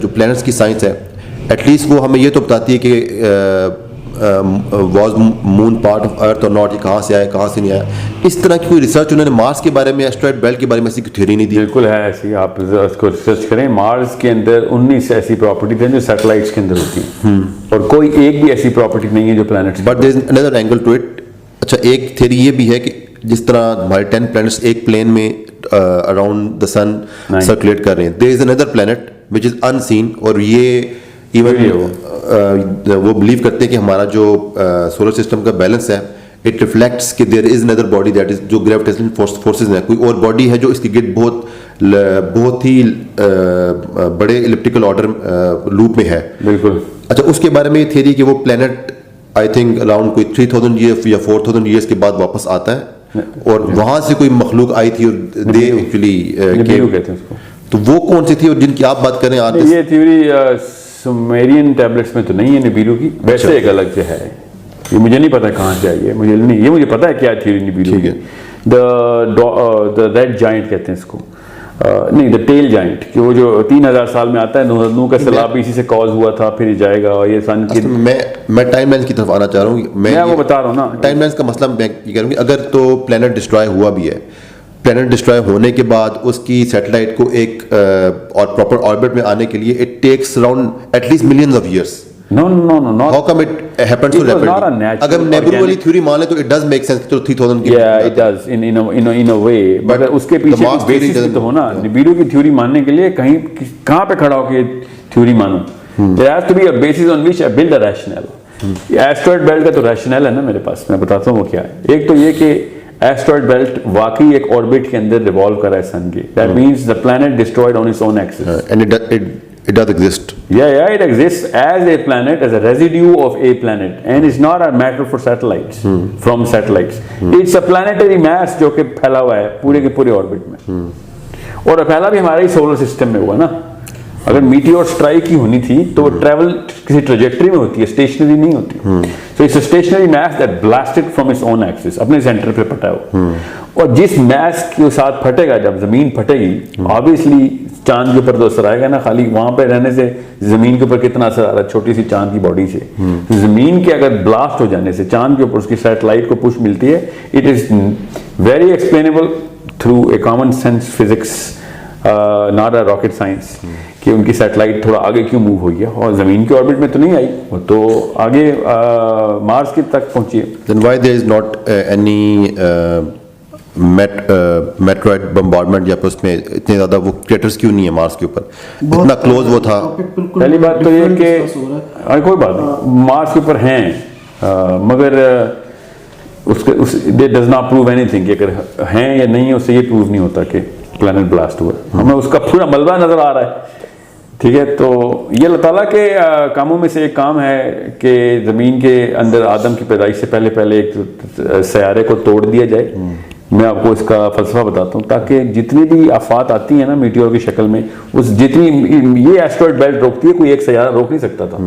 جو پلانٹس کی سائنس ہے ایٹ لیسٹ وہ ہمیں یہ تو بتاتی ہے کہ was moon part of earth اور ناٹ, یہ کہاں سے آیا کہاں سے نہیں آیا. اس طرح کی کوئی ریسرچ انہوں نے مارس کے بارے میں, ایسٹرائڈ بیلٹ کے بارے میں ایسی کوئی تھیوری نہیں دی؟ بالکل ہے ایسی, آپ اس کو ریسرچ کریں. مارس کے اندر 19 ایسی پراپرٹیز ہیں جو سیٹلائٹس کے اندر ہوتی ہیں, اور کوئی ایک بھی ایسی پراپرٹی نہیں ہے جو planets. But there is another angle to it. اچھا, ایک تھیوری یہ بھی ہے کہ جس طرح ہمارے 10 پلانٹس ایک پلین میں اراؤنڈ دا سن سرکولیٹ کر رہے ہیں, دیر از اندر پلانٹ وچ از ان سین, اور یہ ایون وہ بلیو کرتے ہیں کہ ہمارا جو سولر سسٹم کا بیلنس ہے اٹ ریفلیکٹس کہ دیر is another body that is, جو گریویٹیشنل فورسز ہیں, کوئی اور باڈی ہے جو اس کی گرد بہت ہی بڑے الپٹیکل آرڈر لوپ میں ہے. بالکل. اچھا, اس کے بارے میں یہ تھیوری کہ وہ پلانٹ آئی تھنک اراؤنڈ کوئی 3000 ایئر یا 4000 ایئرس کے بعد واپس آتا ہے, اور وہاں سے کوئی مخلوق آئی تھی اور دے ایکچولی کہتے ہیں اس کو. تو وہ کون سی تھی اور جن کی آپ بات کریں آج؟ یہ تھیوری سومیرین ٹیبلٹس میں تو نہیں ہے نبیرو کی, ویسے ایک الگ سے ہے, یہ مجھے نہیں پتا کہاں سے آئی ہے, مجھے نہیں, یہ مجھے پتا ہے کیا تھیوری نبیرو کی. دا ریڈ جائنٹ کہتے ہیں اس کو, نہیں دا ٹیل جائنٹ, کہ وہ جو 3000 سال میں آتا ہے, نوح کا سیلاب بھی اسی سے کاز ہوا تھا, پھر یہ جائے گا. اور یہ سن کی میں ٹائم لائن کی طرف آنا چاہ رہا ہوں. میں وہ بتا رہا ہوں نا, ٹائم لائن کا مسئلہ میں یہ کروں گی. اگر تو پلانٹ ڈسٹرائے ہوا بھی ہے, پلانٹ ڈسٹرائے ہونے کے بعد اس کی سیٹلائٹ کو ایک اور پراپر آربٹ میں آنے کے لیے it takes around at least millions of years. No, How come it happens so rapidly? اگر نیبرو والی تھیوری مان لیں تو it does make sense کہ 3000 کی. Yeah, it does in a way, but اس کے پیچھے بیسس بھی تو ہونا. نبیرو کی تھیوری ماننے کے لیے کہاں پہ کھڑا ہو کے تھیوری مانو. There has to be a basis on which I build a rationale. Asteroid belt کا تو ریشنل ہے نا میرے پاس, میں بتاتا ہوں وہ کیا ہے. ایک تو یہ کہ ایسٹرائڈ بیلٹ واقعی ایک آربٹ کے اندر ریوالو کر رہا ہے سن کے. That means the planet destroyed on its own axis. And it does exist. Yeah, it exists as a planet, as a residue of a planet, and it's not a matter for satellites, from satellites. It's a planetary mass جو کہ پھیلا ہوا ہے پورے کے پورے orbit میں, اور پھیلا بھی ہمارے سولر سسٹم میں ہوا نا. اگر میٹیور اسٹرائک ہی ہونی تھی تو وہ ٹریول کسی ٹریجیکٹری میں ہوتی ہے, اسٹیشنری نہیں ہوتی. So it's a stationary mass that blasted from its own axis, اپنے سینٹر پہ پھٹا ہوا. اور جس میس کے ساتھ پھٹے گا, جب زمین پھٹے گی, obviously چاند کے اوپر تو اثر آئے گا نا. خالی وہاں پہ رہنے سے زمین کے اوپر کتنا اثر آ رہا ہے چھوٹی سی چاند کی باڈی سے. زمین کے اگر بلاسٹ ہو جانے سے چاند کے اوپر اس کی سیٹلائٹ کو پش ملتی ہے. It is very explainable through a common sense physics, not a rocket science, کہ ان کی سیٹلائٹ تھوڑا آگے کیوں موو ہوئی ہے, اور زمین کے آربٹ میں تو نہیں آئی, وہ تو آگے مارس کی تک پہنچی ہے. Then why there is not any meteoroid bombardment, یا پھر اس میں اتنے زیادہ وہ کریٹرز کیوں نہیں ہے مارس کے اوپر, اتنا کلوز وہ تھا؟ پہلی بات تو یہ کہ کوئی بات نہیں, مارس کے اوپر ہیں, مگر it does not prove anything, کہ اگر ہیں یا نہیں, اس سے یہ پروو نہیں ہوتا کہ پلانٹ بلاسٹ ہوا. ہمیں اس کا پورا ملبہ نظر آ رہا ہے. ٹھیک ہے, تو یہ اللہ تعالیٰ کے کاموں میں سے ایک کام ہے کہ زمین کے اندر آدم کی پیدائش سے پہلے ایک سیارے کو توڑ دیا جائے. میں آپ کو اس کا فلسفہ بتاتا ہوں, تاکہ جتنی بھی آفات آتی ہیں نا میٹیور کی شکل میں, اس جتنی یہ ایسٹرائڈ بیلٹ روکتی ہے, کوئی ایک سیارہ روک نہیں سکتا تھا.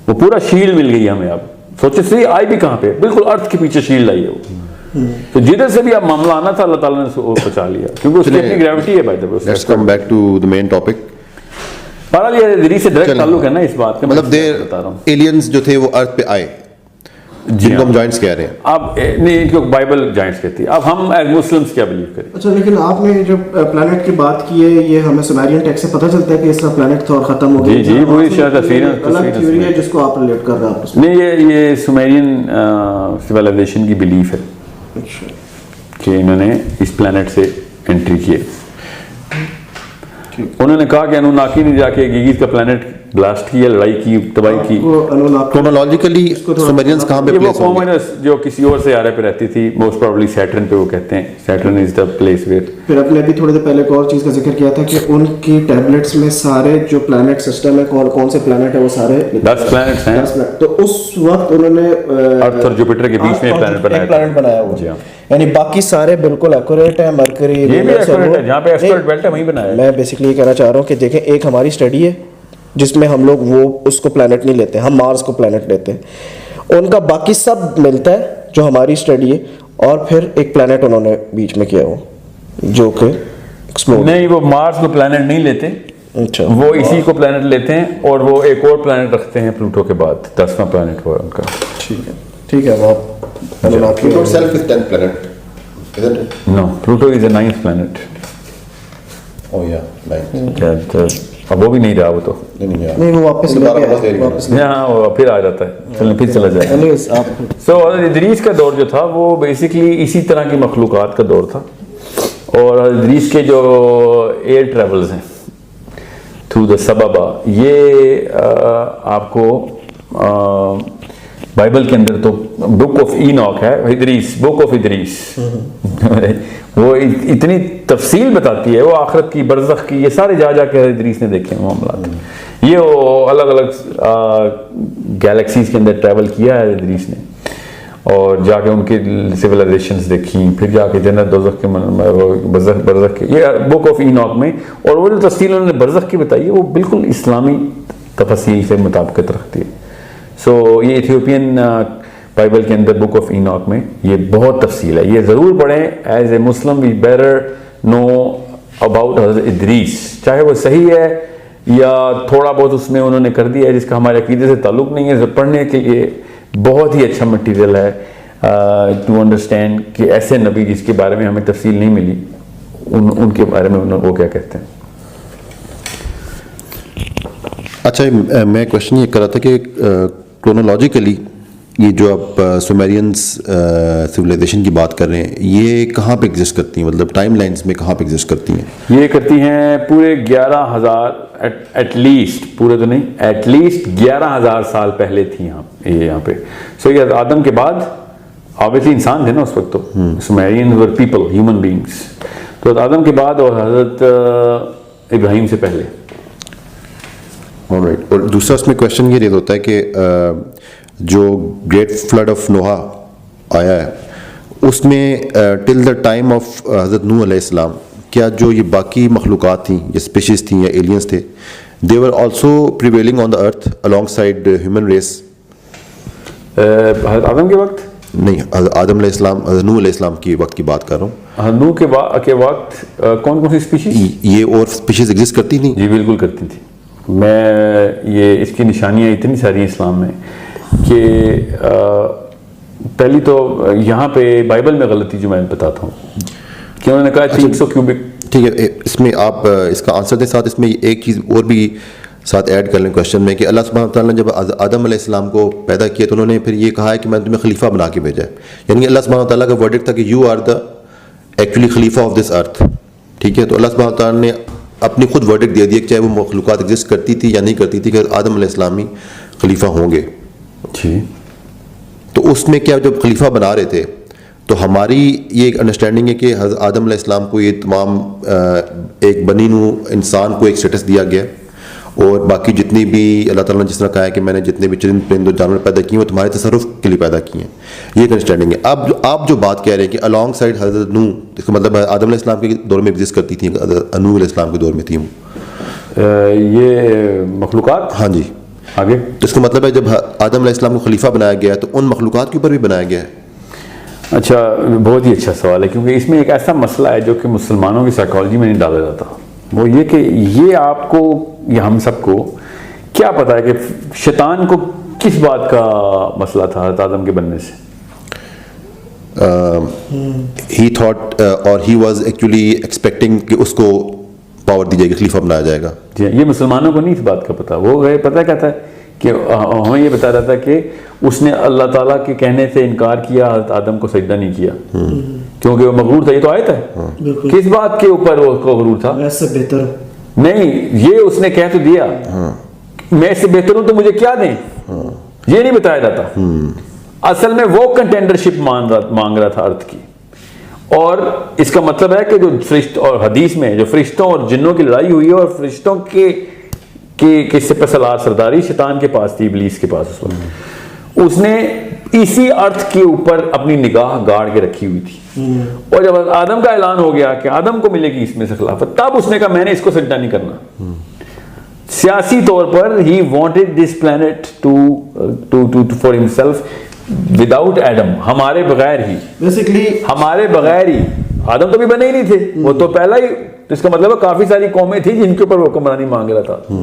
وہ پورا شیلڈ مل گئی ہمیں. اب سوچے صحیح, آئی بھی کہاں پہ, بالکل ارتھ کے پیچھے شیلڈ آئی ہے وہ. تو جدھر سے بھی اب معاملہ آنا تھا اللہ تعالیٰ نے بچا لیا, کیونکہ اس کی اپنی گریوٹی ہے. By the way, let's come back to the main topic. بہرحال یہ ادریس سے ڈائریکٹ تعلق ہے نا اس بات کا. مطلب بتا رہا ہوں, ایلینز جو تھے وہ ارتھ پہ آئے, جن کو ہم جوائنٹس کہہ رہے ہیں. اب نہیں, ان کو بائبل جوائنٹس کہتی ہے. اب ہم ایز مسلمس کیا بلیو کریں؟ اچھا, لیکن آپ نے جو پلانٹ کی بات کی ہے, یہ ہمیں سومیرین ٹیکسٹ سے پتہ چلتا ہے کہ اس طرح پلانٹ تھا اور ختم ہو گیا. جی وہی شاید الگ تھیوری ہے جس کو آپ ریلیٹ کر رہے ہیں. نہیں, یہ سومیرین سویلائزیشن کی بلیف ہے کہ انہوں نے اس پلانٹ سے انٹری کی. انہوں نے کہا کہ انوناکی نے جا کے گیگیز کا پلانٹ بلاسٹ کیا, لڑائی کی, تباہی کی. کرونالوجیکلی سومیرینز کہاں پہ پلیس ہوں گے؟ جو کسی اور سیارے پہ رہتی تھی, موسٹ پروبلی سیٹرن پہ. وہ کہتے ہیں Saturn is the place where. پھر اپنے ابھی تھوڑی دیر پہلے ایک اور چیز کا ذکر کیا تھا کہ ان کی ٹیبلٹس میں سارے جو پلانٹ سسٹم ہے, کون سے پلانٹ ہے, وہ سارے 10 پلانٹس ہیں. تو اس وقت انہوں نے ارتھ اور جوپیٹر کے بیچ میں پلانٹ بنایا ہوا, یعنی باقی سارے بالکل ایکوریٹ ہیں. مرکری, یہ بھی ایکوریٹ ہے, جہاں پہ ایسٹرائڈ بیلٹ ہے وہیں بنایا ہے. میں بیسیکلی یہ کہنا چاہ رہا ہوں کہ دیکھیں, ایک ہماری اسٹڈی ہے جس میں ہم لوگ وہ اس کو پلانٹ نہیں لیتے, ہم مارس کو پلانٹ لیتے ہیں. ان کا باقی سب ملتا ہے جو ہماری اسٹڈی ہے, اور پھر ایک پلانٹ انہوں نے بیچ میں کیا ہو جو کہ نہیں وہ مارس کو پلانٹ نہیں لیتے, اچھا وہ اسی کو پلانٹ لیتے ہیں اور وہ ایک اور پلانٹ رکھتے ہیں پلوٹو کے بعد, 10واں پلانٹ ہوا ان کا. ٹھیک ہے آپ Pluto itself is 10th planet, isn't it? No, Pluto is the 9th planet. Oh yeah, 9th. اب وہ بھی نہیں رہا, وہ تو نہیں وہ واپس لے گیا, واپس یہاں وہ پھر آ جاتا ہے, چلیں پھر چلا جائے. اینیویز آپ سو حضرت ادریس کا دور جو تھا وہ بیسکلی اسی طرح کی مخلوقات کا دور تھا, اور حضرت ادریس کے جو ایئر ٹریولز ہیں تھرو دا سبابا, یہ آپ کو بائبل کے اندر تو بک آف ایناک ہے, ادریس, بک آف ادریس, وہ اتنی تفصیل بتاتی ہے, وہ آخرت کی, برزخ کی, یہ سارے جا جا کے ادریس نے دیکھے ہیں معاملات. یہ وہ الگ الگ گیلیکسیز کے اندر ٹریول کیا ہے ادریس نے, اور جا کے ان کی سویلائزیشنز دیکھی, پھر جا کے جنت دوزخ کے برزخ کے, یہ بک آف ایناک میں. اور وہ جو تفصیل انہوں نے برزخ کی بتائی ہے وہ بالکل اسلامی تفصیل سے مطابقت رکھتی ہے. سو یہ ایتھیوپین بائبل کے اندر بک آف ایناک میں یہ بہت تفصیل ہے, یہ ضرور پڑھیں. As a Muslim we better know about حضرت ادریس, چاہے وہ صحیح ہے یا تھوڑا بہت اس میں انہوں نے کر دیا ہے جس کا ہمارے عقیدے سے تعلق نہیں ہے. پڑھنے کے لیے بہت ہی اچھا مٹیریل ہے ٹو انڈرسٹینڈ کہ ایسے نبی جس کے بارے میں ہمیں تفصیل نہیں ملی, ان کے بارے میں وہ کیا کہتے ہیں. اچھا میں کوشچن یہ کر رہا تھا کہ کرونالوجیکلی یہ جو آپ سومیرینس سویلائزیشن کی بات کر رہے ہیں, یہ کہاں پہ ایگزسٹ کرتی ہیں, مطلب ٹائم لائنس میں کہاں پہ ایگزسٹ کرتی ہیں؟ یہ کرتی ہیں پورے 11,000 ایٹ لیسٹ, پورے تو نہیں, ایٹ لیسٹ 11,000 سال پہلے تھی یہاں پہ. سو یہ آدم کے بعد, آبویسلی انسان تھے نا اس وقت, تو سومیرین ور پیپل, ہیومن بینگس, تو آدم کے بعد اور حضرت ابراہیم سے پہلے. اور دوسرا اس میں کویشچن یہ ریز ہوتا ہے کہ جو گریٹ فلڈ آف نوحا آیا ہے اس میں ٹل دا ٹائم آف حضرت نوح علیہ السلام, کیا جو یہ باقی مخلوقات تھیں, یہ اسپیشیز تھیں یا ایلینس تھے, they were also prevailing on the earth alongside human race? حضرت آدم کے وقت نہیں, آدم علیہ السلام, حضرت نوح علیہ السلام کے وقت کی بات کر رہا ہوں. نوح کے وقت کون کون سی اسپیشیز, یہ اور اسپیشیز ایگزسٹ کرتی تھیں؟ جی بالکل کرتی تھی. میں یہ اس کی نشانیاں اتنی ساری ہیں اسلام میں کہ پہلی تو یہاں پہ بائبل میں غلطی جو میں بتاتا ہوں کہ انہوں نے کہا 300 کیوبک. ٹھیک ہے, اس میں آپ اس کا آنسر دیں, ساتھ اس میں ایک چیز اور بھی ساتھ ایڈ کر لیں کویشچن میں کہ اللہ سبحانہ تعالیٰ نے جب آدم علیہ السلام کو پیدا کیا تو انہوں نے پھر یہ کہا ہے کہ میں نے تمہیں خلیفہ بنا کے بھیجا ہے, یعنی اللہ سبحانہ تعالیٰ کا ورڈکٹ تھا کہ یو آر دا ایکچولی خلیفہ آف دس ارتھ. ٹھیک ہے, تو اللہ سبحانہ تعالیٰ نے اپنی خود ورڈکٹ دے دیا کہ چاہے وہ مخلوقات ایگزسٹ کرتی تھی یا نہیں کرتی تھی کہ آدم علیہ السلام ہی خلیفہ ہوں گے. جی, تو اس میں کیا جب خلیفہ بنا رہے تھے تو ہماری یہ ایک انڈرسٹینڈنگ ہے کہ حضرت آدم علیہ السلام کو یہ تمام ایک بنی نوع انسان کو ایک سٹیٹس دیا گیا, اور باقی جتنی بھی اللہ تعالیٰ نے جس طرح کہا ہے کہ میں نے جتنے بھی چرند پرند جانور پیدا کیے ہیں وہ تمہارے تصرف کے لیے پیدا کیے ہیں, یہ ایک انڈرسٹینڈنگ ہے. اب آپ جو بات کہہ رہے ہیں کہ الانگ سائڈ حضرت نوح, اس کا مطلب آدم علیہ السلام کے دور میں ایگزسٹ کرتی تھیں, نوح علیہ السلام کے دور میں تھیں یہ مخلوقات. ہاں جی, آگے تو اس کا مطلب ہے جب آدم علیہ السلام کو خلیفہ بنایا گیا ہے تو ان مخلوقات کے اوپر بھی بنایا گیا ہے. اچھا, بہت ہی اچھا سوال ہے, کیونکہ اس میں ایک ایسا مسئلہ ہے جو کہ مسلمانوں کی سائیکالوجی میں نہیں ڈالا جاتا. وہ یہ کہ یہ آپ کو یا ہم سب کو کیا پتا ہے کہ شیطان کو کس بات کا مسئلہ تھا حضرت آدم کے بننے سے؟ ہی تھاٹ اور ہی واز ایکچولی ایکسپیکٹنگ کہ اس کو پاور دی جائے گی, خلیفہ بنایا جائے گا. جی, یہ مسلمانوں کو نہیں اس بات کا پتا. وہ پتہ کیا تھا کہ ہمیں یہ بتا رہا تھا کہ اس نے اللہ تعالیٰ کے کہنے سے انکار کیا, حضرت آدم کو سجدہ نہیں کیا کیونکہ وہ مغرور تھا. یہ تو آیت ہے. کس بات کے اوپر وہ مغرور تھا؟ میں اس سے بہتر نہیں, یہ اس نے کہہ تو دیا میں اس سے بہتر ہوں تو مجھے کیا دیں, یہ نہیں بتایا جاتا. اصل میں وہ کنٹینڈرشپ مانگ رہا تھا ارتھ کی, اور اس کا مطلب ہے کہ جو فرشت اور حدیث میں جو فرشتوں اور جنوں کی لڑائی ہوئی ہے, اور فرشتوں کے سپہ سالار سرداری شیطان کے پاس تھی, ابلیس کے پاس, اس وقت اس نے اسی ارتھ کے اوپر اپنی نگاہ گاڑ کے رکھی ہوئی تھی. اور جب آدم کا اعلان ہو گیا کہ آدم کو ملے گی اس میں سے خلافت, تب اس نے کہا میں نے اس کو سجدہ نہیں کرنا. سیاسی طور پر he wanted this planet for himself without Adam, ہمارے بغیر ہی, بیسیکلی ہمارے بغیر ہی. آدم تو بھی بنے ہی نہیں تھے, وہ تو پہلا ہی تو اس کا مطلب ہے کافی ساری قومیں تھیں جن کے اوپر وہ حکمرانی مانگ رہا تھا,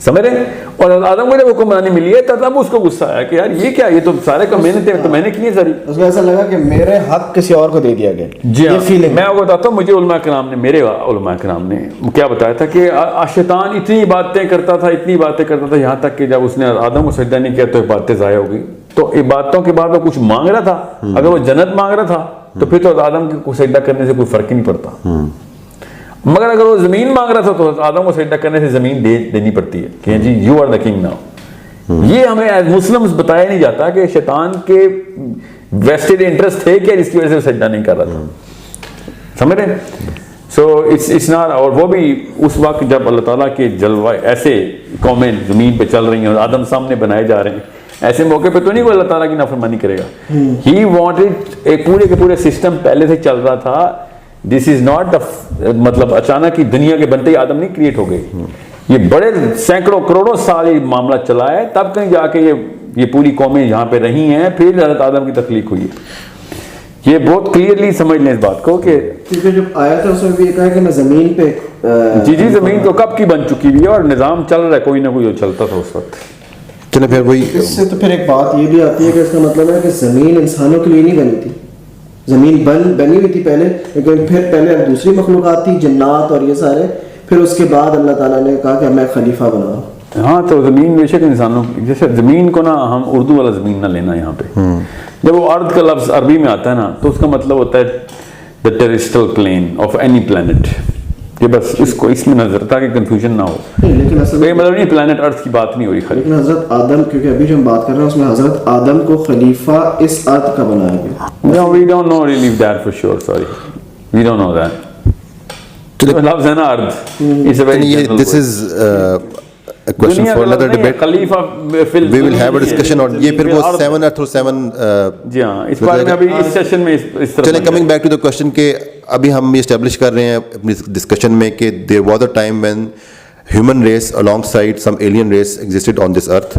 سمجھ رہے ہیں. اور آدم کو جب حکمرانی ملی ہے تب اس کو غصہ آیا کہ یار یہ کیا, یہ تو سارے کام میں نے تو میں نے کیے ساری. اس کو ایسا لگا کہ میرے حق کسی اور کو دے دیا گیا. جی ہاں, میں آپ کو بتاتا ہوں, مجھے علماء کرام نے, میرے علماء کرام نے کیا بتایا تھا کہ شیطان اتنی باتیں کرتا تھا یہاں تک کہ جب اس نے آدم کو سجدہ نہیں کیا تو باتیں ضائع ہو گئی. تو عبادتوں کے بعد وہ کچھ مانگ رہا تھا, اگر وہ جنت مانگ رہا تھا تو پھر تو آدم کو سجدہ کرنے سے کوئی فرق ہی نہیں پڑتا. مگر اگر وہ زمین مانگ رہا تھا تو آدم کو سجدہ کرنے سے زمین دینی پڑتی ہے کہ جی you are the king now. یہ ہمیں ایز مسلمز بتایا نہیں جاتا کہ شیطان کے ویسٹڈ انٹرسٹ تھے کہ جس کی وجہ سے وہ سجدہ نہیں کر رہا تھا, سمجھ رہے ہیں. سو اٹس ناٹ, اور وہ بھی اس وقت جب اللہ تعالیٰ کے جلوہ ایسے قومیں زمین پہ چل رہی ہیں اور آدم سامنے بنائے جا رہے ہیں, ایسے موقع پہ تو نہیں کوئی اللہ تعالیٰ کی نافرمانی کرے گا. ہی وانٹڈ, ایک پورے کے پورے سسٹم پہلے سے چل رہا تھا. دس از ناٹ مطلب اچانک ہی دنیا کے بنتے ہی آدم نہیں کریٹ ہو گئی, یہ بڑے سینکڑوں کروڑوں سال یہ معاملہ چلا ہے, تب کہیں جا کے یہ پوری قومیں یہاں پہ رہی ہیں, پھر حضرت آدم کی تخلیق ہوئی ہے. یہ بہت کلیئرلی سمجھ لیں اس بات کو کہ کیونکہ جب آیا تھا اس میں بھی یہ کہا کہ میں زمین پہ جی زمین تو کب کی بن چکی ہوئی ہے اور نظام چل رہا ہے, کوئی نہ کوئی جو چلتا تھا اس وقت. چلے پھر وہی اس سے تو پھر ایک بات یہ بھی آتی ہے کہ اس کا مطلب ہے کہ زمین انسانوں کے لیے نہیں بنی تھی, زمین بنی ہوئی تھی پہلے, لیکن پھر پہلے دوسری مخلوقات تھی, جنات اور یہ سارے, پھر اس کے بعد اللہ تعالیٰ نے کہا کہ میں خلیفہ بناؤں. ہاں تو زمین بے شک انسانوں کی, جیسے زمین کو نا ہم اردو والا زمین نہ لینا یہاں پہ, جب وہ ارض کا لفظ عربی میں آتا ہے نا تو اس کا مطلب ہوتا ہے the terrestrial plane of any planet. یہ بس اس کو اس میں نظر تھا کہ کنفیوژن نہ ہو, لیکن اصل یہ مطلب نہیں پلانٹ ارتھ کی بات نہیں ہو رہی خالی. لیکن حضرت آدم, کیونکہ ابھی جو ہم بات کر رہے ہیں اس میں حضرت آدم کو خلیفہ اس ارض کا بنایا گیا. No, we don't know really that for sure, sorry. We don't know that. لفظ ہے نا ارتھ, it's a very general this is a question for another debate. خلیفہ We will have a discussion on یہ پھر وہ 7 earth اور 7 جی ہاں, اس بارے میں ابھی اس سیشن میں اس طرح. چلیں coming back to the question کہ ابھی ہم یہ اسٹیبلش کر رہے ہیں اپنی ڈسکشن میں کہ there was a time when human race alongside some alien race existed on this earth,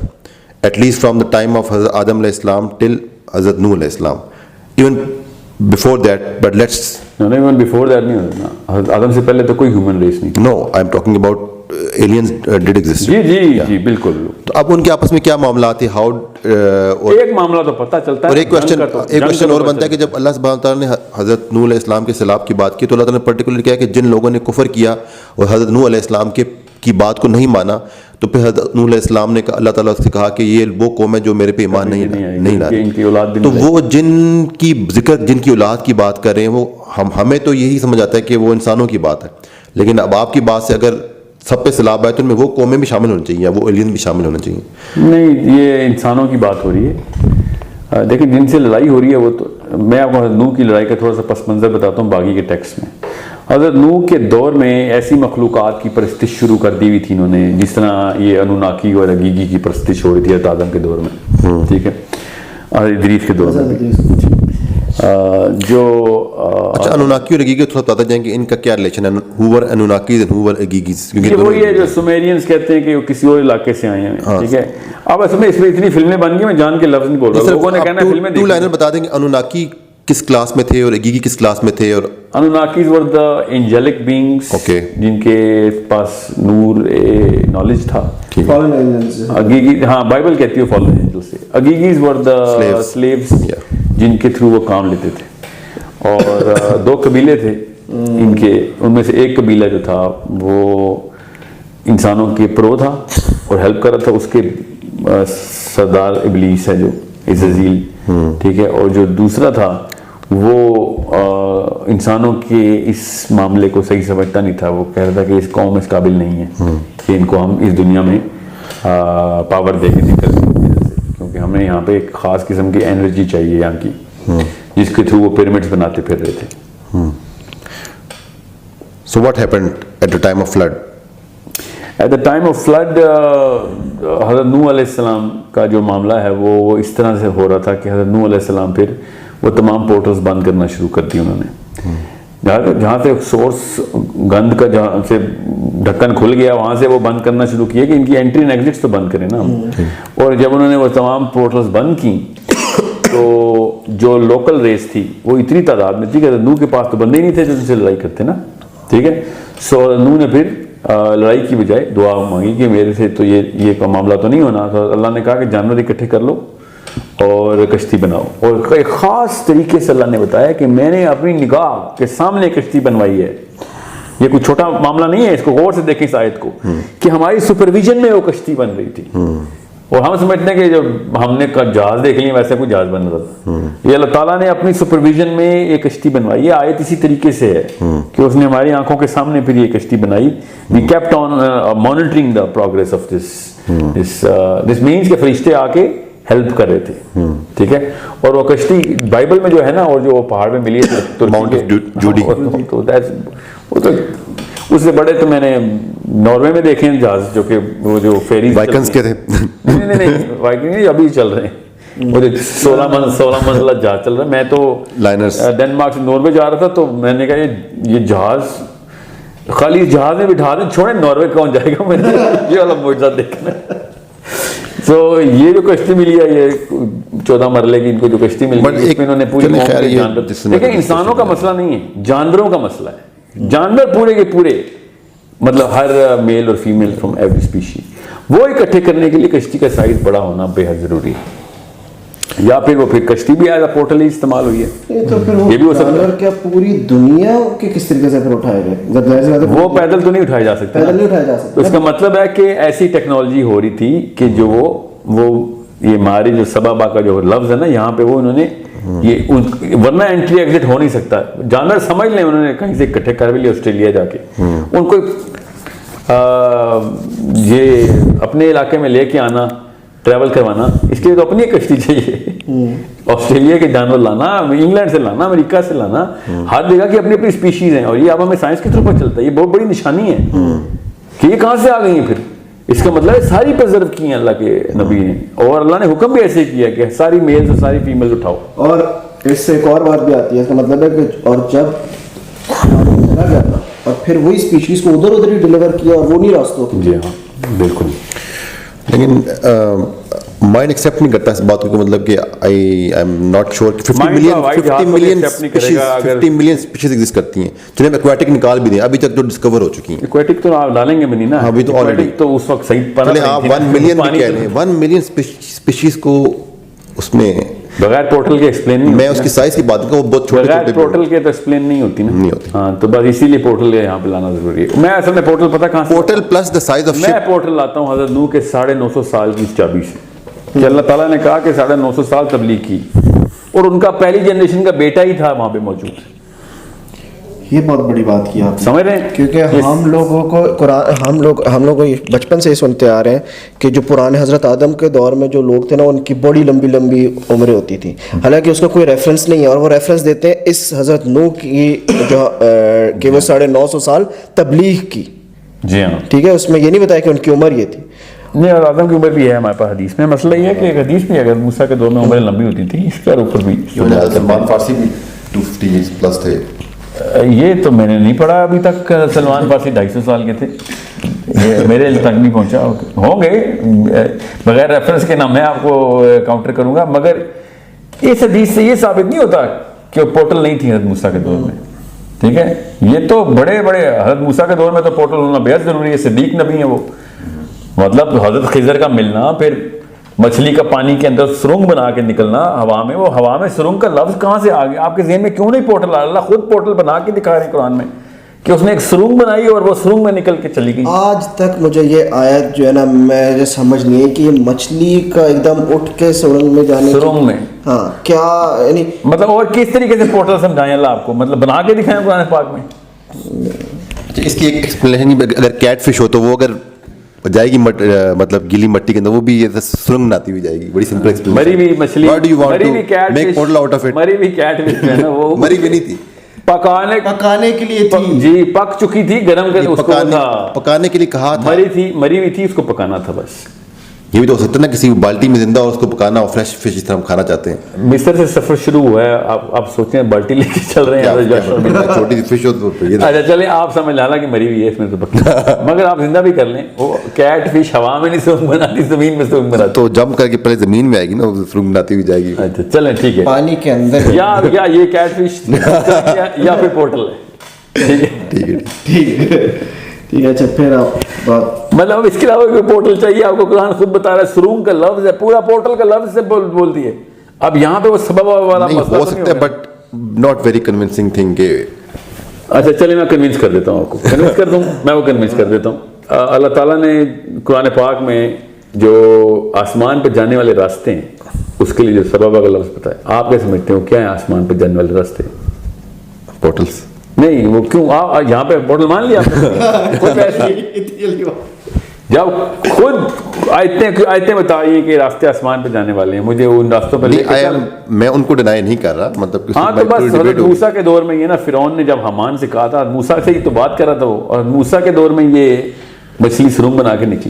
at least from the time of Hazrat Adam alayhi salam till Hazrat Nuh alayhi salam, even before that, but let's no, even before that نہیں ہوتا نا, حضرت آدم سے پہلے تو کوئی human race نہیں. no, I'm talking about aliens did exist. جی بالکل. تو اب ان کے آپس میں کیا معاملات تھے, ہاؤ ایک معاملہ تو پتہ چلتا ہے. اور ایک کوشچن اور بنتا ہے کہ جب اللہ سبحانہ تعالیٰ نے حضرت نوح علیہ السلام کے سیلاب کی بات کی تو اللہ تعالیٰ نے پرٹیکولر کیا کہ جن لوگوں نے کفر کیا اور حضرت نوح علیہ السلام کی بات کو نہیں مانا, تو پھر حضرت نوح علیہ السلام نے اللہ تعالیٰ سے کہا کہ یہ وہ قوم ہے جو میرے پہ ایمان نہیں لاتی. تو وہ جن کی اولاد کی بات کر رہے ہیں وہ ہمیں تو یہی سمجھ آتا ہے کہ وہ انسانوں کی بات ہے, لیکن اب آپ کی بات سے اگر سب پہ سیلاب آئے تو ان میں وہ قومیں بھی شامل ہونی چاہیے, وہ ایلین بھی شامل ہونا چاہیے. نہیں, یہ انسانوں کی بات ہو رہی ہے. دیکھیں جن سے لڑائی ہو رہی ہے وہ تو, میں آپ کو حضرت نوح کی لڑائی کا تھوڑا سا پس منظر بتاتا ہوں باقی کے ٹیکسٹ میں. حضرت نوح کے دور میں ایسی مخلوقات کی پرستش شروع کر دی ہوئی تھی انہوں نے, جس طرح یہ انوناکی اور اگیگی کی پرستش ہو رہی تھی حضرت آدم کے دور میں, ٹھیک ہے, ادریس کے دور میں. جو اچھا انوناکی اور اگیگی تھوڑا بتاتے جائیں کہ ان کا کیا ریلیشن ہے, ہوور انوناکیز اینڈ ہوور اگیگیز, کیونکہ وہی ہے جو سومیرینز کہتے ہیں کہ وہ کسی اور علاقے سے آئے ہیں, ٹھیک ہے. اب اس میں اتنی فلمیں بن گئی, میں جان کے لفظ نہیں بول رہا, لوگوں نے کہنا فلمیں ٹو لائنر بتا دیں کہ انوناکی کس کلاس میں تھے اور اگیگی کس کلاس میں تھے. اور انوناکیز ور دا اینجلک بینگس جن کے پاس نور نالج تھا. اگیگی, ہاں بائبل کہتی ہے فالن اینجل سے. اگیگیز ور دا سلیوز جن کے تھرو وہ کام لیتے تھے. اور 2 قبیلے تھے ان کے, ان میں سے ایک قبیلہ جو تھا وہ انسانوں کے پرو تھا اور ہیلپ کر رہا تھا, اس کے سردار ابلیس ہے جو عزازیل, ٹھیک ہے. اور جو دوسرا تھا وہ انسانوں کے اس معاملے کو صحیح سمجھتا نہیں تھا, وہ کہہ رہا تھا کہ اس قوم اس قابل نہیں ہے کہ ان کو ہم اس دنیا میں پاور دے کے نکل سکتے, کیونکہ ہمیں یہاں پہ ایک خاص قسم کی انرجی چاہیے یہاں کی, جس کے تھرو وہ پیرامڈز بناتے پھر رہے تھے. So what happened at the time of flood? At the time of flood, حضرت نوح علیہ السلام کا جو معاملہ ہے وہ اس طرح سے ہو رہا تھا کہ حضرت نوح علیہ السلام پھر وہ تمام پورٹلز بند کرنا شروع کر دی انہوں نے. جہاں سے سورس گند کا جہاں سے ڈھکن کھل گیا وہاں سے وہ بند کرنا شروع کیا کہ ان کی انٹری اینڈ ایگزٹس تو بند کریں نا. اور جب انہوں نے وہ تمام پورٹلز بند کی تو جو لوکل ریس تھی وہ اتنی تعداد میں تھی کہ نوح کے پاس تو بندے ہی نہیں تھے جو ان سے لڑائی کرتے نا. ٹھیک ہے. سو نوح نے پھر لڑائی کی بجائے دعا مانگی کہ میرے سے تو یہ معاملہ تو نہیں ہونا. تو اللہ نے کہا کہ جانور اکٹھے کر لو اور کشتی بناؤ. اور ایک خاص طریقے سے اللہ نے بتایا کہ میں نے اپنی نگاہ کے سامنے کشتی بنوائی ہے. یہ کوئی چھوٹا معاملہ نہیں ہے, اس کو غور سے دیکھیں اس آیت کو, کہ ہماری سپرویژن میں وہ کشتی بن رہی تھی. اور ہم سمجھتے ہیں کہ جب ہم نے جہاز دیکھ لیا ویسے کوئی جہاز بن رہا تھا. یہ اللہ تعالیٰ نے اپنی سپرویژن میں یہ کشتی بنوائی. یہ آیت اسی طریقے سے ہے کہ اس نے ہماری آنکھوں کے سامنے پھر یہ کشتی بنائی. We kept on monitoring the progress of this means کہ فرشتے آ کے ہیلپ کر رہے تھے. ٹھیک ہے. اور وہ کشتی بائبل میں جو ہے نا, اور جو پہاڑ میں ملی ہے ماؤنٹ آف جوڈی, تو اس سے بڑے تو میں نے ناروے میں دیکھے ہیں جہاز, جو کہ وہ جو فیریز وائکنز کے تھے. نہیں وائکنگ ابھی چل رہے ہیں. وہ 16 منزلہ جہاز چل رہا ہے. میں تو لائنرز ڈنمارک سے ناروے جا رہا تھا, تو میں نے کہا یہ جہاز خالی جہاز میں بٹھا دیں, چھوڑیں ناروے کون جائے گا, میں نے یہ والا معجزہ دیکھنا. تو یہ جو کشتی ملی ہے, یہ 14 مرلے کی ان کو جو کشتی ملی ہے, اس میں انہوں نے پوری لیکن انسانوں کا مسئلہ نہیں ہے, جانوروں کا مسئلہ ہے. جانور پورے کے پورے, مطلب ہر میل اور فیمیل فرام ایوری اسپیشی, وہ اکٹھے کرنے کے لیے کشتی کا سائز بڑا ہونا بے حد ضروری ہے. یا پھر وہ پھر کشتی بھی ایز اے پورٹل ہی استعمال ہوئی ہے. تو پھر یہ بھی ہو سکتا ہے. کیا پوری دنیا کے کس طریقے سے پھر اٹھائے گئے؟ وہ پیدل تو نہیں اٹھائے جا سکتے. پیدل نہیں اٹھائے جا سکتے. اس کا مطلب ہے کہ ایسی ٹیکنالوجی ہو رہی تھی کہ جو وہ یہ ہماری جو سبابا کا جو لفظ ہے نا, یہاں پہ وہ انہوں نے یہ ورنہ انٹری ایگزٹ ہو نہیں سکتا. جانور سمجھ لیں, انہوں نے کہیں سے اکٹھے کر بھی لیا آسٹریلیا جا کے. ان کو یہ اپنے علاقے میں لے کے آنا, ٹریول کروانا, اس کے لیے تو اپنی کشتی چاہیے. آسٹریلیا کے جانور لانا, انگلینڈ سے لانا, امریکہ سے لانا, ہر جگہ کی اپنی اپنی اسپیشیز ہیں. اور یہ اب ہمیں سائنس کے تھرو پر چلتا ہے. یہ بہت بڑی نشانی ہے کہ یہ کہاں سے آ گئی ہیں. پھر اس کا مطلب ہے ساری پرزرو کی ہیں اللہ کے نبی نے, اور اللہ نے حکم بھی ایسے کیا کہ ساری میلز اور ساری فیمیلز اٹھاؤ. اور اس سے ایک اور بات بھی آتی ہے, اس کا مطلب ہے کہ اور جب چلا گیا تھا اور پھر وہی اسپیشیز کو ادھر ہی ڈیلیور کیا, اور وہ نہیں راستوں. جی ہاں بالکل. لیکن مائنڈ ایکسیپٹ نہیں کرتا اس بات کو, مطلب کہ آئی ایم ناٹ شیور کہ 50 ملین اسپیشیز ایگزسٹ کرتی ہیں, جنہیں ایکواٹک نکال بھی دیں ابھی تک جو ڈسکور ہو چکی ہیں. ایکواٹک تو آپ ڈالیں گے بھی نہیں نا, ابھی تو آلریڈی تو اس وقت صحیح پڑا. آپ 1 ملین بھی کہہ لیں, 1 ملین اسپیشیز کو اس میں بغیر پورٹل کے ایکسپلین نہیں. میں اس کی سائز کی بات کروں, وہ بہت چھوٹے بغیر پورٹل کے تو ایکسپلین نہیں ہوتی نا. نہیں ہوتی. ہاں تو بس اسی لیے پورٹل یہاں پہ لانا ضروری ہے. میں اصل میں پورٹل پتہ کہاں سے, portal plus the size of میں پورٹل لاتا ہوں حضرت نوح کے 950 سال کی چابی سے, کہ اللہ تعالیٰ نے کہا کہ 950 سال تبلیغ کی, اور ان کا پہلی جنریشن کا بیٹا ہی تھا وہاں پہ موجود. یہ بہت بڑی بات کی آپ سمجھ رہے ہیں, کیونکہ ہم لوگوں کو قرآن ہم لوگ بچپن سے ہی سنتے آ رہے ہیں کہ جو پرانے حضرت آدم کے دور میں جو لوگ تھے نا, ان کی بڑی لمبی عمریں ہوتی تھی. حالانکہ اس کا کوئی ریفرنس نہیں ہے, اور وہ ریفرنس دیتے ہیں اس حضرت نوح کی جو کہ وہ 950 سال تبلیغ کی. جی ہاں ٹھیک ہے, اس میں یہ نہیں بتایا کہ ان کی عمر یہ تھی. نہیں, اور آدم کی عمر بھی ہے ہمارے پاس حدیث میں. مسئلہ یہ ہے کہ حدیث میں اگر موسیٰ کے دور میں عمریں لمبی ہوتی تھی, اس کے اوپر بھی سلمان فارسی بھی 250 پلس تھے. یہ تو میں نے نہیں پڑھا ابھی تک. سلمان فارسی 250 سال کے تھے, یہ میرے علم تک نہیں پہنچا. ہوں گے بغیر ریفرنس کے نام میں آپ کو کاؤنٹر کروں گا, مگر اس حدیث سے یہ ثابت نہیں ہوتا کہ وہ پورٹل نہیں تھی حضرت موسیٰ کے دور میں. ٹھیک ہے, یہ تو بڑے حضرت موسیٰ کے دور میں تو پورٹل ہونا بے حد ضروری ہے. صدیق نبی ہیں وہ, مطلب حضرت خضر کا ملنا, پھر مچھلی کا پانی کے اندر سرنگ بنا کے نکلنا ہوا میں. وہ ہوا میں سرنگ کا لفظ کہاں سے آ گیا آپ کے ذہن میں؟ کیوں نہیں پورٹل؟ اللہ خود پورٹل بنا کے دکھا رہے ہیں قرآن میں کہ اس نے ایک سرنگ بنائی اور وہ سرنگ میں نکل کے چلی گئی. آج تک مجھے یہ آیت جو ہے نا میں سمجھ نہیں ہے کہ یہ مچھلی کا ایک دم اٹھ کے سرنگ میں جانے, سرنگ میں, ہاں کیا یعنی مطلب اور کس طریقے سے پورٹل سمجھائیں اللہ آپ کو, مطلب بنا کے دکھائیں قرآن پاک میں. اس کی ایک ایکسپلینیشن, اگر کیٹ فش ہو تو وہ اگر جائے گی مطلب گیلی مٹی کے اندر, وہ بھی سرنگ بناتی ہوئی جائے گی. بڑی سمپل ایکسپلینیشن. مری ہوئی مچھلی, مری ہوئی کیٹ فش جو ہے نا وہ مری ہوئی نہیں تھی, پکانے کے لیے تھی. جی پک چکی تھی, گرم کر اس کو پکانے کے لیے کہا تھا. مری ہوئی تھی, اس کو پکانا تھا بس. یہ بھی تو ہو سکتا ہے نا کسی بالٹی میں زندہ اور اس کو پکانا, اور فریش فش جس طرح ہم کھانا چاہتے ہیں. مصر سے سفر شروع ہوا ہے, آپ سوچتے ہیں بالٹی لے کے چل رہے ہیں, چھوٹی سی فش ہو تو اچھا چلیں آپ سمجھ لانا کہ مری ہوئی ہے اس میں تو مگر آپ زندہ بھی کر لیں. وہ کیٹ فش ہوا میں نہیں سرنگ بناتی, زمین میں سرنگ بناتی, تو جم کر کے پہلے زمین میں آئے گی نا, وہ سرنگ بناتی ہوئی جائے گی. اچھا چلیں ٹھیک ہے, پانی کے اندر یا یہ کیٹ فش یا پھر پورٹل ہے. ٹھیک ہے ٹھیک ہے. اچھا پھر آپ بات مطلب اس کے علاوہ کوئی پورٹل چاہیے آپ کو؟ قرآن خود بتا رہا ہے سرون کا لفظ ہے، پورا پورٹل کا لفظ سے بول دیے. اب یہاں پہ وہ سبب والا نہیں مسئلہ ہو تو نہیں سکتا ہے ہوگا. But not very convincing thing کہ اچھا چلے میں کنوینس کر دیتا ہوں آپ کو، کنوینس کر دوں میں وہ کنوینس کر دیتا ہوں. اللہ تعالیٰ نے قرآن پاک میں جو آسمان پہ جانے والے راستے ہیں اس کے لیے جو سبب کا لفظ بتایا، آپ کیا سمجھتے ہو کیا ہیں آسمان پہ جانے والے راستے؟ پورٹلس. نہیں وہ کیوں آپ یہاں پہ پورٹل مان لیا آپ نے؟ خود ایسی جب خود آیتیں بتائیے کہ راستے آسمان پہ جانے والے ہیں، مجھے ان راستوں پہ لے کے چل. میں ان کو ڈینائی نہیں کر رہا، مطلب کہ ہاں تو بس حضرت موسیٰ کے دور میں یہ نا فرعون نے جب حمان سے کہا تھا، موسیٰ سے ہی تو بات کر رہا تھا وہ، اور موسیٰ کے دور میں یہ مچھلی سرنگ بنا کے نکلی.